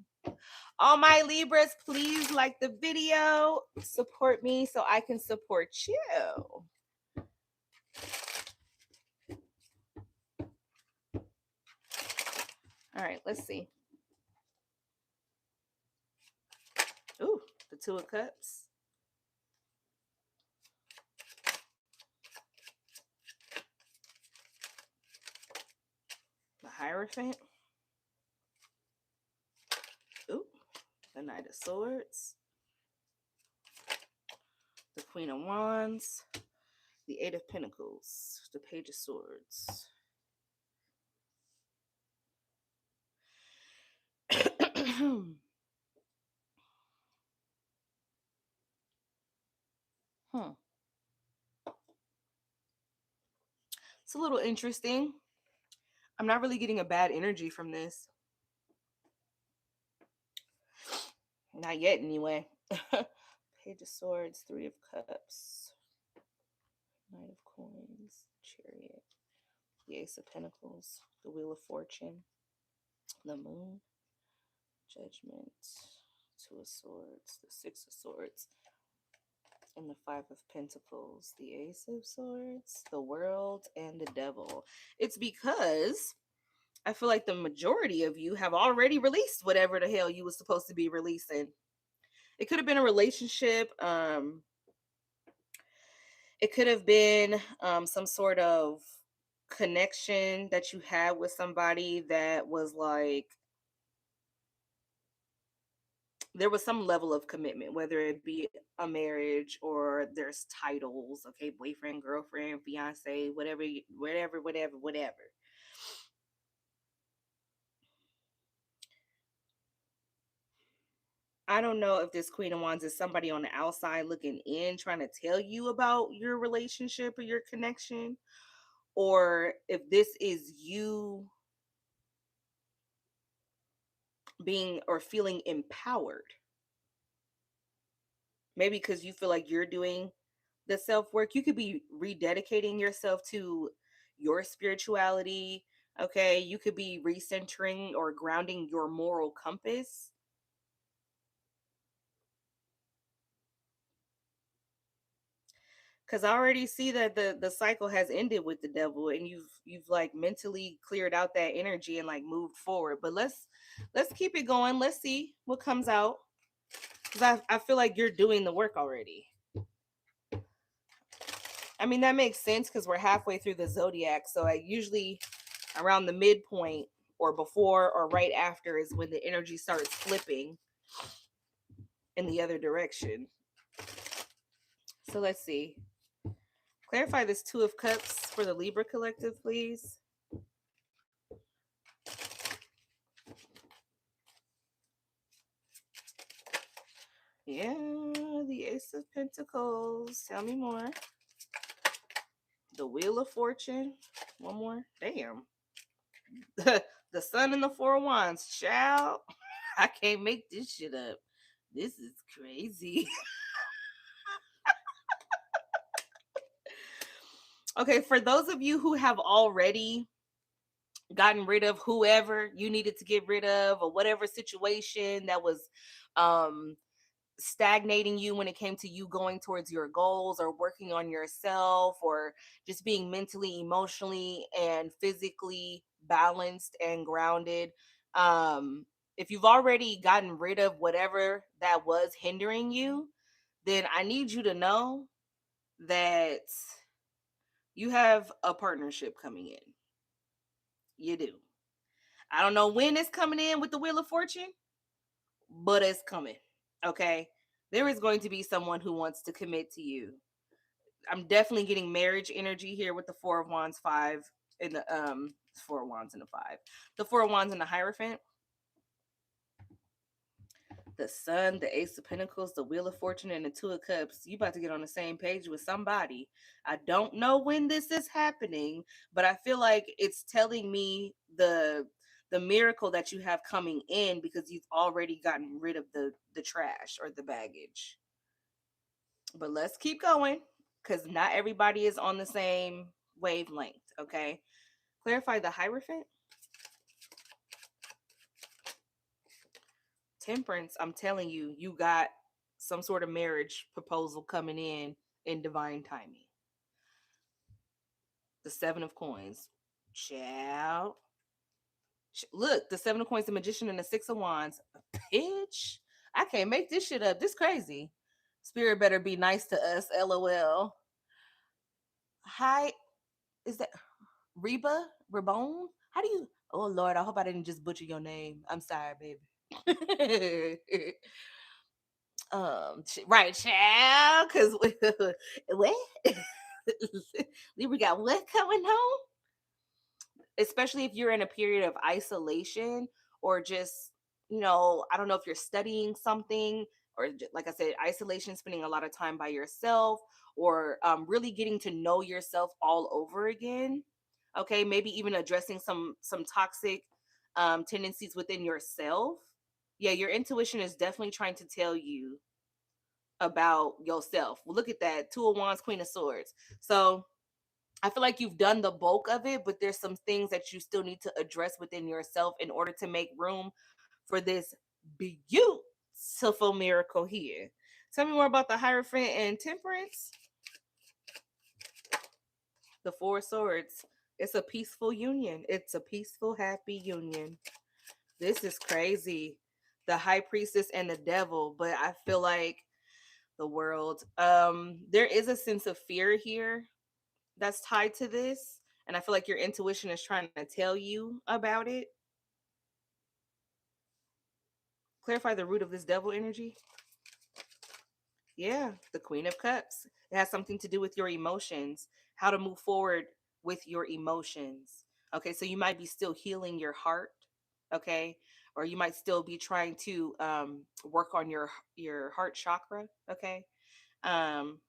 Speaker 1: All my Libras, please like the video, support me so I can support you. All right, let's see. Ooh, the Two of Cups. The Hierophant. Ooh, the Knight of Swords. The Queen of Wands. The Eight of Pentacles. The Page of Swords. It's a little interesting. I'm not really getting a bad energy from this. Not yet, anyway. Page of Swords, Three of Cups, Knight of Coins, Chariot, the Ace of Pentacles, the Wheel of Fortune, the Moon, Judgment, Two of Swords, the Six of Swords, and the Five of Pentacles, the Ace of Swords, the World, and the Devil. It's because I feel like the majority of you have already released whatever the hell you was supposed to be releasing. It could have been a relationship. It could have been some sort of connection that you had with somebody that was like, there was some level of commitment, whether it be a marriage or there's titles, okay, boyfriend, girlfriend, fiance, whatever, whatever. I don't know if this Queen of Wands is somebody on the outside looking in, trying to tell you about your relationship or your connection, or if this is you being or feeling empowered. Maybe because you feel like you're doing the self work. You could be rededicating yourself to your spirituality. Okay. You could be recentering or grounding your moral compass. Because I already see that the cycle has ended with the Devil, and you've like mentally cleared out that energy and like moved forward. But let's keep it going. Let's see what comes out. Because I feel like you're doing the work already. I mean, that makes sense because we're halfway through the zodiac. So I usually around the midpoint or before or right after is when the energy starts flipping in the other direction. So let's see. Clarify this Two of Cups for the Libra collective, please. Yeah, the Ace of Pentacles. Tell me more. The Wheel of Fortune. One more. Damn. The Sun and the Four of Wands. Child. I can't make this shit up. This is crazy. Okay, for those of you who have already gotten rid of whoever you needed to get rid of, or whatever situation that was um stagnating you when it came to you going towards your goals or working on yourself or just being mentally, emotionally, and physically balanced and grounded. If you've already gotten rid of whatever that was hindering you, then I need you to know that you have a partnership coming in. You do. I don't know when it's coming in with the Wheel of Fortune, but it's coming. Okay. There is going to be someone who wants to commit to you. I'm definitely getting marriage energy here with the Four of Wands, five, and the Four of Wands and the five. The Four of Wands and the Hierophant. The Sun, the Ace of Pentacles, the Wheel of Fortune, and the Two of Cups. You about to get on the same page with somebody. I don't know when this is happening, but I feel like it's telling me the miracle that you have coming in because you've already gotten rid of the trash or the baggage. But let's keep going because not everybody is on the same wavelength. Okay. Clarify the Hierophant. Temperance, I'm telling you, you got some sort of marriage proposal coming in divine timing. The Seven of Coins. Ciao. Look, the Seven of Coins, the Magician, and the Six of Wands. Bitch, I can't make this shit up. This crazy. Spirit better be nice to us. LOL. Hi, is that Reba? Rabone? How do you? Oh Lord, I hope I didn't just butcher your name. I'm sorry, baby. Right, child. Cause what? We got what coming home? Especially if you're in a period of isolation or just, I don't know if you're studying something or like I said, isolation, spending a lot of time by yourself or really getting to know yourself all over again. Okay, maybe even addressing some toxic tendencies within yourself. Yeah, your intuition is definitely trying to tell you about yourself. Well, look at that. Two of Wands, Queen of Swords. So I feel like you've done the bulk of it, but there's some things that you still need to address within yourself in order to make room for this beautiful miracle here. Tell me more about the Hierophant and Temperance. The Four of Swords. It's a peaceful union. It's a peaceful, happy union. This is crazy. The High Priestess and the Devil, but I feel like the world. There is a sense of fear here that's tied to this, and I feel like your intuition is trying to tell you about it. Clarify the root of this devil energy. Yeah, the Queen of Cups. It has something to do with your emotions, how to move forward with your emotions. Okay, so you might be still healing your heart, okay? Or you might still be trying to work on your heart chakra, okay? Um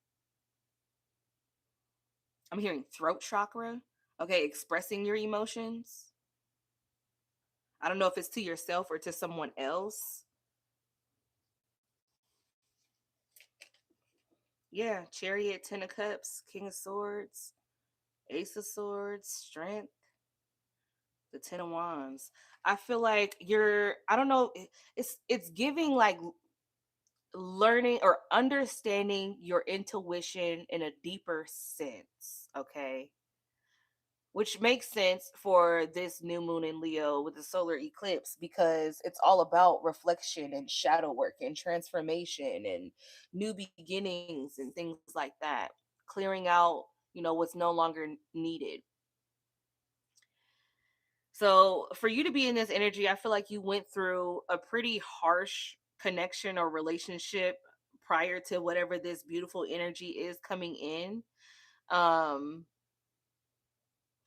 Speaker 1: I'm hearing throat chakra, okay, expressing your emotions. I don't know if it's to yourself or to someone else. Yeah, Chariot, Ten of Cups, King of Swords, Ace of Swords, Strength, the Ten of Wands. I feel like I don't know, it's giving like learning or understanding your intuition in a deeper sense, okay? Which makes sense for this new moon in Leo with the solar eclipse because it's all about reflection and shadow work and transformation and new beginnings and things like that. Clearing out, what's no longer needed. So, for you to be in this energy, I feel like you went through a pretty harsh connection or relationship prior to whatever this beautiful energy is coming in. Um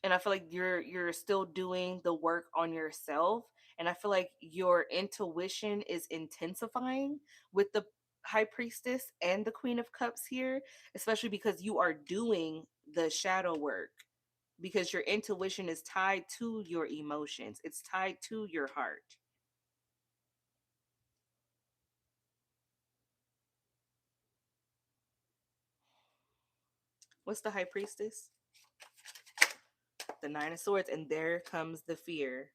Speaker 1: and I feel like you're still doing the work on yourself, and I feel like your intuition is intensifying with the High Priestess and the Queen of Cups here, especially because you are doing the shadow work, because your intuition is tied to your emotions, it's tied to your heart. What's the High Priestess? The Nine of Swords, and there comes the fear.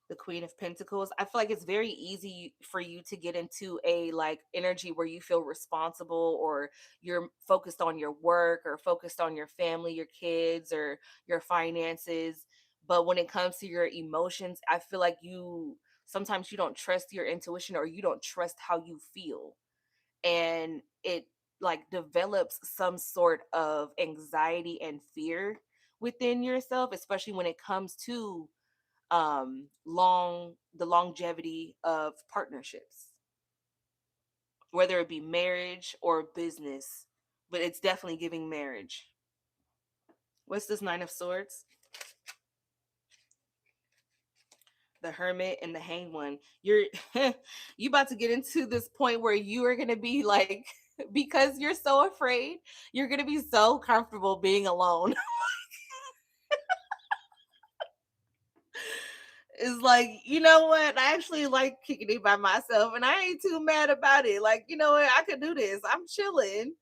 Speaker 1: The Queen of Pentacles. I feel like it's very easy for you to get into a like energy where you feel responsible or you're focused on your work or focused on your family, your kids, or your finances. But when it comes to your emotions, I feel like you sometimes you don't trust your intuition or you don't trust how you feel. And it like develops some sort of anxiety and fear within yourself, especially when it comes to the longevity of partnerships, whether it be marriage or business, but it's definitely giving marriage. What's this Nine of Swords? The Hermit and the Hanged One. You're you about to get into this point where you are gonna be like because you're so afraid, you're gonna be so comfortable being alone. It's like, you know what? I actually like kicking it by myself and I ain't too mad about it. Like, you know what? I could do this. I'm chilling.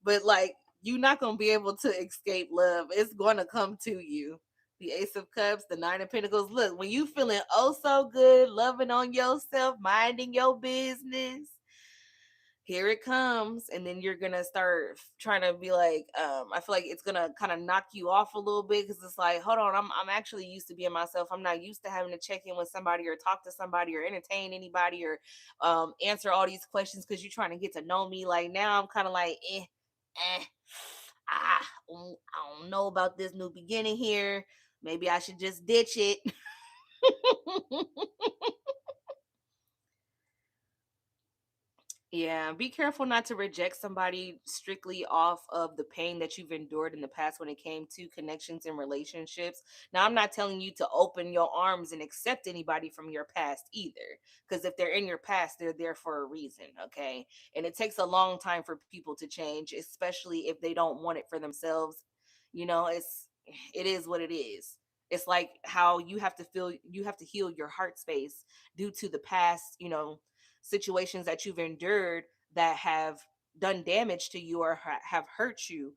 Speaker 1: But like, you're not going to be able to escape love. It's going to come to you. The Ace of Cups, the Nine of Pentacles. Look, when you feeling oh so good, loving on yourself, minding your business, here it comes. And then you're gonna start trying to be like, I feel like it's gonna kind of knock you off a little bit because it's like, hold on, I'm actually used to being myself. I'm not used to having to check in with somebody or talk to somebody or entertain anybody or answer all these questions because you're trying to get to know me. Like now I'm kind of like eh, I don't know about this new beginning here. Maybe I should just ditch it. Yeah, be careful not to reject somebody strictly off of the pain that you've endured in the past when it came to connections and relationships. Now, I'm not telling you to open your arms and accept anybody from your past either, because if they're in your past, they're there for a reason, okay? And it takes a long time for people to change, especially if they don't want it for themselves. You know, it is what it is. It's like how you have to heal your heart space due to the past, situations that you've endured that have done damage to you or have hurt you.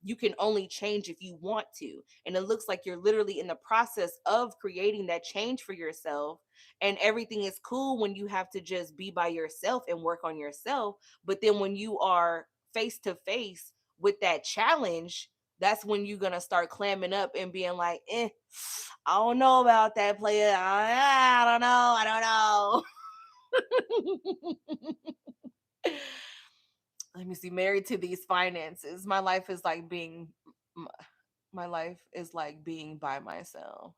Speaker 1: You can only change if you want to, and it looks like you're literally in the process of creating that change for yourself. And everything is cool when you have to just be by yourself and work on yourself, but then when you are face to face with that challenge, that's when you're gonna start clamming up and being like, I don't know about that player. I don't know. I don't know. Let me see. Married to these finances. M- my life is like being by myself.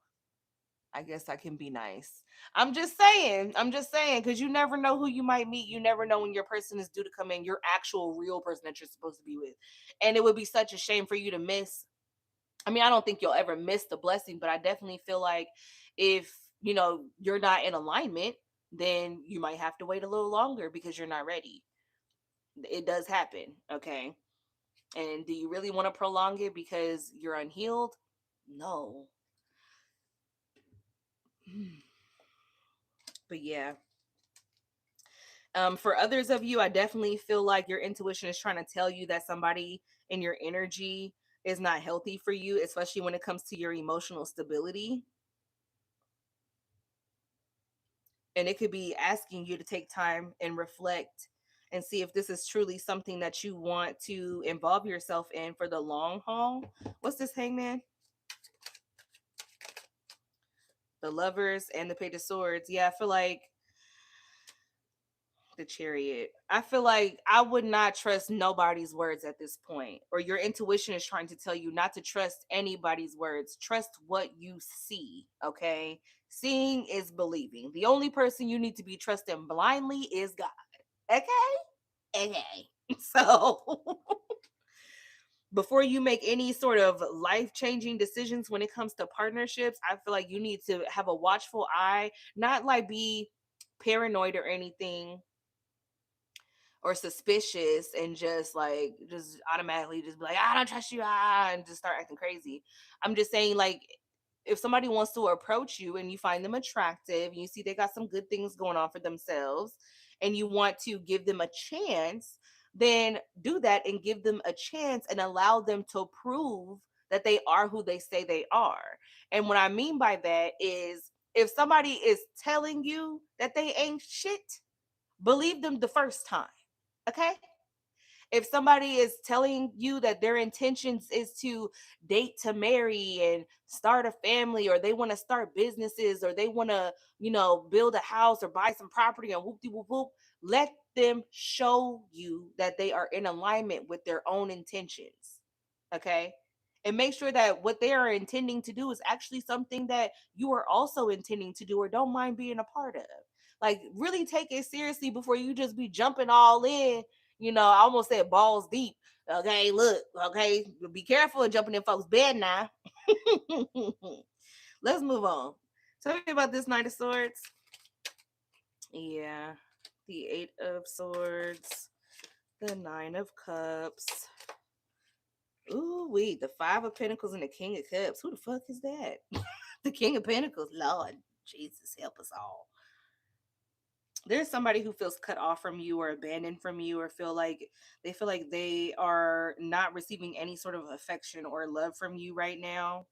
Speaker 1: I guess I can be nice. I'm just saying. I'm just saying because you never know who you might meet. You never know when your person is due to come in, your actual real person that you're supposed to be with. And it would be such a shame for you to miss. I mean, I don't think you'll ever miss the blessing, but I definitely feel like if, you're not in alignment, then you might have to wait a little longer because you're not ready. It does happen, okay? And do you really want to prolong it because you're unhealed? No. But yeah, for others of you, I definitely feel like your intuition is trying to tell you that somebody in your energy is not healthy for you, especially when it comes to your emotional stability. And it could be asking you to take time and reflect and see if this is truly something that you want to involve yourself in for the long haul. What's this, hangman? The lovers and the page of swords. Yeah, I feel like the chariot. I feel like I would not trust nobody's words at this point. Or your intuition is trying to tell you not to trust anybody's words. Trust what you see, okay? Seeing is believing. The only person you need to be trusting blindly is God. Okay? Okay. So before you make any sort of life-changing decisions when it comes to partnerships, I feel like you need to have a watchful eye, not like be paranoid or anything or suspicious and just automatically just be like, I don't trust you, and just start acting crazy. I'm just saying, like, if somebody wants to approach you and you find them attractive and you see they got some good things going on for themselves and you want to give them a chance, then do that and give them a chance and allow them to prove that they are who they say they are. And what I mean by that is if somebody is telling you that they ain't shit, believe them the first time. Okay? If somebody is telling you that their intentions is to date to marry and start a family, or they want to start businesses, or they want to, build a house or buy some property and whoop de whoop whoop, let them show you that they are in alignment with their own intentions. Okay? And make sure that what they are intending to do is actually something that you are also intending to do or don't mind being a part of. Like, really take it seriously before you just be jumping all in. I almost said balls deep. Okay, look, okay, be careful and jumping in folks' bed now. Let's move on. Tell me about this Knight of Swords. Yeah, the Eight of Swords, the Nine of Cups. Ooh, wait, the Five of Pentacles and the King of Cups. Who the fuck is that? The King of Pentacles. Lord Jesus, help us all. There's somebody who feels cut off from you or abandoned from you, or feel like they are not receiving any sort of affection or love from you right now.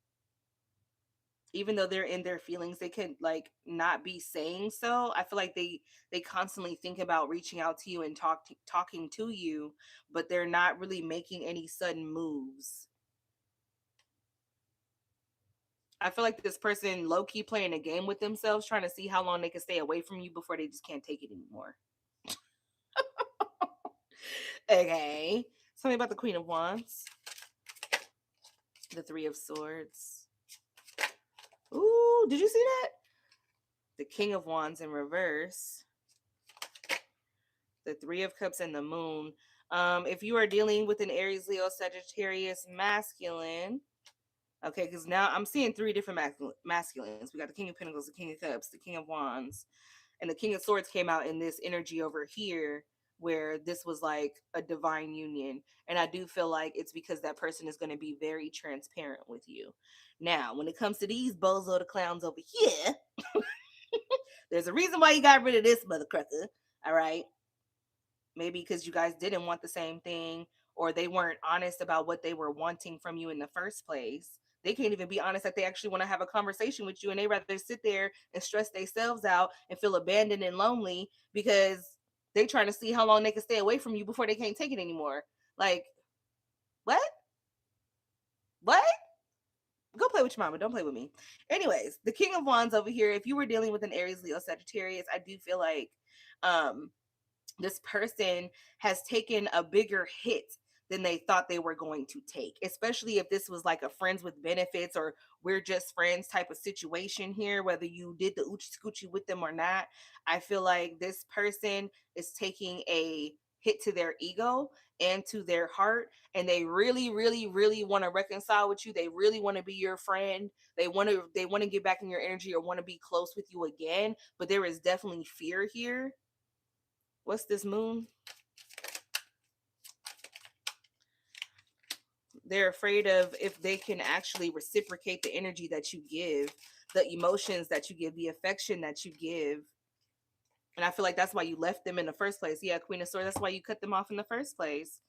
Speaker 1: Even though they're in their feelings, they can like not be saying so. I feel like they constantly think about reaching out to you and talking to you, but they're not really making any sudden moves. I feel like this person low key playing a game with themselves, trying to see how long they can stay away from you before they just can't take it anymore. Okay. Tell me about the Queen of Wands, the Three of Swords. Ooh, did you see that? The King of Wands in reverse, the Three of Cups, and the Moon. If you are dealing with an Aries, Leo, Sagittarius masculine, okay, because now I'm seeing three different masculines. We got the King of Pentacles, the King of Cups, the King of Wands, and the King of Swords came out in this energy over here where this was like a divine union. And I do feel like it's because that person is going to be very transparent with you. Now, when it comes to these bozo the clowns over here, there's a reason why you got rid of this mother crucker. All right. Maybe because you guys didn't want the same thing, or they weren't honest about what they were wanting from you in the first place. They can't even be honest that they actually want to have a conversation with you, and they rather sit there and stress themselves out and feel abandoned and lonely because they trying to see how long they can stay away from you before they can't take it anymore. Like, what? What? Go play with your mama. Don't play with me. Anyways, the King of Wands over here, if you were dealing with an Aries, Leo, Sagittarius, I do feel like um this person has taken a bigger hit than they thought they were going to take, especially if this was like a friends with benefits or we're just friends type of situation here, whether you did the oochie scoochie with them or not. I feel like this person is taking a hit to their ego and to their heart, and they really really really want to reconcile with you. They really want to be your friend. They want to get back in your energy or want to be close with you again, but there is definitely fear here. What's this moon? They're afraid of if they can actually reciprocate the energy that you give, the emotions that you give, the affection that you give. And I feel like that's why you left them in the first place. Yeah, Queen of Swords, that's why you cut them off in the first place.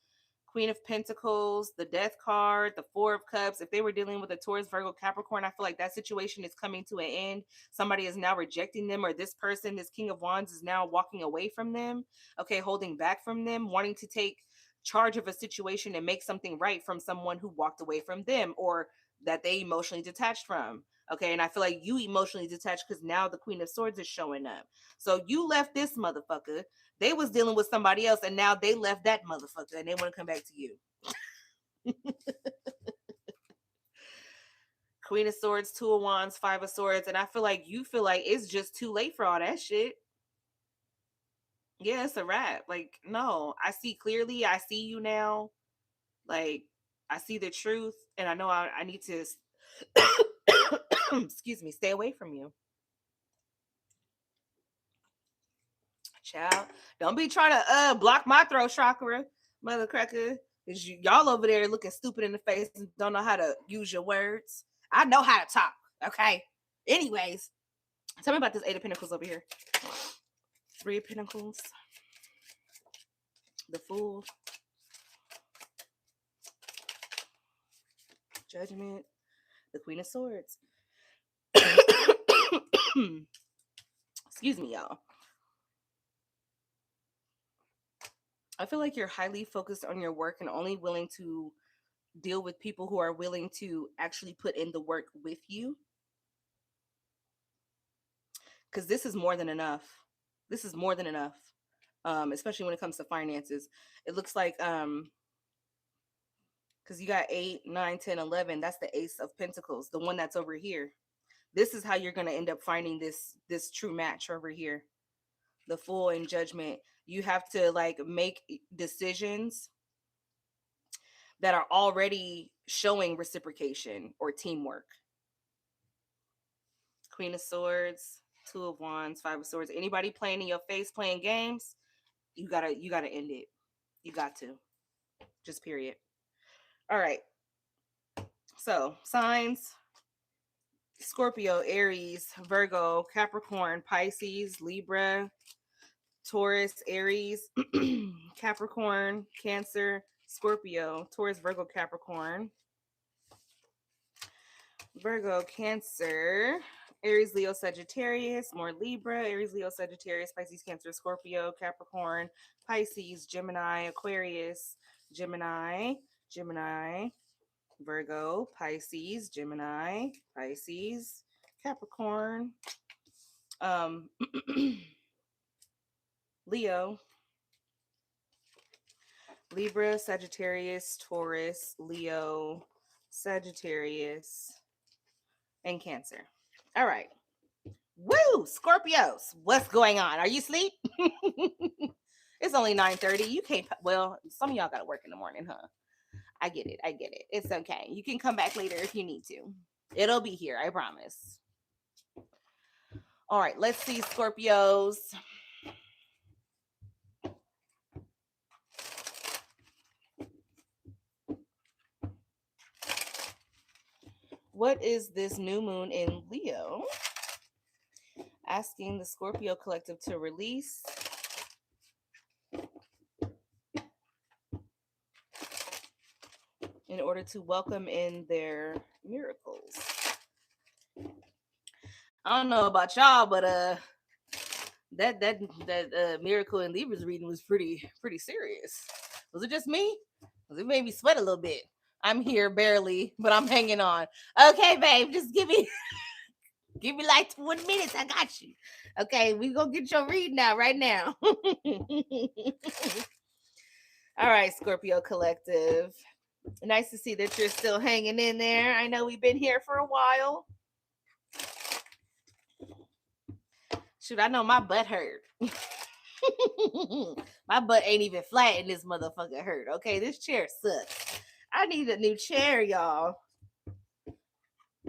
Speaker 1: Queen of Pentacles, the Death card, the Four of Cups. If they were dealing with a Taurus, Virgo, Capricorn, I feel like that situation is coming to an end. Somebody is now rejecting them, or this person, this King of Wands, is now walking away from them. Okay, holding back from them, wanting to take charge of a situation and make something right from someone who walked away from them or that they emotionally detached from. Okay, and I feel like you emotionally detached because now the Queen of Swords is showing up. So you left this motherfucker. They was dealing with somebody else, and now they left that motherfucker, and they want to come back to you. Queen of Swords, Two of Wands, Five of Swords, and I feel like you feel like it's just too late for all that shit. Yeah, it's a wrap. Like, no, I see clearly. I see you now. Like, I see the truth, and I know I need to, excuse me, stay away from you. Child, don't be trying to block my throat chakra, mother cracker. Cause y'all over there looking stupid in the face and don't know how to use your words. I know how to talk. Okay. Anyways, tell me about this Eight of Pentacles over here. Three of Pentacles, the Fool, Judgment, the Queen of Swords. Excuse me, y'all. I feel like you're highly focused on your work and only willing to deal with people who are willing to actually put in the work with you. Because this is more than enough. This is more than enough. Especially when it comes to finances. It looks like because you got 8, 9, 10, 11. That's the Ace of Pentacles, the one that's over here. This is how you're going to end up finding this true match over here. The Fool and Judgment. You have to like make decisions that are already showing reciprocation or teamwork. Queen of Swords, Two of Wands, Five of Swords. Anybody playing in your face, playing games, you gotta end it. You got to. Just period. All right. So signs. Scorpio, Aries, Virgo, Capricorn, Pisces, Libra, Taurus, Aries, Capricorn, Cancer, Scorpio, Taurus, Virgo, Capricorn, Virgo, Cancer, Aries, Leo, Sagittarius, more Libra, Aries, Leo, Sagittarius, Pisces, Cancer, Scorpio, Capricorn, Pisces, Gemini, Aquarius, Gemini, Gemini, Virgo, Pisces, Gemini, Pisces, Capricorn, um, Leo, Libra, Sagittarius, Taurus, Leo, Sagittarius, and Cancer. All right. Woo! Scorpios, what's going on? Are you asleep? It's only 9:30. You can't, well, some of y'all got to work in the morning, huh? I get it. I get it. It's okay. You can come back later if you need to. It'll be here, I promise. All right, let's see, Scorpios. What is this new moon in Leo asking the Scorpio collective to release in order to welcome in their miracles? I don't know about y'all, but that miracle in Libra's reading was pretty serious. Was it just me? Because it made me sweat a little bit. I'm here barely, but I'm hanging on. Okay, babe, just give me like 20 minutes. I got you. Okay, we gonna get your read now, right now. All right, Scorpio Collective. Nice to see that you're still hanging in there. I know we've been here for a while. Shoot, I know my butt hurt. My butt ain't even flat and this motherfucker hurt. Okay, this chair sucks. I need a new chair, y'all. I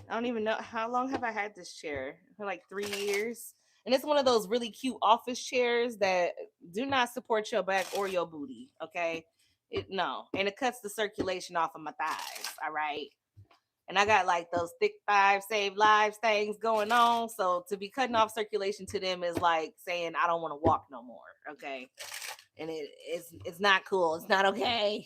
Speaker 1: don't even know how long have I had this chair? For like 3 years. And it's one of those really cute office chairs that do not support your back or your booty. Okay. No. And it cuts the circulation off of my thighs. All right. And I got like those thick thighs, save lives things going on. So to be cutting off circulation to them is like saying I don't want to walk no more. Okay. And it's not cool. It's not okay.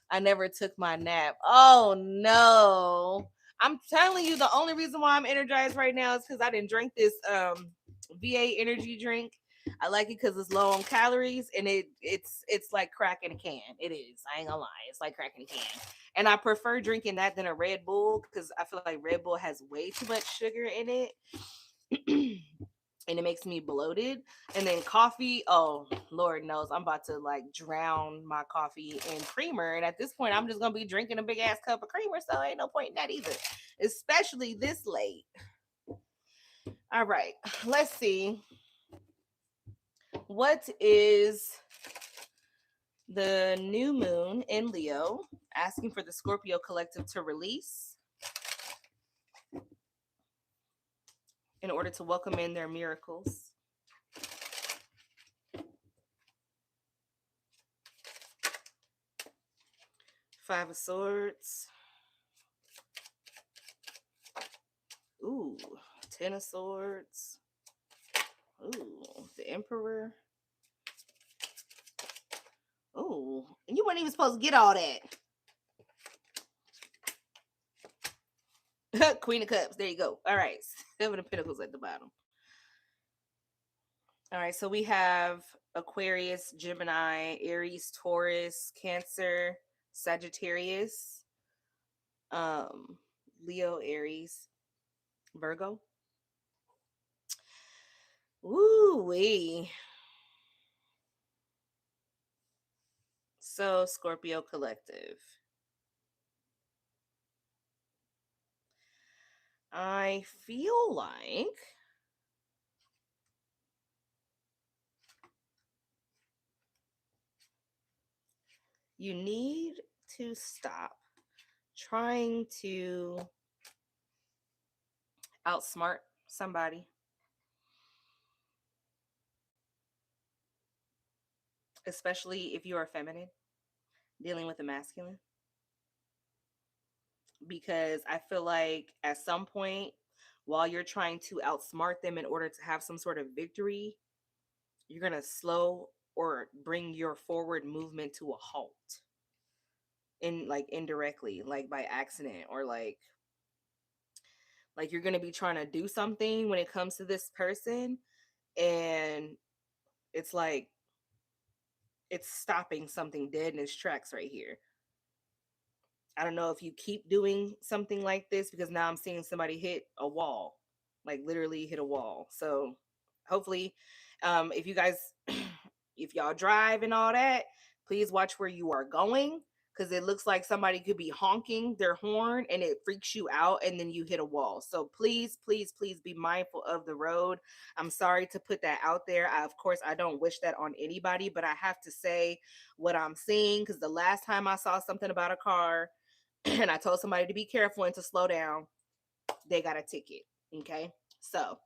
Speaker 1: I never took my nap. Oh no. I'm telling you, the only reason why I'm energized right now is because I didn't drink this VA energy drink. I like it because it's low on calories and it's like crack in a can. It is. I ain't gonna lie. It's like crack in a can. And I prefer drinking that than a Red Bull because I feel like Red Bull has way too much sugar in it. And it makes me bloated. And then coffee, oh Lord knows, I'm about to like drown my coffee in creamer. And at this point, I'm just gonna be drinking a big ass cup of creamer, so ain't no point in that either, especially this late. All right, let's see. What is the new moon in Leo asking for the Scorpio collective to release in order to welcome in their miracles? Five of Swords. Ooh, Ten of Swords. Ooh, the Emperor. Ooh, and you weren't even supposed to get all that. Queen of Cups. There you go. All right. Seven of Pentacles at the bottom. All right. So we have Aquarius, Gemini, Aries, Taurus, Cancer, Sagittarius, um, Leo, Aries, Virgo. Ooh wee. So Scorpio collective. I feel like you need to stop trying to outsmart somebody, especially if you are feminine dealing with a masculine. because I feel like at some point, while you're trying to outsmart them in order to have some sort of victory, you're going to slow or bring your forward movement to a halt, in like indirectly, like by accident, or like you're going to be trying to do something when it comes to this person, and it's like it's stopping something dead in its tracks right here. I don't know if you keep doing something like this, because now I'm seeing somebody hit a wall, like literally hit a wall. So hopefully, if you guys, if y'all drive and all that, please watch where you are going, because it looks like somebody could be honking their horn and it freaks you out and then you hit a wall. So please, please, please be mindful of the road. I'm sorry to put that out there. Of course, I don't wish that on anybody, but I have to say what I'm seeing, because the last time I saw something about a car and I told somebody to be careful and to slow down, they got a ticket. Okay. So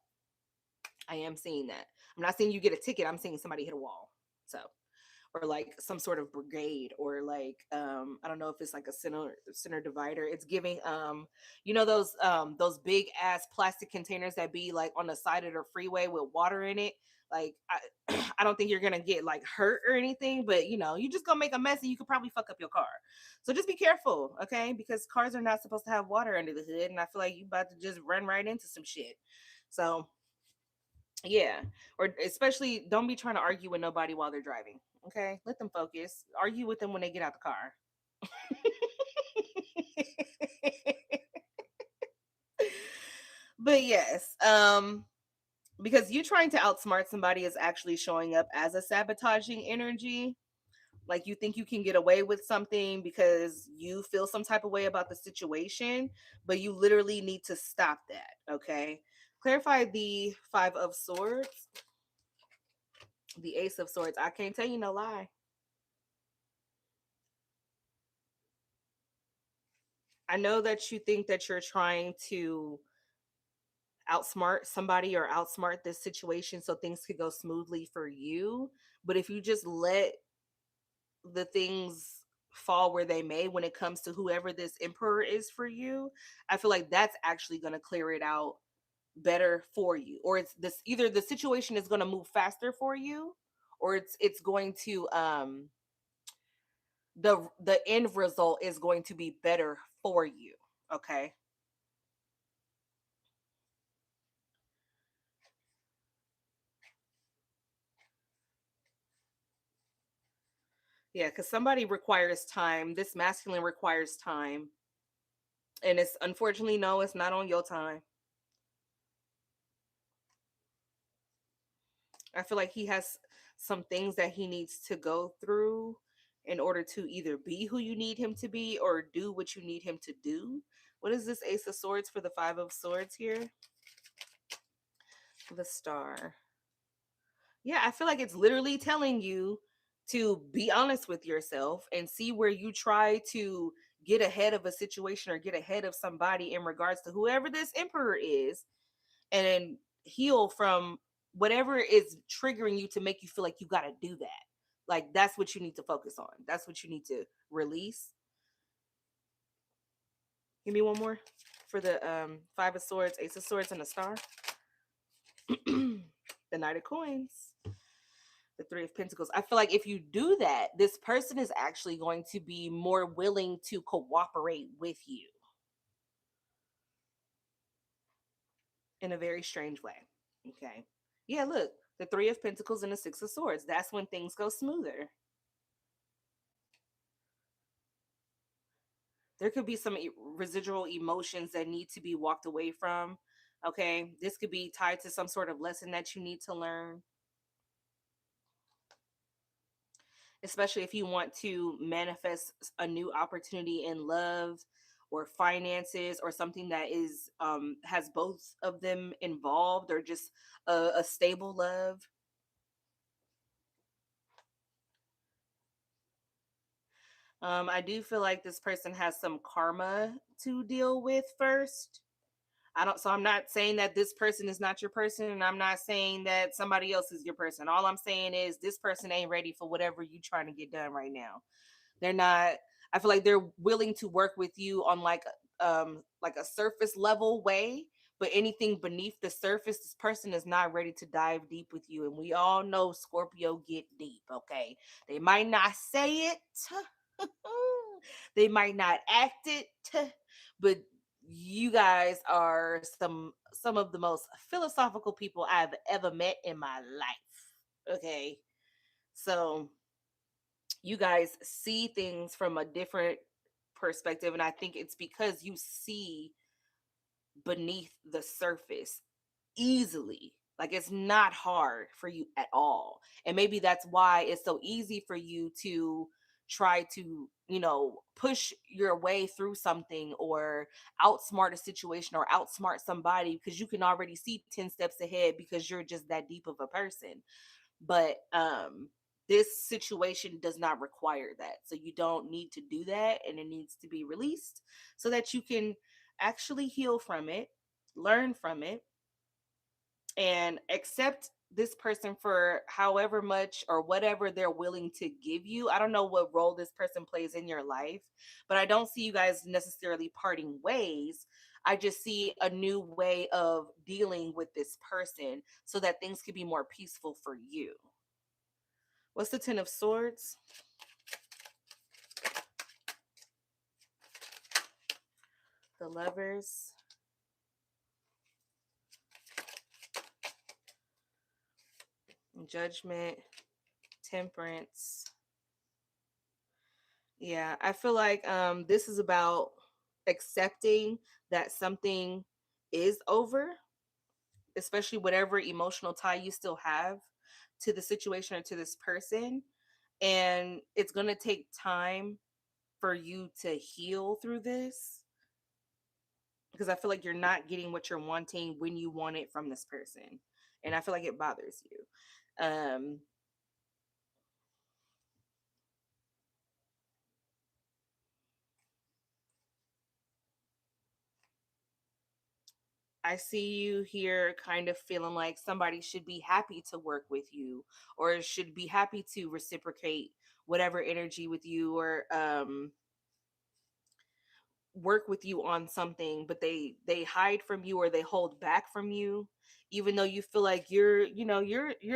Speaker 1: I am seeing that. I'm not saying you get a ticket. I'm saying somebody hit a wall. So, or like some sort of brigade, or like I don't know if it's like a center divider. It's giving you know those big ass plastic containers that be like on the side of the freeway with water in it. Like I don't think you're gonna get like hurt or anything, but you know, you just gonna make a mess and you could probably fuck up your car. So just be careful, okay? Because cars are not supposed to have water under the hood, and I feel like you about to just run right into some shit. So yeah, or especially don't be trying to argue with nobody while they're driving. Okay, let them focus. Argue with them when they get out the car. But yes, because you trying to outsmart somebody is actually showing up as a sabotaging energy. Like you think you can get away with something because you feel some type of way about the situation, but you literally need to stop that. Okay, clarify the Five of Swords, the Ace of Swords. I can't tell you no lie. I know that you think that you're trying to outsmart somebody or outsmart this situation so things could go smoothly for you. But if you just let the things fall where they may when it comes to whoever this emperor is for you, I feel like that's actually going to clear it out better for you. Or it's this, either the situation is going to move faster for you, or it's going to the end result is going to be better for you. Okay. Yeah, because somebody requires time. This masculine requires time. And it's unfortunately, no, it's not on your time. I feel like he has some things that he needs to go through in order to either be who you need him to be or do what you need him to do. What is this Ace of Swords for the Five of Swords here? The Star. Yeah, I feel like it's literally telling you to be honest with yourself and see where you try to get ahead of a situation or get ahead of somebody in regards to whoever this emperor is, and heal from whatever is triggering you to make you feel like you got to do that. Like that's what you need to focus on. That's what you need to release. Give me one more for the Five of Swords, Ace of Swords, and a Star. The Knight of Coins, the Three of Pentacles. I feel like if you do that, this person is actually going to be more willing to cooperate with you in a very strange way. Okay. Yeah, look, the Three of Pentacles and the Six of Swords. That's when things go smoother. There could be some residual emotions that need to be walked away from. Okay. This could be tied to some sort of lesson that you need to learn, especially if you want to manifest a new opportunity in love or finances, or something that is has both of them involved, or just a stable love. I do feel like this person has some karma to deal with first. I don't, so I'm not saying that this person is not your person, and I'm not saying that somebody else is your person. All I'm saying is this person ain't ready for whatever you trying to get done right now. They're not, I feel like they're willing to work with you on like like a surface level way, but anything beneath the surface, this person is not ready to dive deep with you. And we all know Scorpio get deep, okay? They might not say it, they might not act it, but you guys are some of the most philosophical people I've ever met in my life. Okay. So you guys see things from a different perspective, and I think it's because you see beneath the surface easily. Like it's not hard for you at all. And maybe that's why it's so easy for you to try to, push your way through something or outsmart a situation or outsmart somebody because you can already see 10 steps ahead because you're just that deep of a person. But this situation does not require that. So you don't need to do that, and it needs to be released so that you can actually heal from it, learn from it, and accept this person for however much or whatever they're willing to give you. I don't know what role this person plays in your life, but I don't see you guys necessarily parting ways. I just see a new way of dealing with this person so that things can be more peaceful for you. What's the Ten of Swords? The Lovers. Judgment. Temperance. Yeah, I feel like this is about accepting that something is over, especially whatever emotional tie you still have to the situation or to this person. And it's going to take time for you to heal through this because I feel like you're not getting what you're wanting when you want it from this person. And I feel like it bothers you. I see you here kind of feeling like somebody should be happy to work with you or should be happy to reciprocate whatever energy with you or work with you on something, but they hide from you or they hold back from you, even though you feel like you're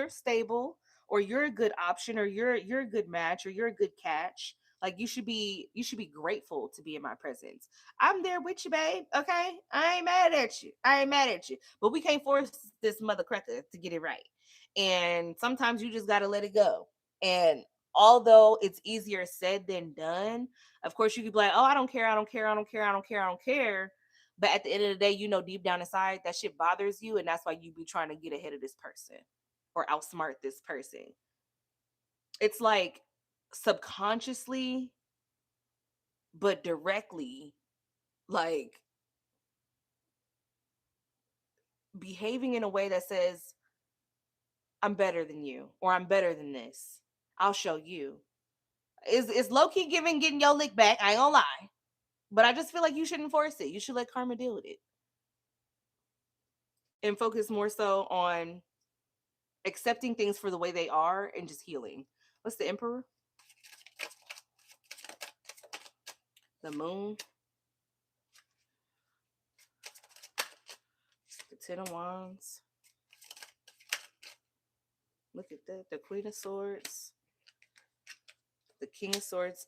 Speaker 1: stable or you're a good option or you're a good match or you're a good catch. Like you should be grateful to be in my presence. I'm there with you, babe. Okay, I ain't mad at you. I ain't mad at you, but we can't force this mother cracker to get it right. And sometimes you just got to let it go. And although it's easier said than done, of course, you could be like, oh, I don't care, I don't care, I don't care, I don't care, I don't care. But at the end of the day, deep down inside, that shit bothers you. And that's why you be trying to get ahead of this person or outsmart this person. It's like subconsciously, but directly, like behaving in a way that says, I'm better than you or I'm better than this. I'll show you. Is low key giving getting your lick back. I ain't gonna lie. But I just feel like you shouldn't force it. You should let karma deal with it and focus more so on accepting things for the way they are and just healing. What's the Emperor? The Moon. The Ten of Wands. Look at that. The Queen of Swords. The King of Swords.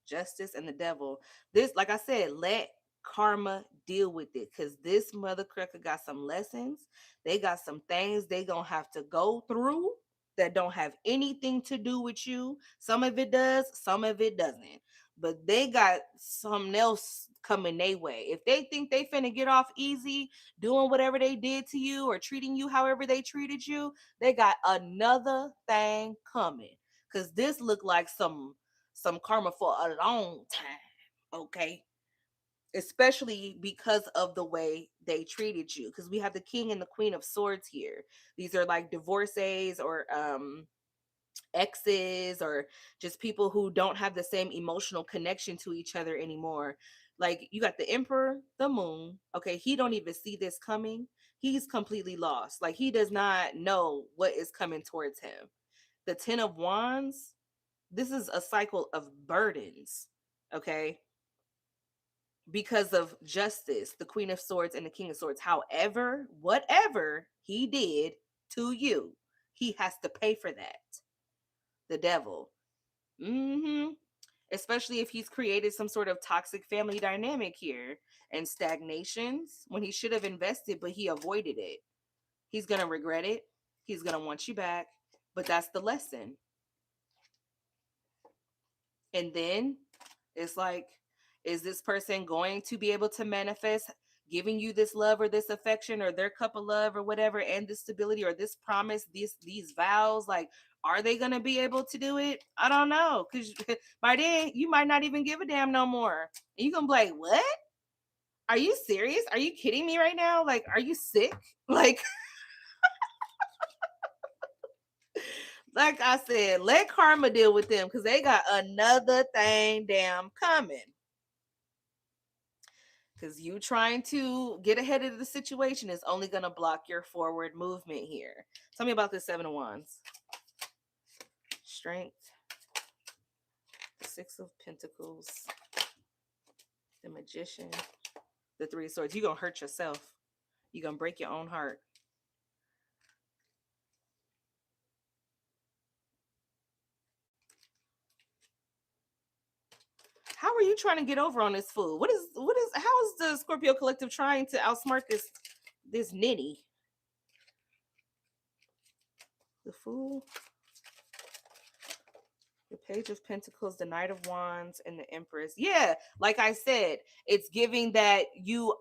Speaker 1: Justice and the Devil. This, like I said, let karma deal with it because this mother cracker got some lessons. They got some things they gonna have to go through that don't have anything to do with you. Some of it does, some of it doesn't. But they got something else coming their way. If they think they finna get off easy doing whatever they did to you or treating you however they treated you, they got another thing coming. Cause this looked like some karma for a long time, okay? Especially because of the way they treated you. Because we have the King and the Queen of Swords here. These are like divorcees or exes or just people who don't have the same emotional connection to each other anymore. Like you got the Emperor, the Moon. Okay, he don't even see this coming. He's completely lost. Like he does not know what is coming towards him. The Ten of Wands, this is a cycle of burdens. Okay, because of justice, the Queen of Swords and the King of Swords. However, whatever he did to you, he has to pay for that. The devil. Mm-hmm. Especially if he's created some sort of toxic family dynamic here and stagnations when he should have invested, but he avoided it. He's going to regret it. He's going to want you back. But that's the lesson. And then it's like, is this person going to be able to manifest giving you this love or this affection or their cup of love or whatever, and this stability or this promise, these vows? Like, are they going to be able to do it? I don't know. Because by then, you might not even give a damn no more. And you're going to be like, what? Are you serious? Are you kidding me right now? Like, are you sick? Like I said, let karma deal with them because they got another thing damn coming. Because you trying to get ahead of the situation is only going to block your forward movement here. Tell me about this Seven of Wands. Strength. The Six of Pentacles. The Magician. The Three of Swords. You're going to hurt yourself. You're going to break your own heart. How are you trying to get over on this fool? How is the Scorpio collective trying to outsmart this nitty? The Fool, the Page of Pentacles, the Knight of Wands, and the Empress. Yeah, like I said, it's giving that you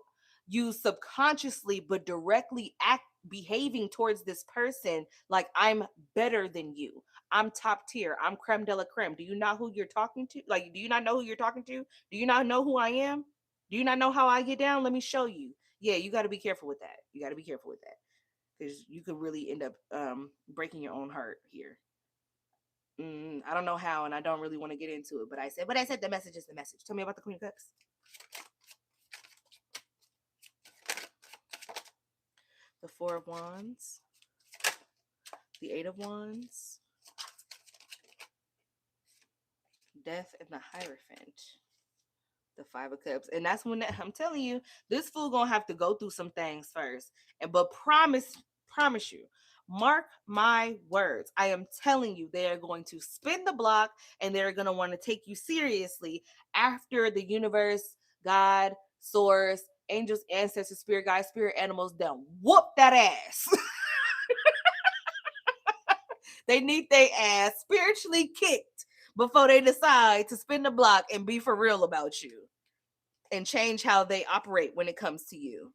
Speaker 1: subconsciously but directly act behaving towards this person like I'm better than you. I'm top tier. I'm creme de la creme. Do you not who you're talking to? Like, do you not know who you're talking to? Do you not know who I am? Do you not know how I get down? Let me show you. Yeah, you got to be careful with that. You got to be careful with that because you could really end up breaking your own heart here. I don't know how, and I don't really want to get into it, but I said the message is the message. Tell me about the Queen of Cups. The Four of Wands. The Eight of Wands. Death and the Hierophant. The Five of Cups. And that's when I'm telling you, this fool gonna have to go through some things first. But promise you, mark my words. I am telling you, they are going to spin the block and they're gonna want to take you seriously after the universe, God, source, angels, ancestors, spirit guides, spirit animals done whoop that ass. They need their ass spiritually kicked before they decide to spin the block and be for real about you and change how they operate when it comes to you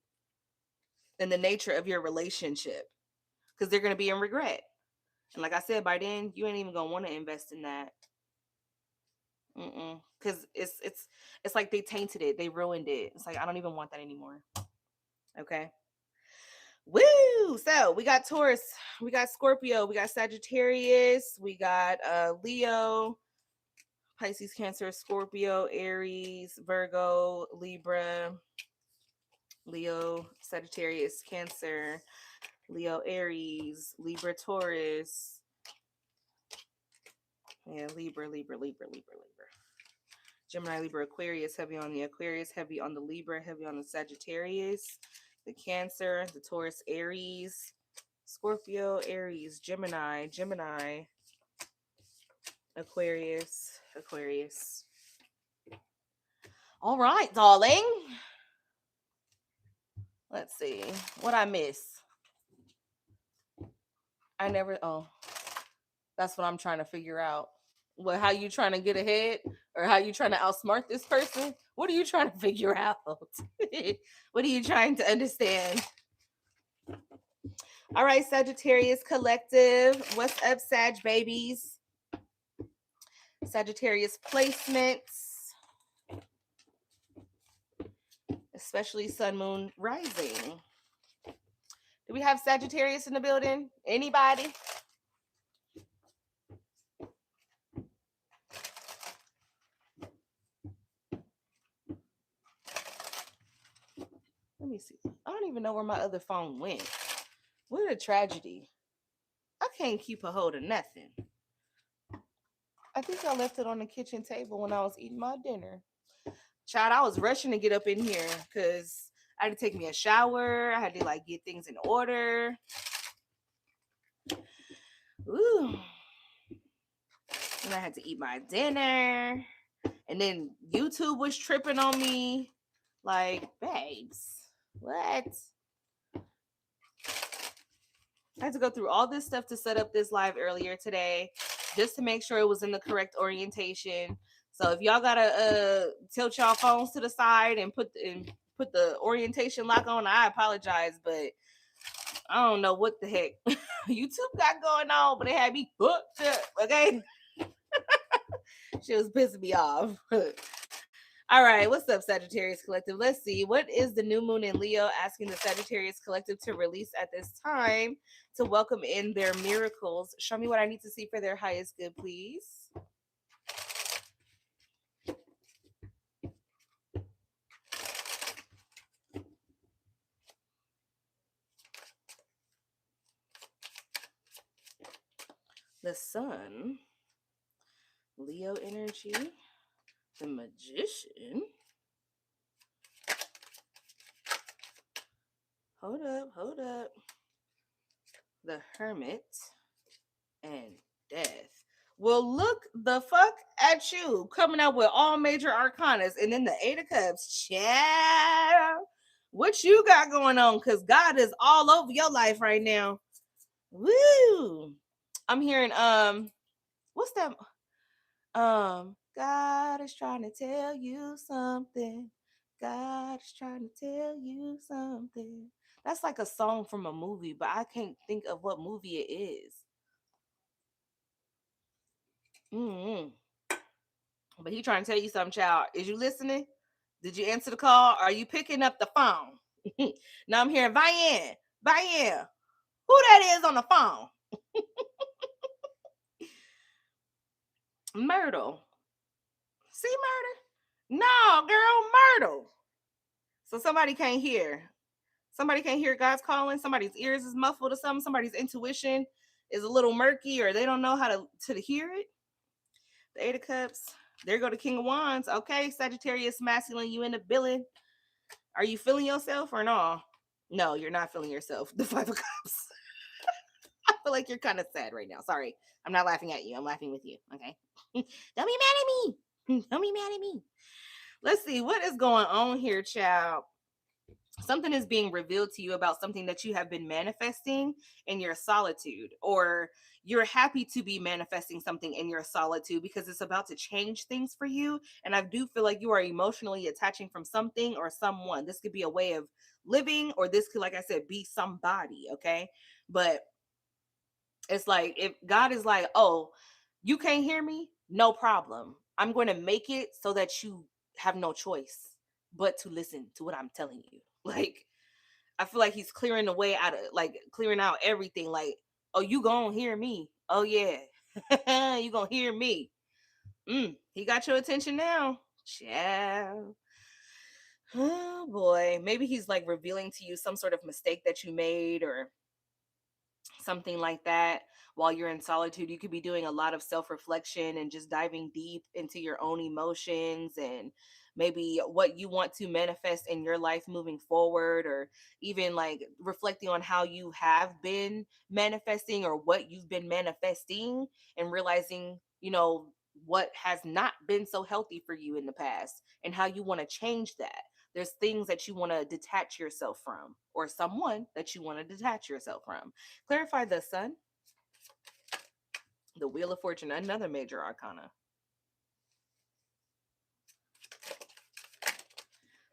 Speaker 1: and the nature of your relationship, because they're going to be in regret. And like I said, by then you ain't even going to want to invest in that. Because it's like they tainted it, they ruined it. It's like, I don't even want that anymore. Okay. Woo! So we got Taurus, we got Scorpio, we got Sagittarius, we got Leo, Pisces, Cancer, Scorpio, Aries, Virgo, Libra, Leo, Sagittarius, Cancer, Leo, Aries, Libra, Taurus. Yeah, Libra. Gemini, Libra, Aquarius, heavy on the Aquarius, heavy on the Libra, heavy on the Sagittarius, the Cancer, the Taurus, Aries, Scorpio, Aries, Gemini, Aquarius. All right, darling. Let's see what I miss. That's what I'm trying to figure out. What, how you trying to get ahead or how you trying to outsmart this person? What are you trying to figure out? What are you trying to understand? All right, Sagittarius Collective. What's up, Sag babies? Sagittarius placements, especially Sun, Moon, Rising. Do we have Sagittarius in the building? Anybody? Let me see. I don't even know where my other phone went. What a tragedy. I can't keep a hold of nothing. I think I left it on the kitchen table when I was eating my dinner. Child, I was rushing to get up in here because I had to take me a shower. I had to like get things in order. Ooh. And I had to eat my dinner. And then YouTube was tripping on me. Like, babes, what? I had to go through all this stuff to set up this live earlier today just to make sure it was in the correct orientation. So if y'all gotta tilt y'all phones to the side and put the orientation lock on, I apologize, but I don't know what the heck YouTube got going on, but it had me hooked up. Okay, she was pissing me off. All right, what's up, Sagittarius Collective? Let's see. What is the new moon in Leo asking the Sagittarius Collective to release at this time to welcome in their miracles? Show me what I need to see for their highest good, please. The Sun, Leo energy, the Magician. Hold up. The Hermit and Death. Well, look the fuck at you coming out with all major arcanas and then the Eight of Cups. Child, what you got going on? Because God is all over your life right now. Woo! I'm hearing what's that? God is trying to tell you something. God is trying to tell you something. That's like a song from a movie, but I can't think of what movie it is. Mm-hmm. But he trying to tell you something, child. Is you listening? Did you answer the call? Are you picking up the phone? Now I'm hearing Vian. Vian. Who that is on the phone? Myrtle. See Myrtle? No, girl, Myrtle. So somebody can't hear. Somebody can't hear God's calling. Somebody's ears is muffled or something. Somebody's intuition is a little murky or they don't know how to hear it. The Eight of Cups. There go the King of Wands. Okay, Sagittarius masculine, you in the billing. Are you feeling yourself or no? No, you're not feeling yourself. The Five of Cups. I feel like you're kind of sad right now. Sorry. I'm not laughing at you. I'm laughing with you. Okay. Don't be mad at me. Don't be mad at me. Let's see. What is going on here, child? Something is being revealed to you about something that you have been manifesting in your solitude, or you're happy to be manifesting something in your solitude because it's about to change things for you. And I do feel like you are emotionally attaching from something or someone. This could be a way of living, or this could, like I said, be somebody. Okay. But it's like, if God is like, oh, you can't hear me, no problem, I'm going to make it so that you have no choice but to listen to what I'm telling you. Like, I feel like he's clearing the way out of, like, clearing out everything. Like, oh, you gonna hear me? Oh yeah, you gonna hear me? He got your attention now, child. Oh boy, maybe he's like revealing to you some sort of mistake that you made, or something like that. While you're in solitude, you could be doing a lot of self-reflection and just diving deep into your own emotions and maybe what you want to manifest in your life moving forward, or even like reflecting on how you have been manifesting or what you've been manifesting, and realizing, what has not been so healthy for you in the past and how you want to change that. There's things that you want to detach yourself from, or someone that you want to detach yourself from. Clarify the Sun, the Wheel of Fortune, another major arcana.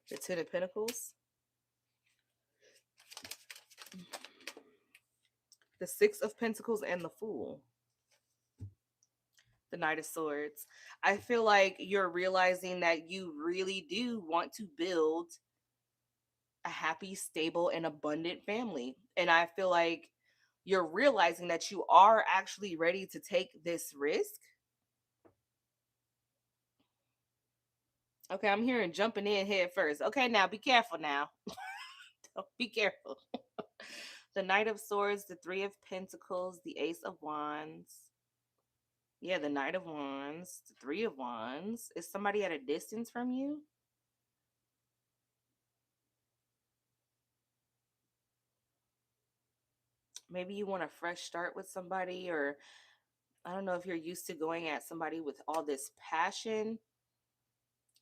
Speaker 1: The Ten of Pentacles, the Six of Pentacles, and the Fool. The Knight of Swords. I feel like you're realizing that you really do want to build a happy, stable, and abundant family. And I feel like you're realizing that you are actually ready to take this risk. Okay, I'm hearing jumping in head first. Okay, now be careful now. Be careful. The Knight of Swords, the Three of Pentacles, the Ace of Wands. Yeah, the Knight of Wands, the Three of Wands. Is somebody at a distance from you? Maybe you want a fresh start with somebody, or I don't know if you're used to going at somebody with all this passion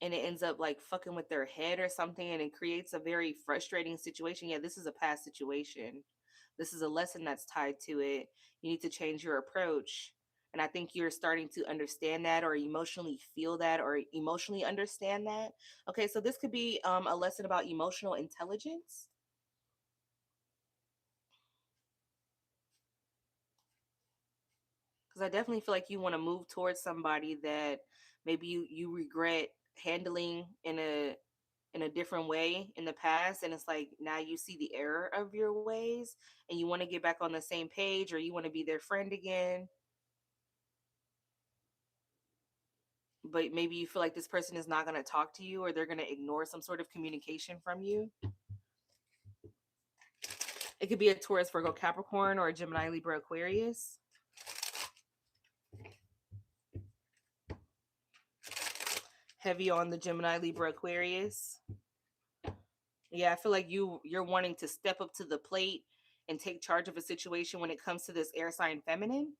Speaker 1: and it ends up like fucking with their head or something and it creates a very frustrating situation. Yeah, this is a past situation. This is a lesson that's tied to it. You need to change your approach. And I think you're starting to understand that or emotionally feel that or emotionally understand that. Okay, so this could be a lesson about emotional intelligence. Because I definitely feel like you want to move towards somebody that maybe you regret handling in a different way in the past, and it's like now you see the error of your ways and you want to get back on the same page, or you want to be their friend again, but maybe you feel like this person is not going to talk to you or they're going to ignore some sort of communication from you. It could be a Taurus, Virgo, Capricorn, or a Gemini, Libra, Aquarius. Heavy on the Gemini, Libra, Aquarius. Yeah, I feel like you're wanting to step up to the plate and take charge of a situation when it comes to this air sign feminine,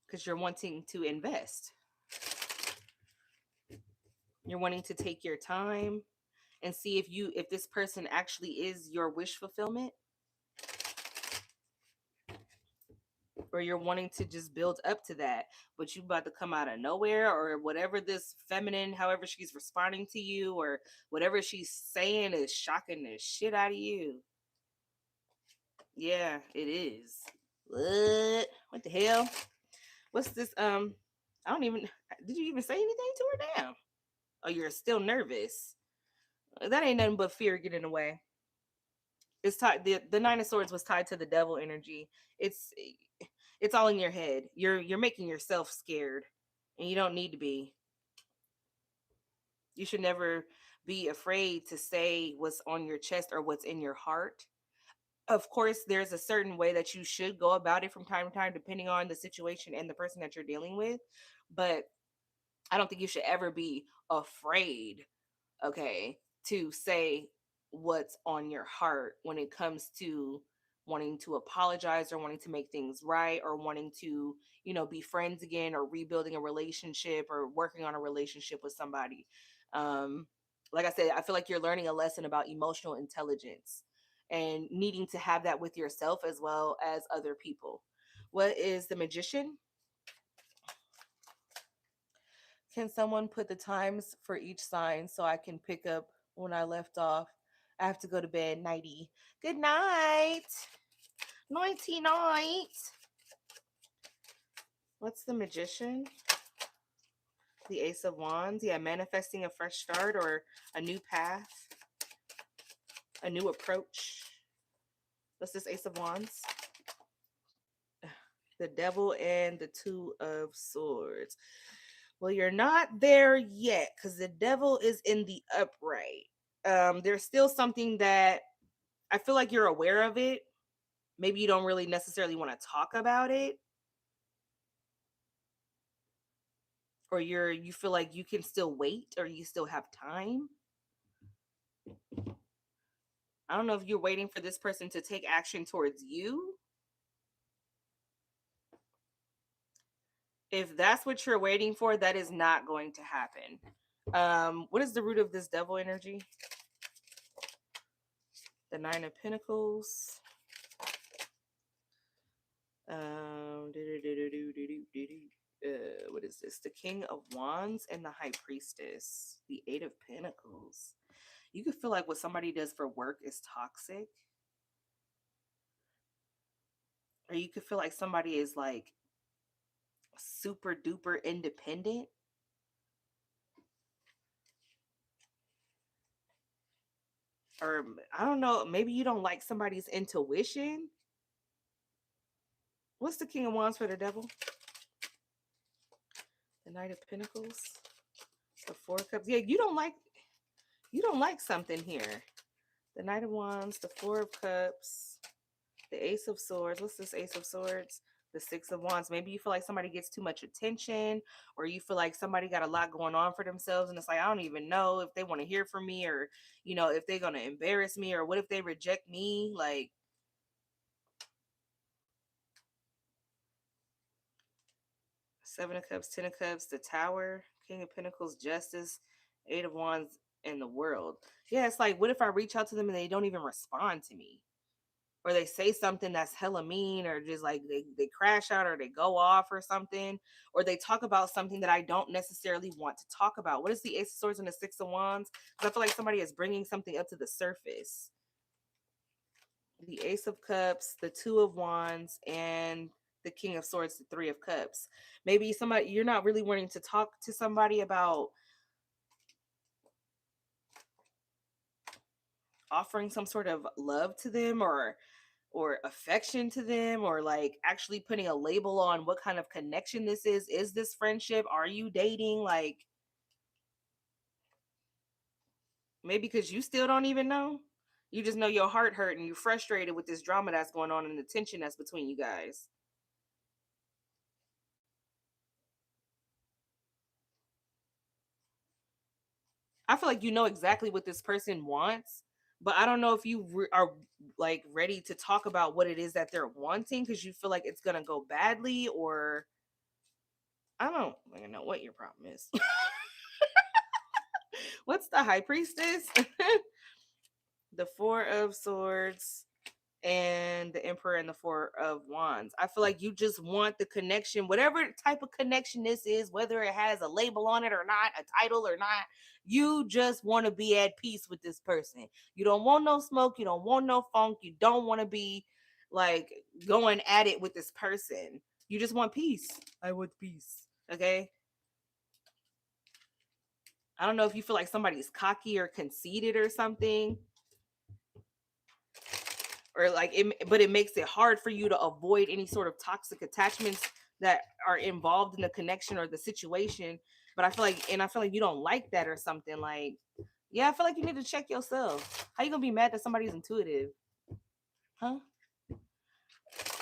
Speaker 1: because you're wanting to invest. You're wanting to take your time and see if this person actually is your wish fulfillment, or you're wanting to just build up to that, but you about to come out of nowhere, or whatever this feminine, however she's responding to you or whatever she's saying is shocking the shit out of you. Yeah, it is. What the hell? What's this? I don't even. Did you even say anything to her? Damn. Oh, you're still nervous. That ain't nothing but fear getting in the way. It's tied. The Nine of Swords was tied to the devil energy. It's it's all in your head. You're making yourself scared, and you don't need to be. You should never be afraid to say what's on your chest or what's in your heart. Of course, there's a certain way that you should go about it from time to time, depending on the situation and the person that you're dealing with. But I don't think you should ever be afraid, okay, to say what's on your heart when it comes to wanting to apologize or wanting to make things right or wanting to, be friends again or rebuilding a relationship or working on a relationship with somebody. Um, like I said, I feel like you're learning a lesson about emotional intelligence and needing to have that with yourself as well as other people. What is the Magician? Can someone put the times for each sign so I can pick up when I left off? I have to go to bed. Nighty. Good night. Nighty night. What's the Magician? The Ace of Wands. Yeah, manifesting a fresh start or a new path, a new approach. What's this Ace of Wands? The Devil and the Two of Swords. Well, you're not there yet because the Devil is in the upright. There's still something that I feel like you're aware of it. Maybe you don't really necessarily want to talk about it, or you feel like you can still wait or you still have time. I don't know if you're waiting for this person to take action towards you. If that's what you're waiting for, that is not going to happen. What is the root of this devil energy? The Nine of Pentacles. What is this? The King of Wands and the High Priestess. The Eight of Pentacles. You could feel like what somebody does for work is toxic. Or you could feel like somebody is like super duper independent. Or I don't know, maybe you don't like somebody's intuition. What's the King of Wands for the devil? The Knight of Pentacles. The Four of Cups. Yeah, you don't like something here. The Knight of Wands, the Four of Cups, the Ace of Swords. What's this Ace of Swords? The Six of Wands. Maybe you feel like somebody gets too much attention, or you feel like somebody got a lot going on for themselves, and it's like, I don't even know if they want to hear from me, or, if they're going to embarrass me, or what if they reject me? Like, Seven of Cups, Ten of Cups, the Tower, King of Pentacles, Justice, Eight of Wands, and the World. Yeah, it's like, what if I reach out to them and they don't even respond to me? Or they say something that's hella mean, or just like they crash out, or they go off or something, or they talk about something that I don't necessarily want to talk about. What is the Ace of Swords and the Six of Wands? Because I feel like somebody is bringing something up to the surface. The Ace of Cups, the Two of Wands, and the King of Swords, the Three of Cups. Maybe somebody, you're not really wanting to talk to somebody about offering some sort of love to them, or affection to them, or like actually putting a label on what kind of connection this is. Is this friendship? Are you dating? Like, maybe because you still don't even know. You just know your heart hurt and you're frustrated with this drama that's going on and the tension that's between you guys. I feel like you know exactly what this person wants, but I don't know if you are like ready to talk about what it is that they're wanting, because you feel like it's gonna go badly, or I don't even know what your problem is. What's the High Priestess? The Four of Swords, and the Emperor, and the Four of Wands. I feel like you just want the connection, whatever type of connection this is, whether it has a label on it or not, a title or not. You just want to be at peace with this person. You don't want no smoke. You don't want no funk. You don't want to be like going at it with this person. You just want peace. I want peace. Okay. I don't know if you feel like somebody's cocky or conceited or something, or like it, but it makes it hard for you to avoid any sort of toxic attachments that are involved in the connection or the situation. But I feel like you don't like that or something. Like, yeah, I feel like you need to check yourself. How you gonna be mad that somebody's intuitive? Huh?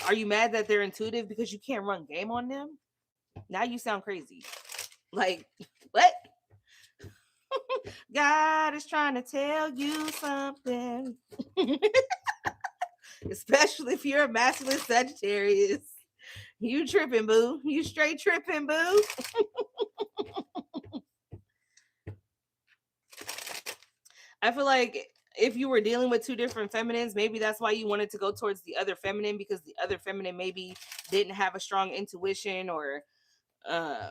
Speaker 1: Are you mad that they're intuitive because you can't run game on them? Now you sound crazy. Like, what? God is trying to tell you something. Especially if you're a masculine Sagittarius. You tripping, boo. You straight tripping, boo. I feel like if you were dealing with two different feminines, maybe that's why you wanted to go towards the other feminine, because the other feminine maybe didn't have a strong intuition, or I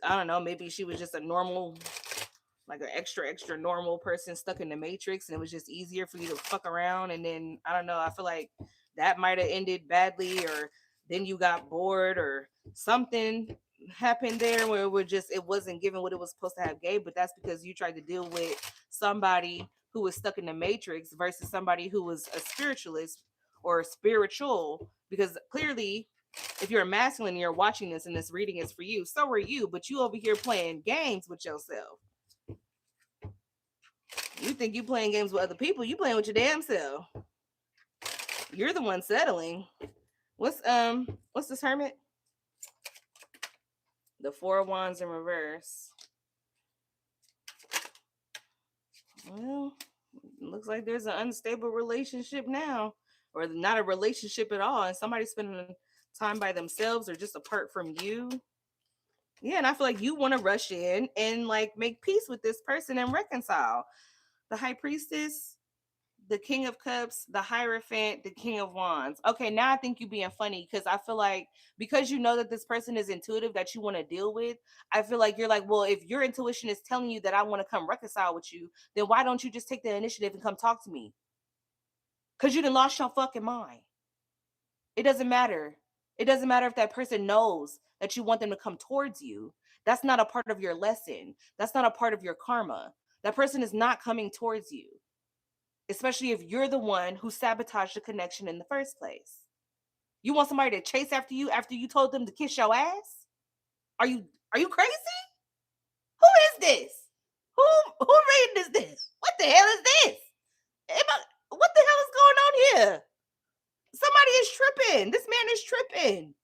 Speaker 1: don't know, maybe she was just a normal, like an extra normal person stuck in the matrix, and it was just easier for you to fuck around. And then I don't know, I feel like that might have ended badly, or then you got bored, or something happened there where it wasn't given what it was supposed to have gave. But that's because you tried to deal with somebody who was stuck in the matrix versus somebody who was a spiritualist or spiritual, because clearly if you're a masculine and you're watching this and this reading is for you, so are you, but you over here playing games with yourself. You think you playing games with other people, you playing with your damn self. You're the one settling. What's this Hermit? The Four of Wands in reverse. Well, looks like there's an unstable relationship now, or not a relationship at all, and somebody's spending time by themselves or just apart from you. Yeah, and I feel like you want to rush in and like make peace with this person and reconcile. The High Priestess, the King of Cups, the Hierophant, the King of Wands. Okay, now I think you're being funny, because I feel like because you know that this person is intuitive that you want to deal with, I feel like you're like, well, if your intuition is telling you that I want to come reconcile with you, then why don't you just take the initiative and come talk to me? Because you done lost your fucking mind. It doesn't matter. It doesn't matter if that person knows that you want them to come towards you. That's not a part of your lesson. That's not a part of your karma. That person is not coming towards you, especially if you're the one who sabotaged the connection in the first place. You want somebody to chase after you told them to kiss your ass? Are you crazy? Who is this? Who reading is this? What the hell is this? What the hell is going on here? Somebody is tripping. This man is tripping.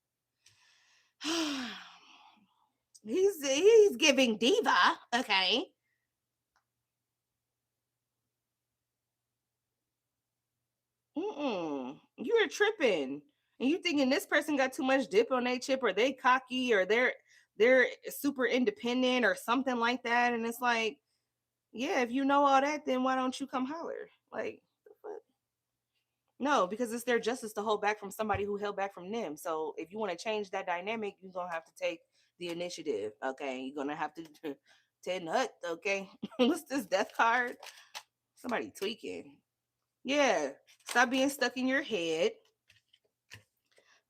Speaker 1: He's giving diva. Okay. You're tripping. And you thinking this person got too much dip on their chip, or they cocky, or they're super independent or something like that. And it's like, yeah, if you know all that, then why don't you come holler? Like, no, because it's their justice to hold back from somebody who held back from them. So if you want to change that dynamic, you're gonna have to take the initiative. Okay, you're gonna have to ten nut. Okay, what's this death card? Somebody tweaking. Yeah, stop being stuck in your head.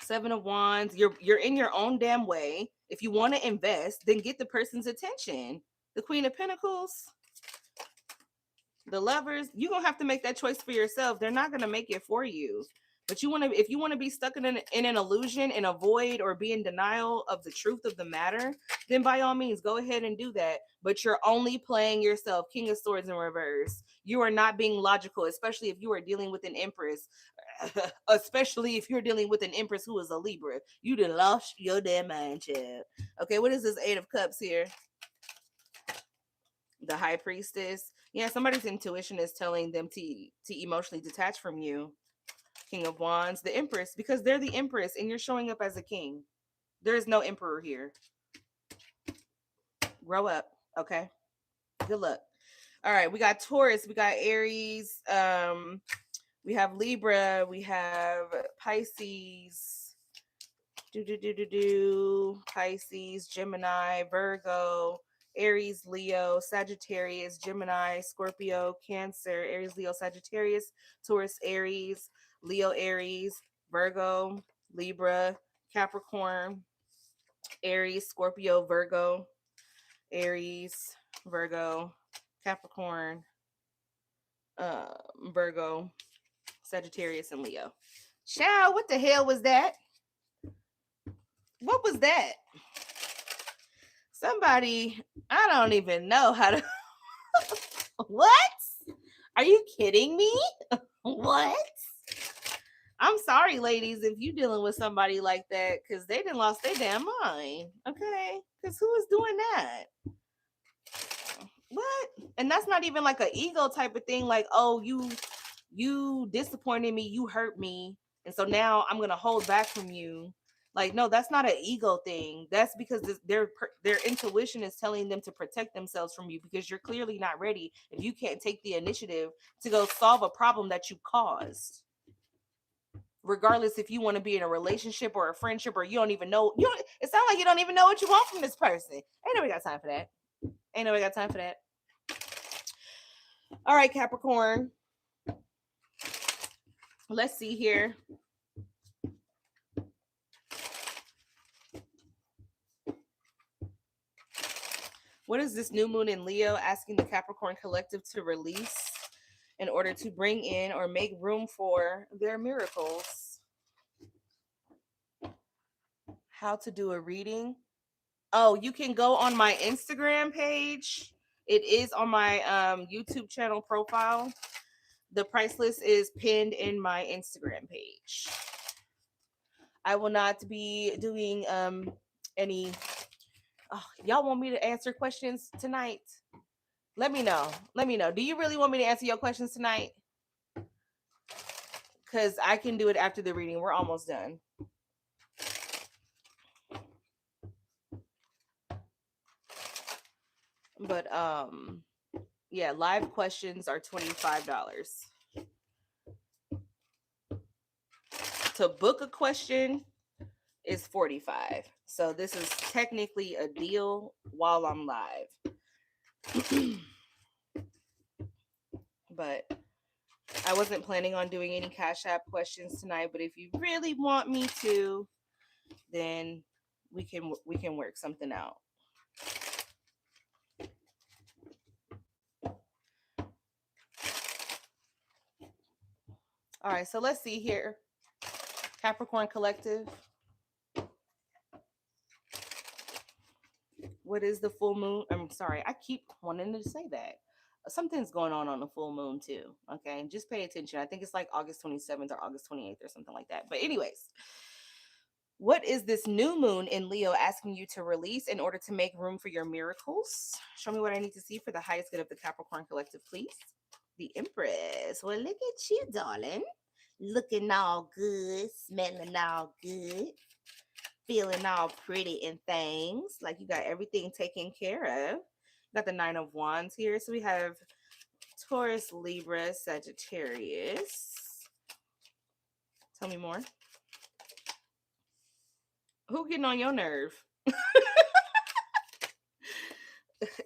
Speaker 1: Seven of Wands. You're in your own damn way. If you want to invest, then get the person's attention. The Queen of Pentacles. The Lovers, you're gonna have to make that choice for yourself. They're not gonna make it for you. But you want to, if you want to be stuck in an illusion, in a void, or be in denial of the truth of the matter, then by all means go ahead and do that. But you're only playing yourself. King of Swords in reverse. You are not being logical, especially if you are dealing with an Empress. Especially if you're dealing with an Empress who is a Libra. You done lost your damn mind, child. Okay, what is this Eight of Cups here? The High Priestess. Yeah, somebody's intuition is telling them to emotionally detach from you. King of Wands, the Empress, because they're the Empress and you're showing up as a king. There is no emperor here. Grow up, okay? Good luck. All right, we got Taurus, we got Aries, we have Libra, we have Pisces, Pisces, Gemini, Virgo, Aries, Leo, Sagittarius, Gemini, Scorpio, Cancer, Aries, Leo, Sagittarius, Taurus, Aries, Leo, Aries, Virgo, Libra, Capricorn, Aries, Scorpio, Virgo, Aries, Virgo, Capricorn, Virgo, Sagittarius, and Leo. Child, what the hell was that? What was that? Somebody, I don't even know how to. What? Are you kidding me? What? I'm sorry, ladies, if you dealing with somebody like that, because they didn't lost their damn mind. Okay, because who is doing that? What? And that's not even like an ego type of thing. Like, oh, you disappointed me, you hurt me, and so now I'm gonna hold back from you. Like, no, that's not an ego thing. That's because their intuition is telling them to protect themselves from you, because you're clearly not ready if you can't take the initiative to go solve a problem that you caused. Regardless if you want to be in a relationship or a friendship, or you don't even know, it sounds like you don't even know what you want from this person. Ain't nobody got time for that. Ain't nobody got time for that. All right, Capricorn. Let's see here. What is this new moon in Leo asking the Capricorn collective to release in order to bring in or make room for their miracles? How to do a reading? Oh, you can go on my Instagram page. It is on my YouTube channel profile. The price list is pinned in my Instagram page. I will not be doing any. Oh, y'all want me to answer questions tonight? Let me know. Let me know. Do you really want me to answer your questions tonight? Because I can do it after the reading. We're almost done. But yeah, live questions are $25. To book a question is $45. So this is technically a deal while I'm live. But I wasn't planning on doing any Cash App questions tonight, but if you really want me to, then we can work something out. All right, so let's see here. Capricorn Collective. What is the full moon? I'm sorry, I keep wanting to say that. Something's going on the full moon too. Okay, just pay attention. I think it's like August 27th or August 28th or something like that. But anyways, What is this new moon in Leo asking you to release in order to make room for your miracles? Show me what I need to see for the highest good of the Capricorn collective, please. The Empress. Well, look at you, darling. Looking all good, smelling all good, feeling all pretty and things. Like you got everything taken care of. Got the Nine of Wands here. So we have Taurus, Libra, Sagittarius. Tell me more. Who getting on your nerve?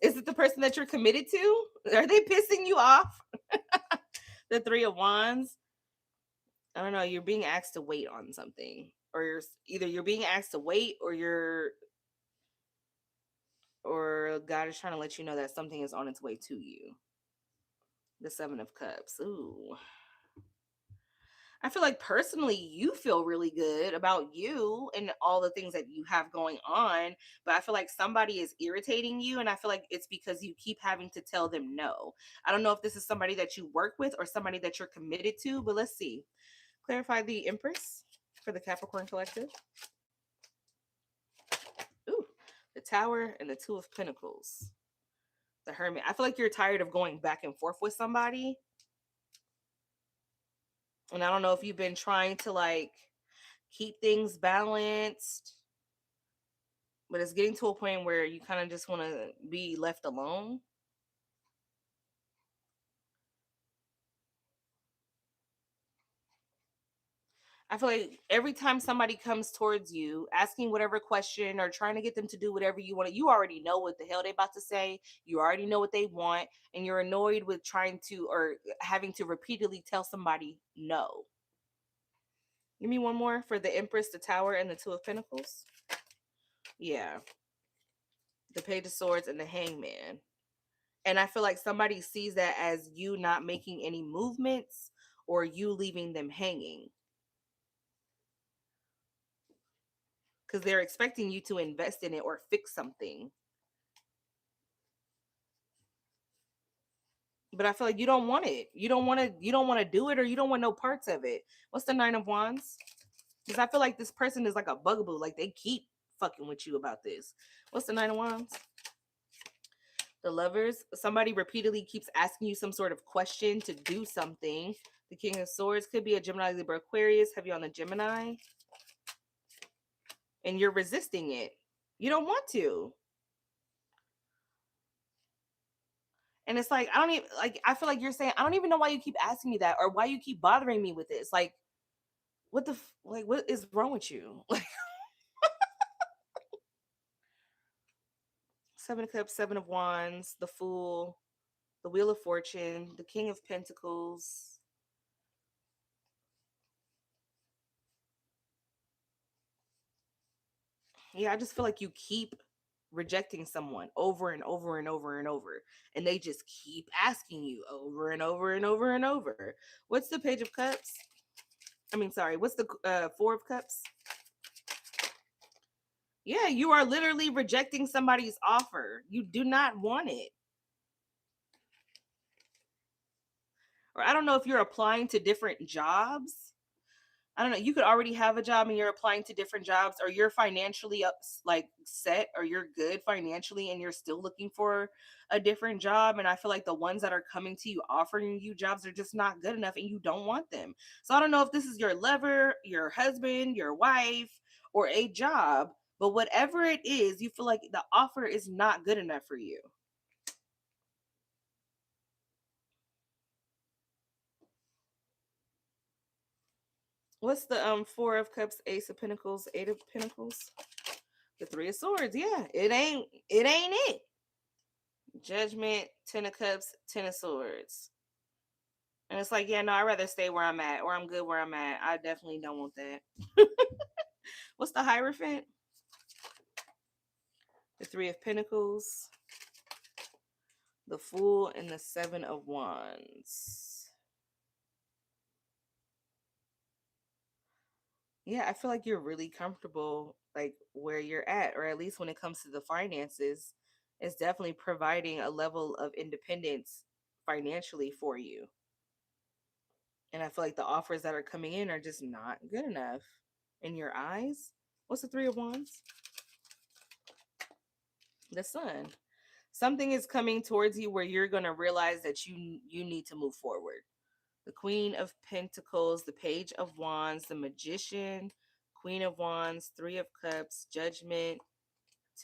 Speaker 1: Is it the person that you're committed to? Are they pissing you off? The Three of Wands. I don't know. You're being asked to wait on something, or you're being asked to wait, or God is trying to let you know that something is on its way to you. The Seven of Cups. Ooh. I feel like personally you feel really good about you and all the things that you have going on, but I feel like somebody is irritating you, and I feel like it's because you keep having to tell them no. I don't know if this is somebody that you work with or somebody that you're committed to, but let's see. Clarify the Empress for the Capricorn collective. Ooh, the Tower and the Two of Pentacles. The Hermit. I feel like you're tired of going back and forth with somebody. And I don't know if you've been trying to like keep things balanced, but it's getting to a point where you kind of just want to be left alone. I feel like every time somebody comes towards you asking whatever question or trying to get them to do whatever you want, you already know what the hell they about to say. You already know what they want, and you're annoyed with trying to or having to repeatedly tell somebody no. Give me one more for the Empress, the Tower, and the Two of Pentacles. Yeah. The Page of Swords and the Hangman. And I feel like somebody sees that as you not making any movements or you leaving them hanging. Because they're expecting you to invest in it or fix something. But I feel like you don't want it. You don't want to do it, or you don't want no parts of it. What's the Nine of Wands? Because I feel like this person is like a bugaboo. Like they keep fucking with you about this. What's the Nine of Wands? The Lovers. Somebody repeatedly keeps asking you some sort of question to do something. The King of Swords could be a Gemini, Libra, Aquarius. Have you on the Gemini? And you're resisting it. You don't want to. And it's like, I don't even like, I feel like you're saying, I don't even know why you keep asking me that or why you keep bothering me with this. Like, like, what is wrong with you? Like, Seven of Cups, Seven of Wands, the Fool, the Wheel of Fortune, the King of Pentacles. Yeah, I just feel like you keep rejecting someone over and over and over and over, and they just keep asking you over and over and over and over. What's the Page of Cups? I mean, sorry, what's the Four of Cups? Yeah, you are literally rejecting somebody's offer. You do not want it. Or I don't know if you're applying to different jobs. I don't know. You could already have a job and you're applying to different jobs, or you're financially up, like set, or you're good financially and you're still looking for a different job. And I feel like the ones that are coming to you offering you jobs are just not good enough and you don't want them. So I don't know if this is your lover, your husband, your wife, or a job, but whatever it is, you feel like the offer is not good enough for you. What's the Four of Cups, Ace of Pentacles, Eight of Pentacles? The Three of Swords. Yeah, it ain't it. Judgment, Ten of Cups, Ten of Swords. And it's like, yeah, no, I'd rather stay where I'm at, or I'm good where I'm at. I definitely don't want that. What's the Hierophant? The Three of Pentacles, the Fool, and the Seven of Wands. Yeah, I feel like you're really comfortable, like where you're at, or at least when it comes to the finances, it's definitely providing a level of independence financially for you. And I feel like the offers that are coming in are just not good enough in your eyes. What's the Three of Wands? The Sun. Something is coming towards you where you're going to realize that you need to move forward. The Queen of Pentacles, the Page of Wands, the Magician, Queen of Wands, Three of Cups, Judgment,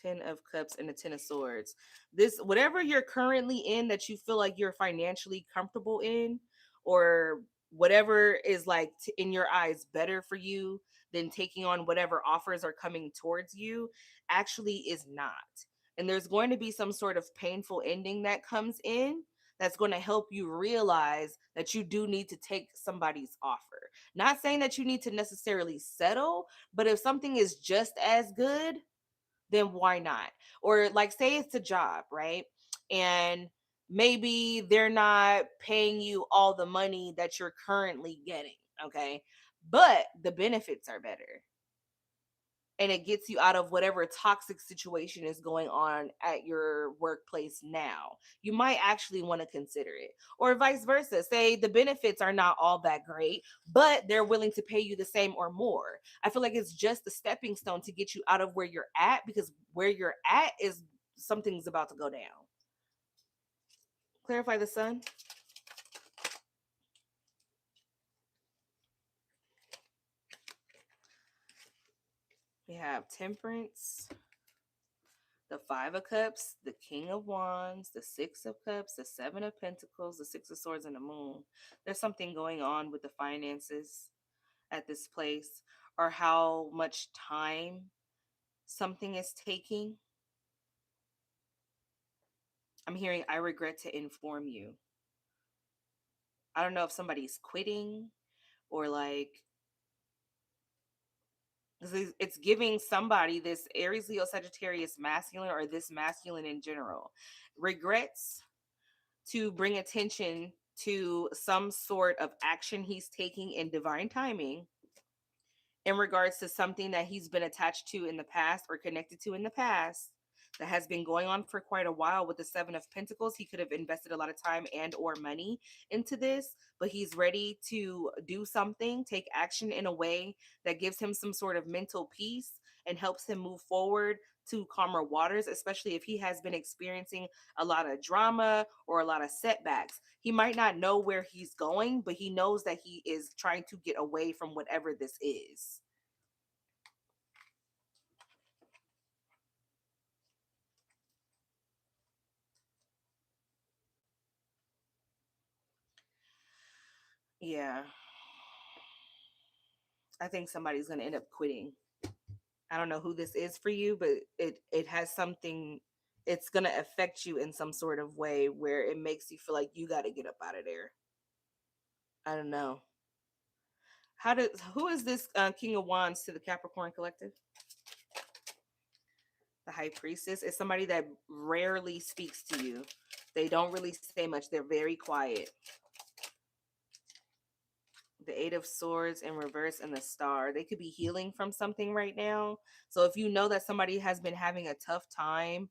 Speaker 1: Ten of Cups, and the Ten of Swords. This, whatever you're currently in that you feel like you're financially comfortable in, or whatever is like in your eyes better for you than taking on whatever offers are coming towards you, actually is not. And there's going to be some sort of painful ending that comes in that's going to help you realize that you do need to take somebody's offer. Not saying that you need to necessarily settle, but if something is just as good, then why not? Or like say it's a job, right? And maybe they're not paying you all the money that you're currently getting, okay? But the benefits are better, and it gets you out of whatever toxic situation is going on at your workplace now. You might actually want to consider it. Or vice versa. Say the benefits are not all that great, but they're willing to pay you the same or more. I feel like it's just a stepping stone to get you out of where you're at, because where you're at is something's about to go down. Clarify the Sun. We have Temperance, the Five of Cups, the King of Wands, the Six of Cups, the Seven of Pentacles, the Six of Swords, and the Moon. There's something going on with the finances at this place, or how much time something is taking. I'm hearing, I regret to inform you. I don't know if somebody's quitting, or like, it's giving somebody this Aries, Leo, Sagittarius masculine, or this masculine in general, regrets to bring attention to some sort of action he's taking in divine timing in regards to something that he's been attached to in the past or connected to in the past that has been going on for quite a while. With the Seven of Pentacles, he could have invested a lot of time and or money into this, but he's ready to do something, take action in a way that gives him some sort of mental peace and helps him move forward to calmer waters, especially if he has been experiencing a lot of drama or a lot of setbacks. He might not know where he's going, but he knows that he is trying to get away from whatever this is. Yeah, I think somebody's going to end up quitting. I don't know who this is for you, but it has something, it's going to affect you in some sort of way where it makes you feel like you got to get up out of there. I don't know. Who is this King of Wands to the Capricorn collective? The High Priestess is somebody that rarely speaks to you. They don't really say much. They're very quiet. The Eight of Swords in reverse and the Star. They could be healing from something right now. So if you know that somebody has been having a tough time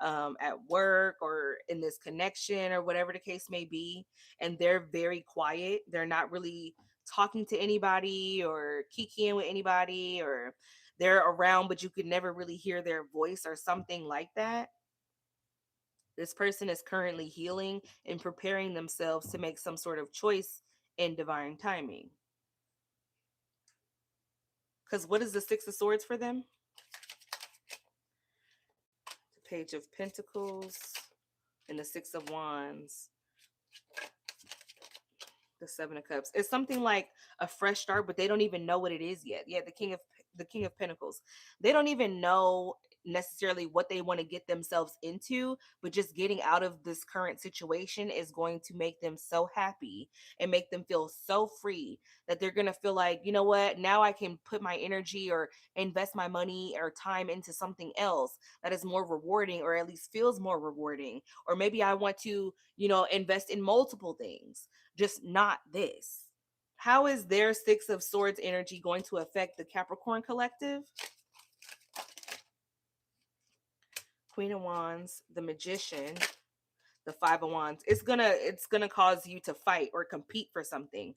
Speaker 1: at work or in this connection or whatever the case may be, and they're very quiet, they're not really talking to anybody or kikiing with anybody, or they're around but you could never really hear their voice or something like that. This person is currently healing and preparing themselves to make some sort of choice in divine timing. Because what is the Six of Swords for them? The Page of Pentacles and the Six of Wands, the Seven of Cups. It's something like a fresh start, but they don't even know what it is yet. Yeah, the King of Pentacles. They don't even know necessarily what they want to get themselves into, but just getting out of this current situation is going to make them so happy and make them feel so free that they're going to feel like, you know what, now I can put my energy or invest my money or time into something else that is more rewarding, or at least feels more rewarding. Or maybe I want to, invest in multiple things, just not this. How is their Six of Swords energy going to affect the Capricorn collective? Queen of Wands, the Magician, the Five of Wands. It's gonna cause you to fight or compete for something.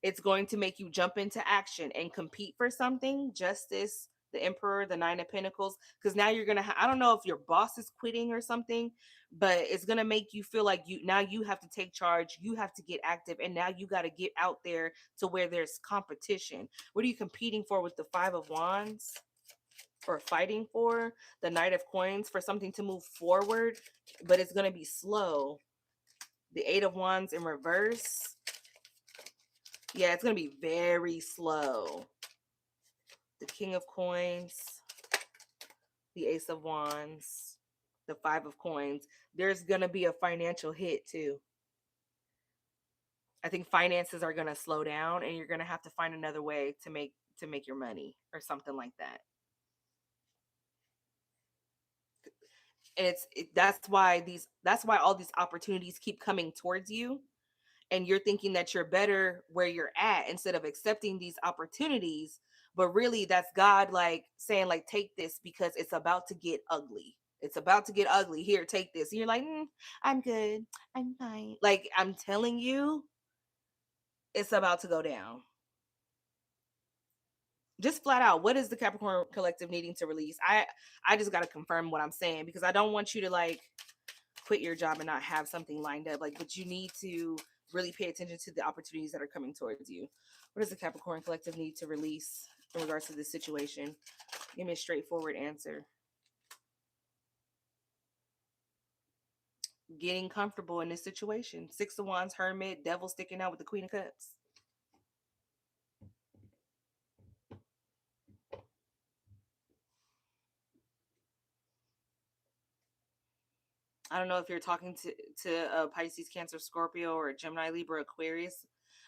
Speaker 1: It's going to make you jump into action and compete for something. Justice, the Emperor, the Nine of Pentacles, because now you're gonna. I don't know if your boss is quitting or something, but it's gonna make you feel like you have to take charge. You have to get active, and now you got to get out there to where there's competition. What are you competing for with the Five of Wands? Or fighting for the Knight of Coins, for something to move forward, but it's gonna be slow. The Eight of Wands in reverse. Yeah, it's gonna be very slow. The King of Coins, the Ace of Wands, the Five of Coins. There's gonna be a financial hit too. I think finances are gonna slow down, and you're gonna have to find another way to make your money or something like that. And that's why all these opportunities keep coming towards you, and you're thinking that you're better where you're at instead of accepting these opportunities, but really that's God like saying like, take this because it's about to get ugly. It's about to get ugly. Here, take this. And you're like, I'm good, I'm fine. Like, I'm telling you, it's about to go down. Just flat out, what is the Capricorn collective needing to release? I just got to confirm what I'm saying, because I don't want you to like quit your job and not have something lined up. Like, but you need to really pay attention to the opportunities that are coming towards you. What does the Capricorn collective need to release in regards to this situation? Give me a straightforward answer. Getting comfortable in this situation. Six of Wands, Hermit, Devil sticking out with the Queen of Cups. I don't know if you're talking to Pisces, Cancer, Scorpio, or Gemini, Libra, Aquarius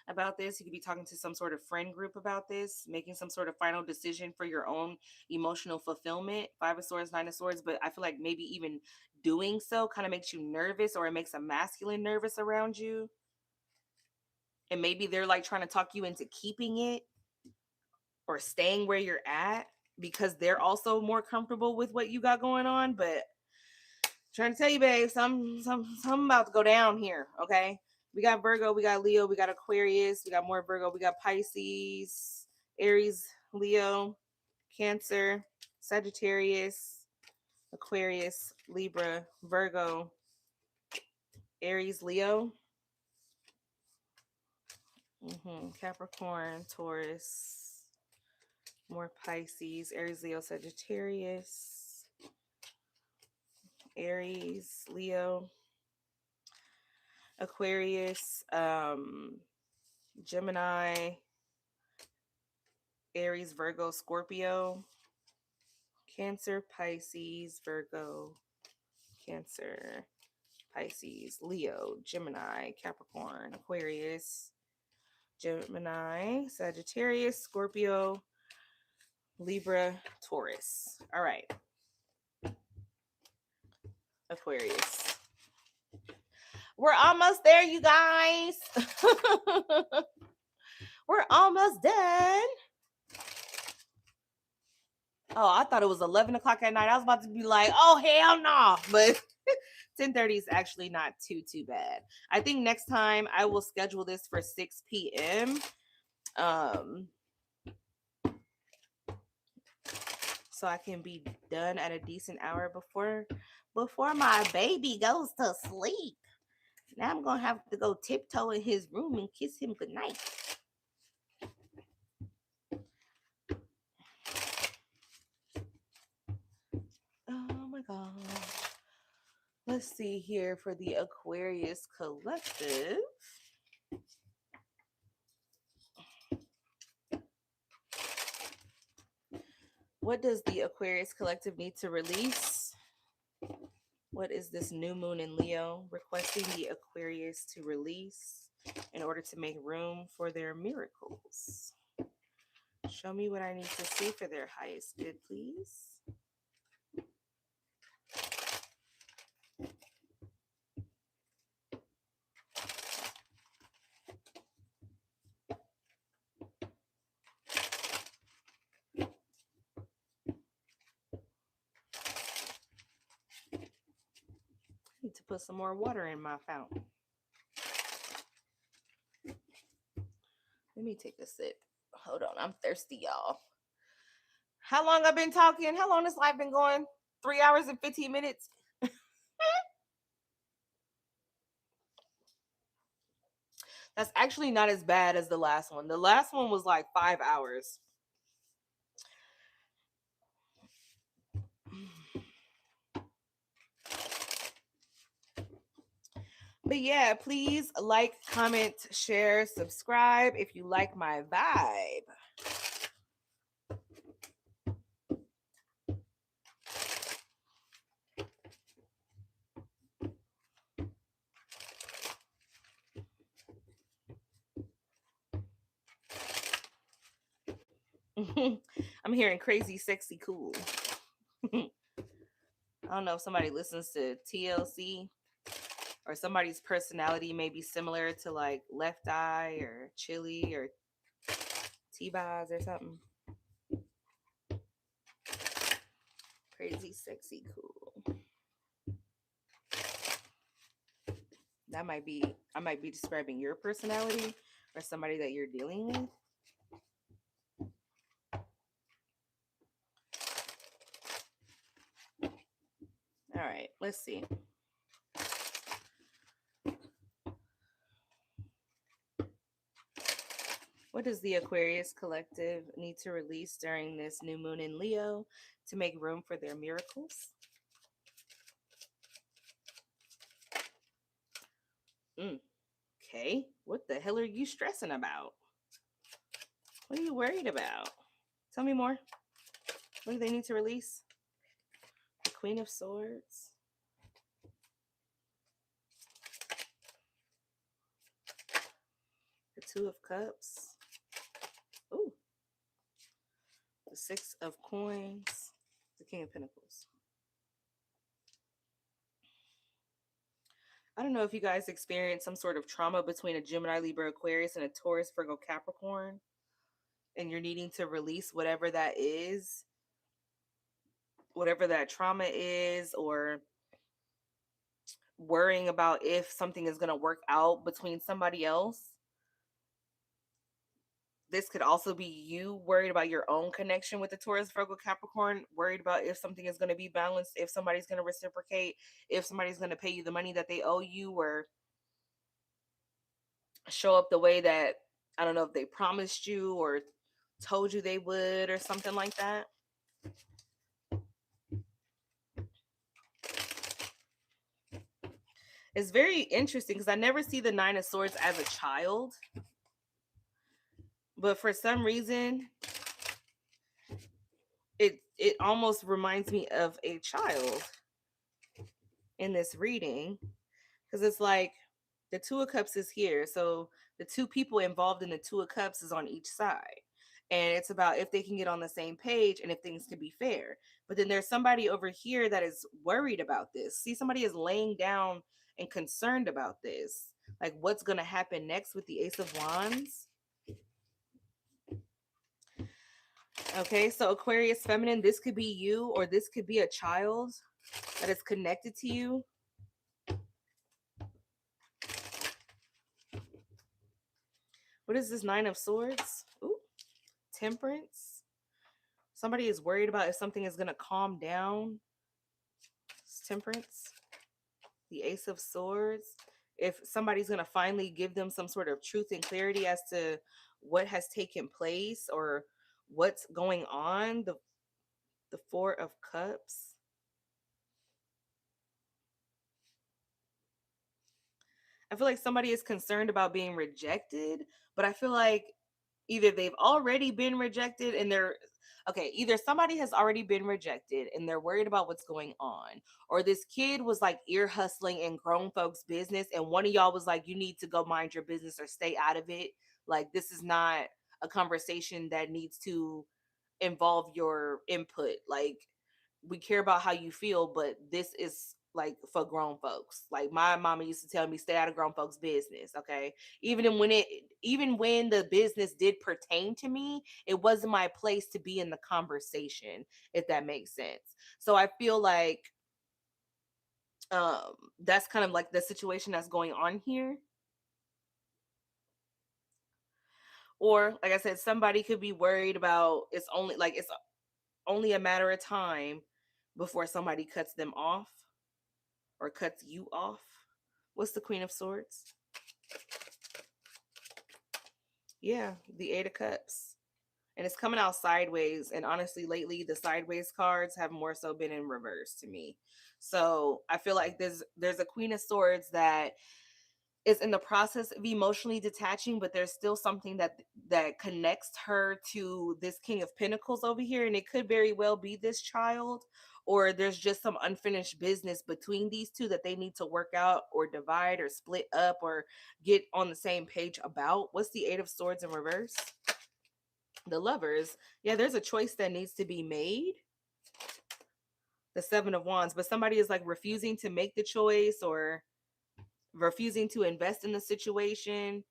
Speaker 1: about this. You could be talking to some sort of friend group about this, making some sort of final decision for your own emotional fulfillment. Five of Swords, Nine of Swords, but I feel like maybe even doing so kind of makes you nervous, or it makes a masculine nervous around you. And maybe they're like trying to talk you into keeping it or staying where you're at because they're also more comfortable with what you got going on. But trying to tell you, babe, something about to go down here. Okay, we got Virgo, we got Leo, we got Aquarius, we got more Virgo, we got Pisces, Aries, Leo, Cancer, Sagittarius, Aquarius, Libra, Virgo, Aries, Leo, Capricorn, Taurus, more Pisces, Aries, Leo, Sagittarius, Aries, Leo, Aquarius, Gemini, Aries, Virgo, Scorpio, Cancer, Pisces, Virgo, Cancer, Pisces, Leo, Gemini, Capricorn, Aquarius, Gemini, Sagittarius, Scorpio, Libra, Taurus. All right. Aquarius. We're almost there, you guys. We're almost done. Oh, I thought it was 11 o'clock at night. I was about to be like, oh, hell no. But 10:30 is actually not too bad. I think next time I will schedule this for 6 p.m. So I can be done at a decent hour before my baby goes to sleep. Now I'm gonna have to go tiptoe in his room and kiss him goodnight. Oh my god. Let's see here for the Aquarius collective. What does the Aquarius collective need to release? What is this new moon in Leo requesting the Aquarius to release in order to make room for their miracles? Show me what I need to see for their highest good, please. I need to put some more water in my fountain. Let me take a sip. Hold on, I'm thirsty, y'all. How long I've been talking? How long this live been going? 3 hours and 15 minutes. That's actually not as bad as the last one. The last one was like 5 hours. But yeah, please like, comment, share, subscribe if you like my vibe. I'm hearing crazy, sexy, cool. I don't know if somebody listens to TLC or somebody's personality may be similar to like Left Eye or Chili or T-Boz or something. Crazy, sexy, cool. That might be, I might be describing your personality or somebody that you're dealing with. All right, let's see. What does the Aquarius collective need to release during this new moon in Leo to make room for their miracles? Okay, what the hell are you stressing about? What are you worried about? Tell me more. What do they need to release? The Queen of Swords. The Two of Cups. Ooh. The Six of Coins. The King of Pentacles. I don't know if you guys experienced some sort of trauma between a Gemini, Libra, Aquarius, and a Taurus, Virgo, Capricorn, and you're needing to release whatever that is, whatever that trauma is, or worrying about if something is going to work out between somebody else. This could also be you worried about your own connection with the Taurus, Virgo, Capricorn, worried about if something is going to be balanced, if somebody's going to reciprocate, if somebody's going to pay you the money that they owe you, or show up the way that, I don't know, if they promised you or told you they would or something like that. It's very interesting because I never see the Nine of Swords as a child, but for some reason it almost reminds me of a child in this reading, because it's like the Two of Cups is here, so the two people involved in the Two of Cups is on each side, and it's about if they can get on the same page and if things can be fair. But then there's somebody over here that is worried about this. See, somebody is laying down and concerned about this, like what's going to happen next with the Ace of Wands. Okay, so Aquarius feminine, this could be you or this could be a child that is connected to you. What is this Nine of Swords? Ooh, Temperance. Somebody is worried about if something is going to calm down. It's Temperance. The Ace of Swords. If somebody's going to finally give them some sort of truth and clarity as to what has taken place or what's going on. The Four of Cups. I feel like somebody is concerned about being rejected, but I feel like either they've already been rejected and they're okay, either somebody has already been rejected and they're worried about what's going on, or this kid was like ear hustling in grown folks' business, and one of y'all was like, you need to go mind your business or stay out of it. Like, this is not a conversation that needs to involve your input. Like, we care about how you feel, but this is like for grown folks. Like, my mama used to tell me, stay out of grown folks' business. Okay. Even when the business did pertain to me, it wasn't my place to be in the conversation, if that makes sense. So I feel like that's kind of like the situation that's going on here. Or like I said, somebody could be worried about, it's only like it's only a matter of time before somebody cuts them off or cuts you off. What's the Queen of Swords? Yeah, the Eight of Cups. And it's coming out sideways. And honestly, lately the sideways cards have more so been in reverse to me. So I feel like there's a Queen of Swords that is in the process of emotionally detaching, but there's still something that connects her to this King of Pentacles over here, and it could very well be this child, or there's just some unfinished business between these two that they need to work out or divide or split up or get on the same page about. What's the Eight of Swords in reverse? The Lovers. Yeah, there's a choice that needs to be made. The Seven of Wands, but somebody is like refusing to make the choice or refusing to invest in the situation,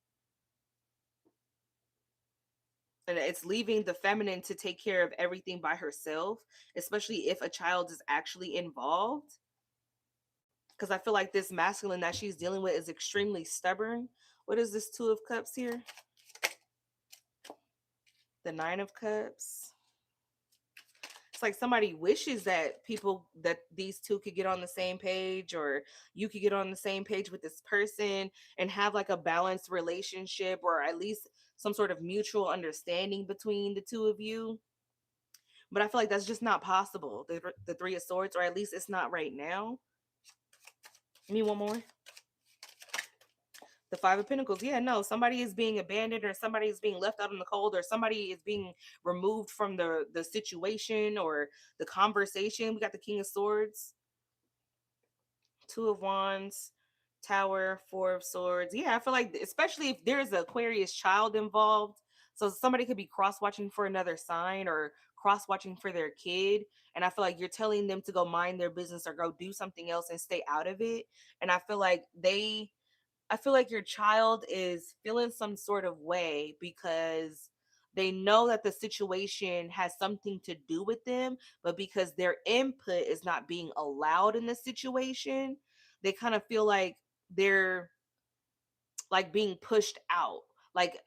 Speaker 1: and it's leaving the feminine to take care of everything by herself, especially if a child is actually involved. Because I feel like this masculine that she's dealing with is extremely stubborn. What is this Two of Cups here? The Nine of Cups. It's like somebody wishes that these two could get on the same page, or you could get on the same page with this person and have like a balanced relationship, or at least some sort of mutual understanding between the two of you. But I feel like that's just not possible. The Three of Swords, or at least it's not right now. Give me one more. The Five of Pentacles. Yeah, no, somebody is being abandoned, or somebody is being left out in the cold, or somebody is being removed from the situation or the conversation. We got the King of Swords, Two of Wands, Tower, Four of Swords. Yeah, I feel like especially if there's an Aquarius child involved, so somebody could be cross watching for another sign or cross watching for their kid, and I feel like you're telling them to go mind their business or go do something else and stay out of it. And I feel like your child is feeling some sort of way because they know that the situation has something to do with them, but because their input is not being allowed in the situation, they kind of feel like they're like being pushed out. Like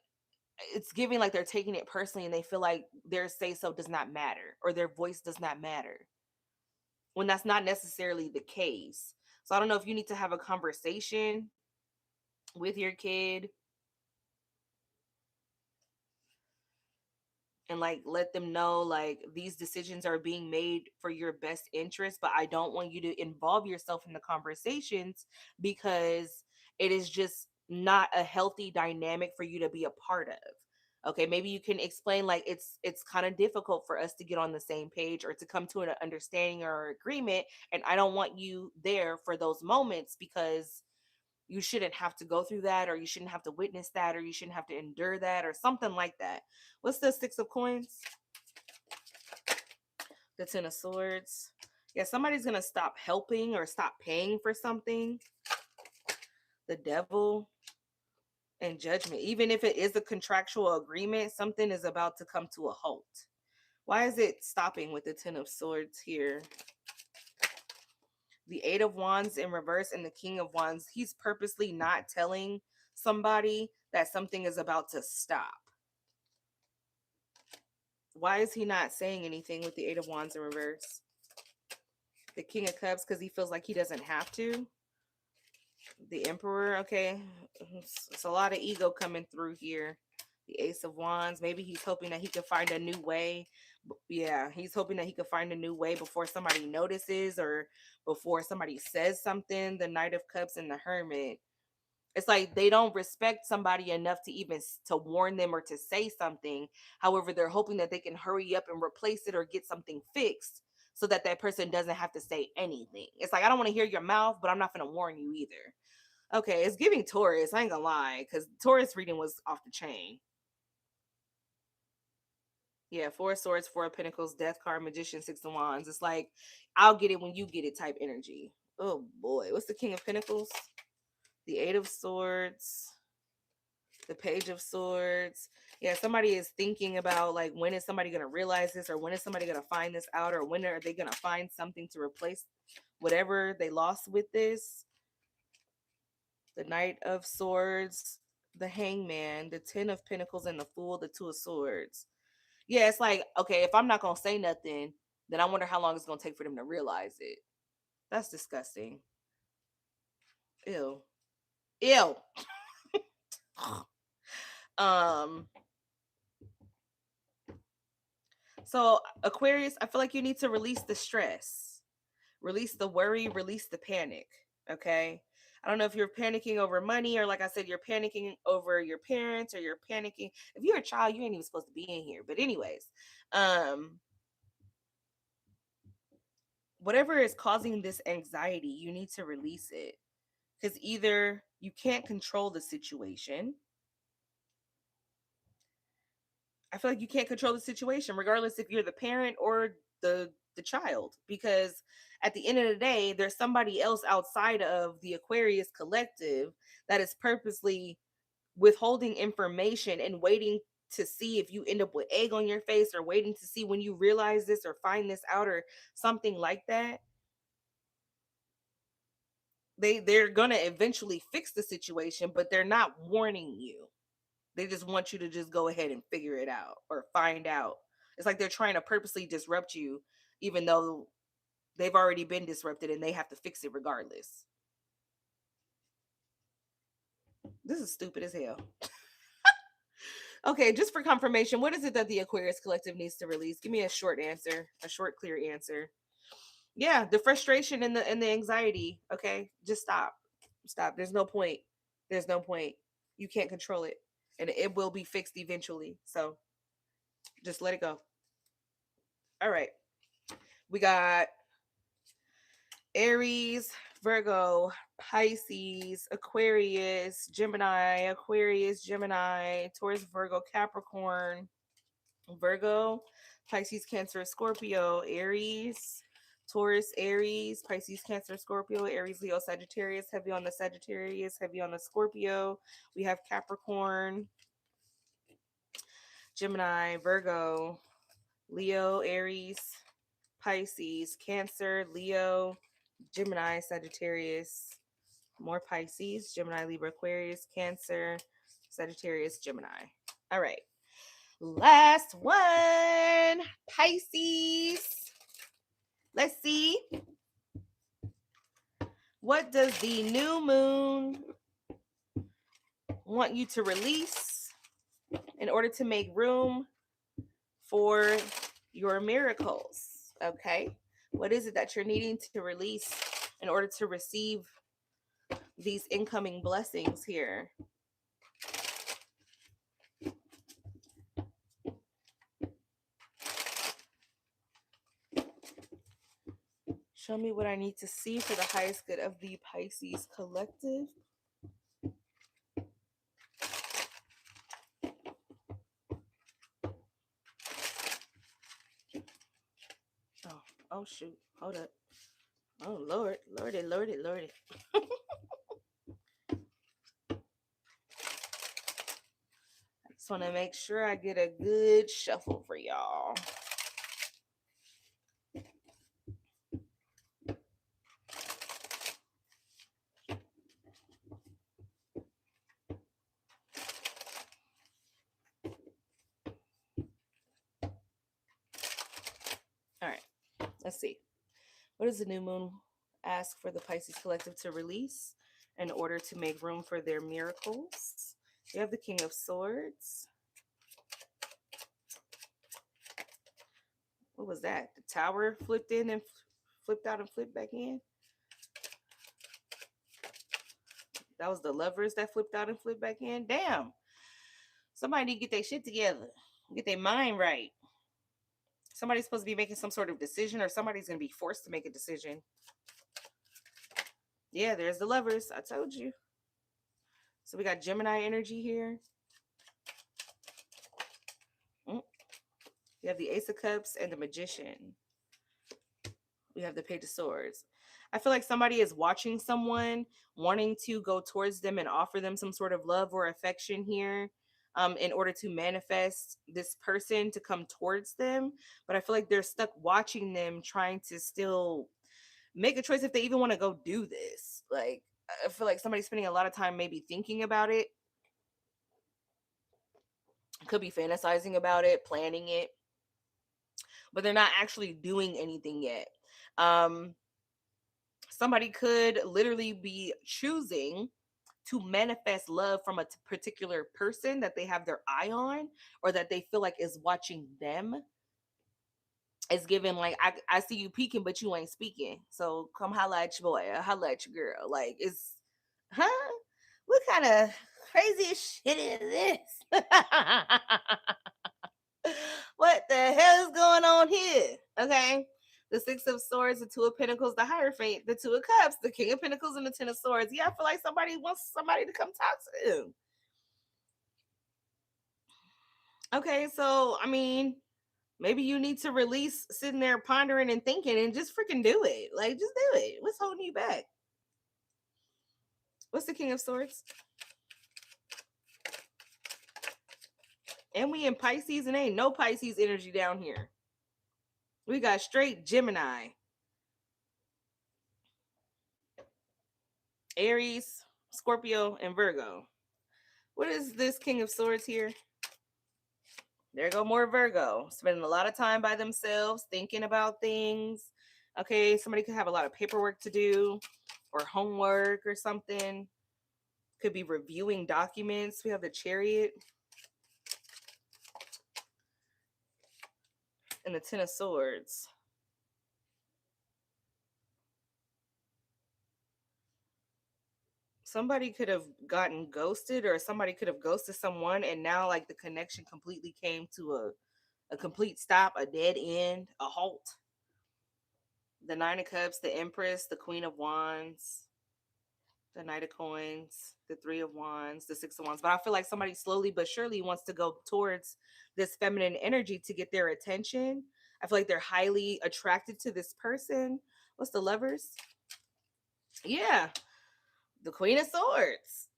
Speaker 1: it's giving like they're taking it personally, and they feel like their say so does not matter or their voice does not matter, when that's not necessarily the case. So I don't know if you need to have a conversation with your kid and like let them know like these decisions are being made for your best interest, but I don't want you to involve yourself in the conversations because it is just not a healthy dynamic for you to be a part of. Okay, maybe you can explain like it's kind of difficult for us to get on the same page or to come to an understanding or agreement, and I don't want you there for those moments because you shouldn't have to go through that, or you shouldn't have to witness that, or you shouldn't have to endure that, or something like that. What's the Six of Coins? The Ten of Swords. Yeah, somebody's gonna stop helping or stop paying for something. The Devil and Judgment. Even if it is a contractual agreement, something is about to come to a halt. Why is it stopping with the Ten of Swords here? The Eight of Wands in reverse and the King of Wands. He's purposely not telling somebody that something is about to stop. Why is he not saying anything with the Eight of Wands in reverse? The King of Cups, because he feels like he doesn't have to. The Emperor, okay. It's a lot of ego coming through here. The Ace of Wands, maybe he's hoping that he can find a new way. Yeah, he's hoping that he can find a new way before somebody notices or before somebody says something. The Knight of Cups and the Hermit. It's like they don't respect somebody enough to even to warn them or to say something. However, they're hoping that they can hurry up and replace it or get something fixed so that that person doesn't have to say anything. It's like, I don't want to hear your mouth, but I'm not going to warn you either. Okay, it's giving Taurus. I ain't gonna lie, because Taurus reading was off the chain. Yeah, Four of Swords, Four of Pentacles, Death card, Magician, Six of Wands. It's like, I'll get it when you get it type energy. Oh boy, what's the King of Pentacles? The Eight of Swords, the Page of Swords. Yeah, somebody is thinking about like, when is somebody gonna realize this, or when is somebody gonna find this out, or when are they gonna find something to replace whatever they lost with this. The Knight of Swords, the Hangman, the Ten of Pentacles, and the Fool, the Two of Swords. Yeah, it's like, okay, if I'm not gonna say nothing, then I wonder how long it's going to take for them to realize it. That's disgusting. Ew. Ew. um so Aquarius, I feel like you need to release the stress, release the worry, release the panic. Okay. I don't know if you're panicking over money, or like I said, you're panicking over your parents, or you're panicking. If you're a child, you ain't even supposed to be in here. But anyways, um, whatever is causing this anxiety, you need to release it. Because either you can't control the situation. I feel like you can't control the situation, regardless if you're the parent or the child, because at the end of the day, there's somebody else outside of the Aquarius collective that is purposely withholding information and waiting to see if you end up with egg on your face, or waiting to see when you realize this or find this out or something like that. They're gonna eventually fix the situation, but they're not warning you. They just want you to just go ahead and figure it out or find out. It's like they're trying to purposely disrupt you, even though they've already been disrupted and they have to fix it regardless. This is stupid as hell. Okay, just for confirmation, what is it that the Aquarius collective needs to release? Give me a short answer, a short, clear answer. Yeah, the frustration and the anxiety. Okay, just stop, stop. There's no point. There's no point. You can't control it, and it will be fixed eventually. So just let it go. All right, we got Aries, Virgo, Pisces, Aquarius, Gemini, Taurus, Virgo, Capricorn, Virgo, Pisces, Cancer, Scorpio, Aries, Taurus, Aries, Pisces, Cancer, Scorpio, Aries, Leo, Sagittarius, heavy on the Sagittarius, heavy on the Scorpio. We have Capricorn, Gemini, Virgo, Leo, Aries, Pisces, Cancer, Leo, Gemini, Sagittarius, more Pisces, Gemini, Libra, Aquarius, Cancer, Sagittarius, Gemini. All right. Last one, Pisces. Let's see. What does the new moon want you to release in order to make room for your miracles? Okay. What is it that you're needing to release in order to receive these incoming blessings here? Show me what I need to see for the highest good of the Pisces collective. Oh, oh shoot. Hold up. Oh Lord, Lordy, Lordy, Lordy. I just want to make sure I get a good shuffle for y'all. All right, let's see. What does the new moon ask for the Pisces collective to release in order to make room for their miracles? We have the King of Swords. What was that? The Tower flipped in and flipped out and flipped back in. That was the Lovers that flipped out and flipped back in. Damn. Somebody need to get their shit together. Get their mind right. Somebody's supposed to be making some sort of decision, or somebody's going to be forced to make a decision. Yeah, there's the Lovers. I told you. So we got Gemini energy here. We have the Ace of Cups and the Magician. We have the Page of Swords. I feel like somebody is watching someone, wanting to go towards them and offer them some sort of love or affection here, in order to manifest this person to come towards them. But I feel like they're stuck watching them, trying to still make a choice if they even want to go do this. Like, I feel like somebody's spending a lot of time maybe thinking about it. Could be fantasizing about it, planning it. but they're not actually doing anything yet. Um, Somebody could literally be choosing to manifest love from a particular person that they have their eye on or that they feel like is watching them. It's given like I see you peeking, but you ain't speaking. So come holla at your boy, or holla at your girl. Like it's, huh? What kind of crazy shit is this? What the hell is going on here? Okay. The Six of Swords, the Two of Pentacles, the Hierophant, the Two of Cups, the King of Pentacles, and the Ten of Swords. Yeah, I feel like somebody wants somebody to come talk to them. Okay, so I mean, maybe you need to release sitting there pondering and thinking and just freaking do it. Like, just do it. What's holding you back? What's the King of Swords? And we in Pisces, and ain't no Pisces energy down here. We got straight Gemini, Aries, Scorpio, and Virgo. What is this King of Swords here? There go more Virgo. Spending a lot of time by themselves, thinking about things. Okay, somebody could have a lot of paperwork to do or homework or something. Could be reviewing documents. We have the Chariot and the Ten of Swords. Somebody could have gotten ghosted, or somebody could have ghosted someone, and now like the connection completely came to a complete stop, a dead end, a halt. The Nine of Cups, the Empress, the Queen of Wands, the Knight of Coins, the Three of Wands, the Six of Wands. But I feel like somebody slowly but surely wants to go towards this feminine energy to get their attention. I feel like they're highly attracted to this person. What's the Lovers? Yeah, the Queen of Swords,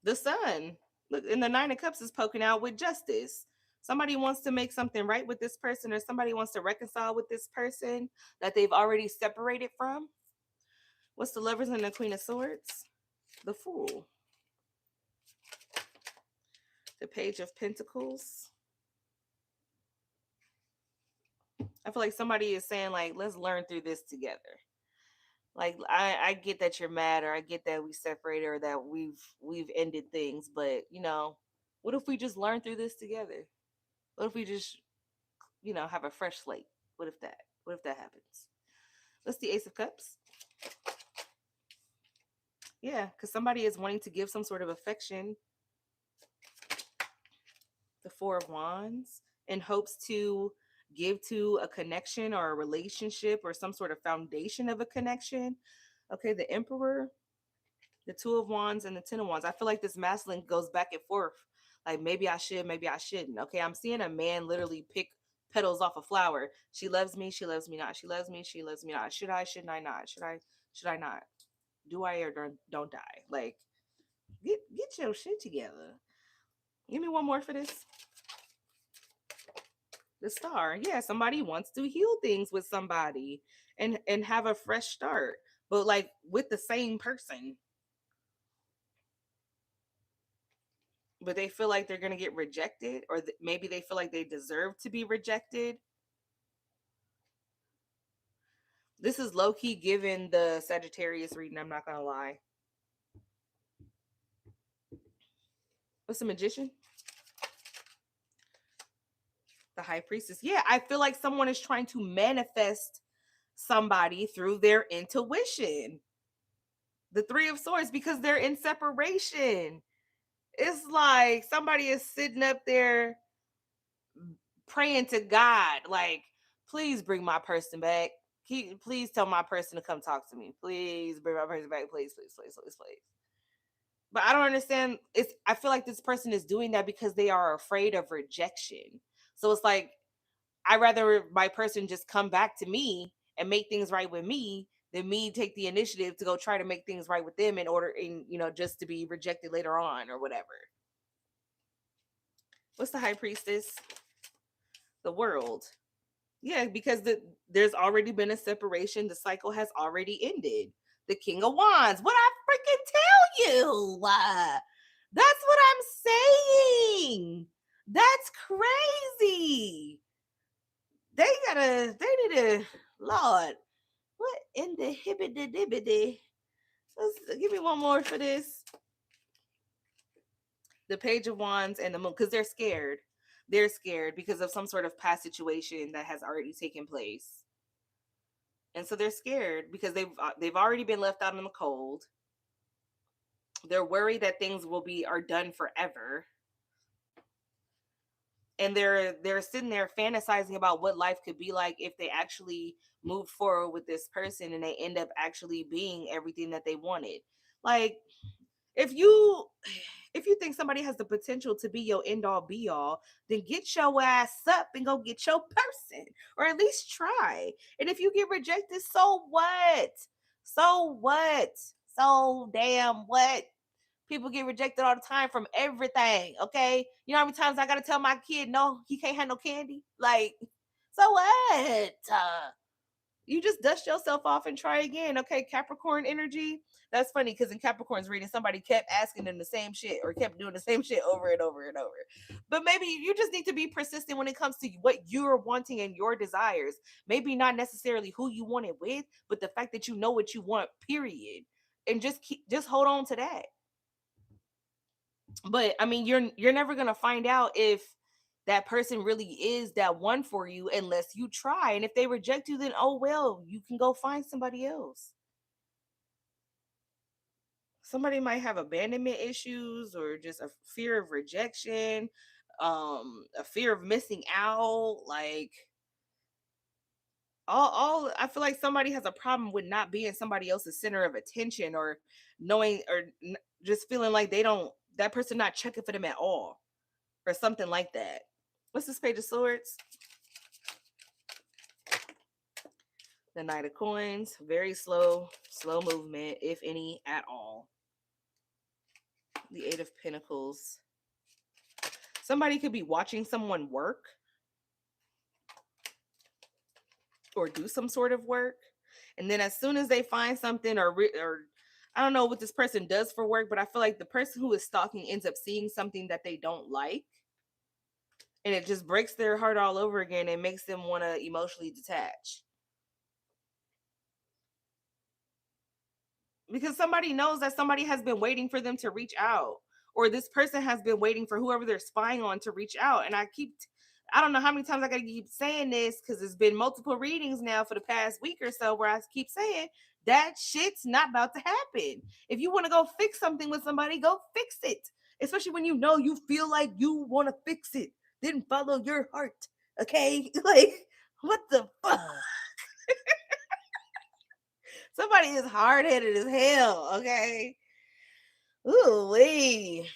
Speaker 1: the Sun. Look, and the Nine of Cups is poking out with Justice. Somebody wants to make something right with this person, or somebody wants to reconcile with this person that they've already separated from. What's the Lovers and the Queen of Swords? The Fool. The Page of Pentacles. I feel like somebody is saying, like, let's learn through this together. Like, I get that you're mad, or I get that we separated, or that we've ended things, but you know, what if we just learn through this together? What if we just, you know, have a fresh slate? What if that happens? What's the Ace of Cups? Yeah, because somebody is wanting to give some sort of affection. The Four of Wands, in hopes to give to a connection or a relationship or some sort of foundation of a connection. Okay, the Emperor, the Two of Wands, and the Ten of Wands. I feel like this masculine goes back and forth. Like, maybe I should, maybe I shouldn't. Okay, I'm seeing a man literally pick petals off a flower. She loves me not. She loves me, she loves me not. Should I, shouldn't I not? Should I not? Do I or don't die? Like, get your shit together. Give me one more for this. The Star. Yeah, somebody wants to heal things with somebody and have a fresh start, but like with the same person. But they feel like they're going to get rejected, or maybe they feel like they deserve to be rejected. This is low key given the Sagittarius reading, I'm not going to lie. What's the Magician? The High Priestess. Yeah, I feel like someone is trying to manifest somebody through their intuition. The Three of Swords, because they're in separation. It's like somebody is sitting up there praying to God, like, please bring my person back. Please tell my person to come talk to me. Please bring my person back. Please, please, please, please, please. But I don't understand. I feel like this person is doing that because they are afraid of rejection. So it's like, I'd rather my person just come back to me and make things right with me than me take the initiative to go try to make things right with them in order, just to be rejected later on or whatever. What's the High Priestess? The World. Yeah, because there's already been a separation. The cycle has already ended. The King of Wands. What I freaking tell you? That's what I'm saying. That's crazy. they need to, Lord, what in the hibbity dibbity? Give me one more for this. The Page of Wands and the Moon, because they're scared. They're scared because of some sort of past situation that has already taken place, and so they're scared because they've already been left out in the cold. They're worried that things will be are done forever, and they're sitting there fantasizing about what life could be like if they actually move forward with this person and they end up actually being everything that they wanted. Like, if you if you think somebody has the potential to be your end all be all, then get your ass up and go get your person, or at least try. And if you get rejected, so what? So what? So damn what? People get rejected all the time from everything. Okay, you know how many times I gotta tell my kid no, he can't have no candy. Like, so what? You just dust yourself off and try again. Okay, Capricorn energy. That's funny because in Capricorn's reading, somebody kept asking them the same shit or kept doing the same shit over and over and over. But maybe you just need to be persistent when it comes to what you're wanting and your desires. Maybe not necessarily who you want it with, but the fact that you know what you want, period. And just hold on to that. But I mean, you're never gonna find out if that person really is that one for you unless you try. And if they reject you, then oh well, you can go find somebody else. Somebody might have abandonment issues or just a fear of rejection, a fear of missing out. Like, all I feel like somebody has a problem with not being somebody else's center of attention, or knowing, or just feeling like they don't, that person not checking for them at all, or something like that. What's this Page of Swords? The Knight of Coins. Very slow movement, if any at all. The Eight of Pentacles. Somebody could be watching someone work or do some sort of work, and then as soon as they find something, or I don't know what this person does for work, but I feel like the person who is stalking ends up seeing something that they don't like, and it just breaks their heart all over again and makes them want to emotionally detach. Because somebody knows that somebody has been waiting for them to reach out, or this person has been waiting for whoever they're spying on to reach out. And I don't know how many times I gotta keep saying this because it's been multiple readings now for the past week or so where I keep saying that shit's not about to happen. If you want to go fix something with somebody, go fix it, especially when you know you feel like you want to fix it, then follow your heart. Okay. Like, what the fuck? Somebody is hard-headed as hell. Okay. Ooh, wee.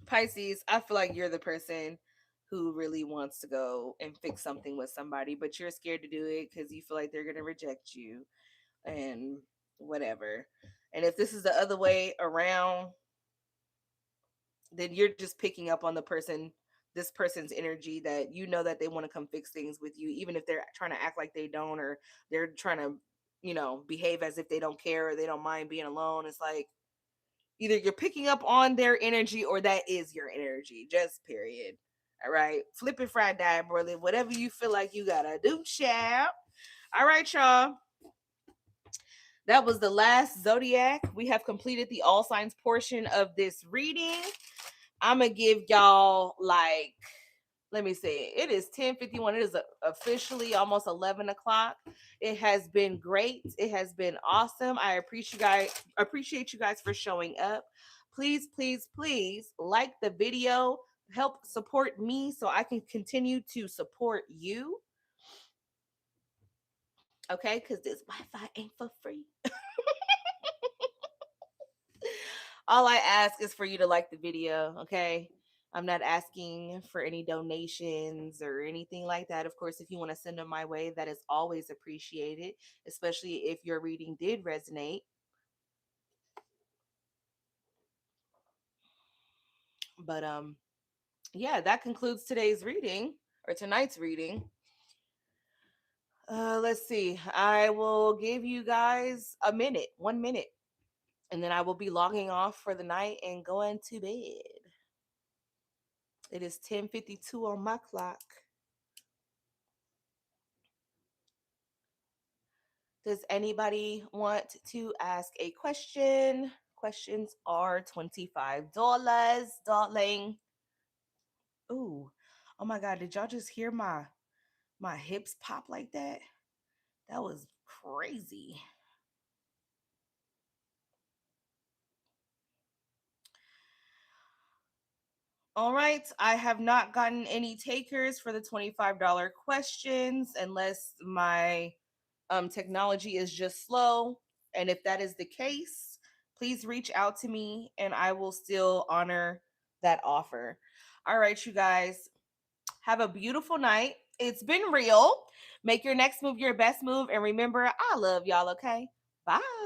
Speaker 1: Pisces, I feel like you're the person who really wants to go and fix something with somebody, but you're scared to do it because you feel like they're going to reject you and whatever. And if this is the other way around, then you're just picking up on this person's energy, that you know that they want to come fix things with you, even if they're trying to act like they don't, or they're trying to, behave as if they don't care or they don't mind being alone. It's like, either you're picking up on their energy or that is your energy, just period. All right. Flip it, Friday, brother. Whatever you feel like you gotta do, child. All right, y'all. That was the last zodiac. We have completed the all signs portion of this reading. I'm gonna give y'all, like, let me see. It is 10:51. It is officially almost 11 o'clock. It has been great. It has been awesome. I appreciate you guys for showing up. Please, please, please like the video. Help support me so I can continue to support you. Okay, because this Wi-Fi ain't for free. All I ask is for you to like the video, okay? I'm not asking for any donations or anything like that. Of course, if you want to send them my way, that is always appreciated, especially if your reading did resonate. But yeah, that concludes today's reading, or tonight's reading. Let's see. I will give you guys a minute, 1 minute, and then I will be logging off for the night and going to bed. It is 10:52 on my clock. Does anybody want to ask a question? Questions are $25, darling. Ooh. Oh my god, did y'all just hear my hips pop like that? That was crazy. All right, I have not gotten any takers for the $25 questions unless my technology is just slow. And if that is the case, please reach out to me and I will still honor that offer. All right, you guys, have a beautiful night. It's been real. Make your next move your best move. And remember, I love y'all, okay? Bye.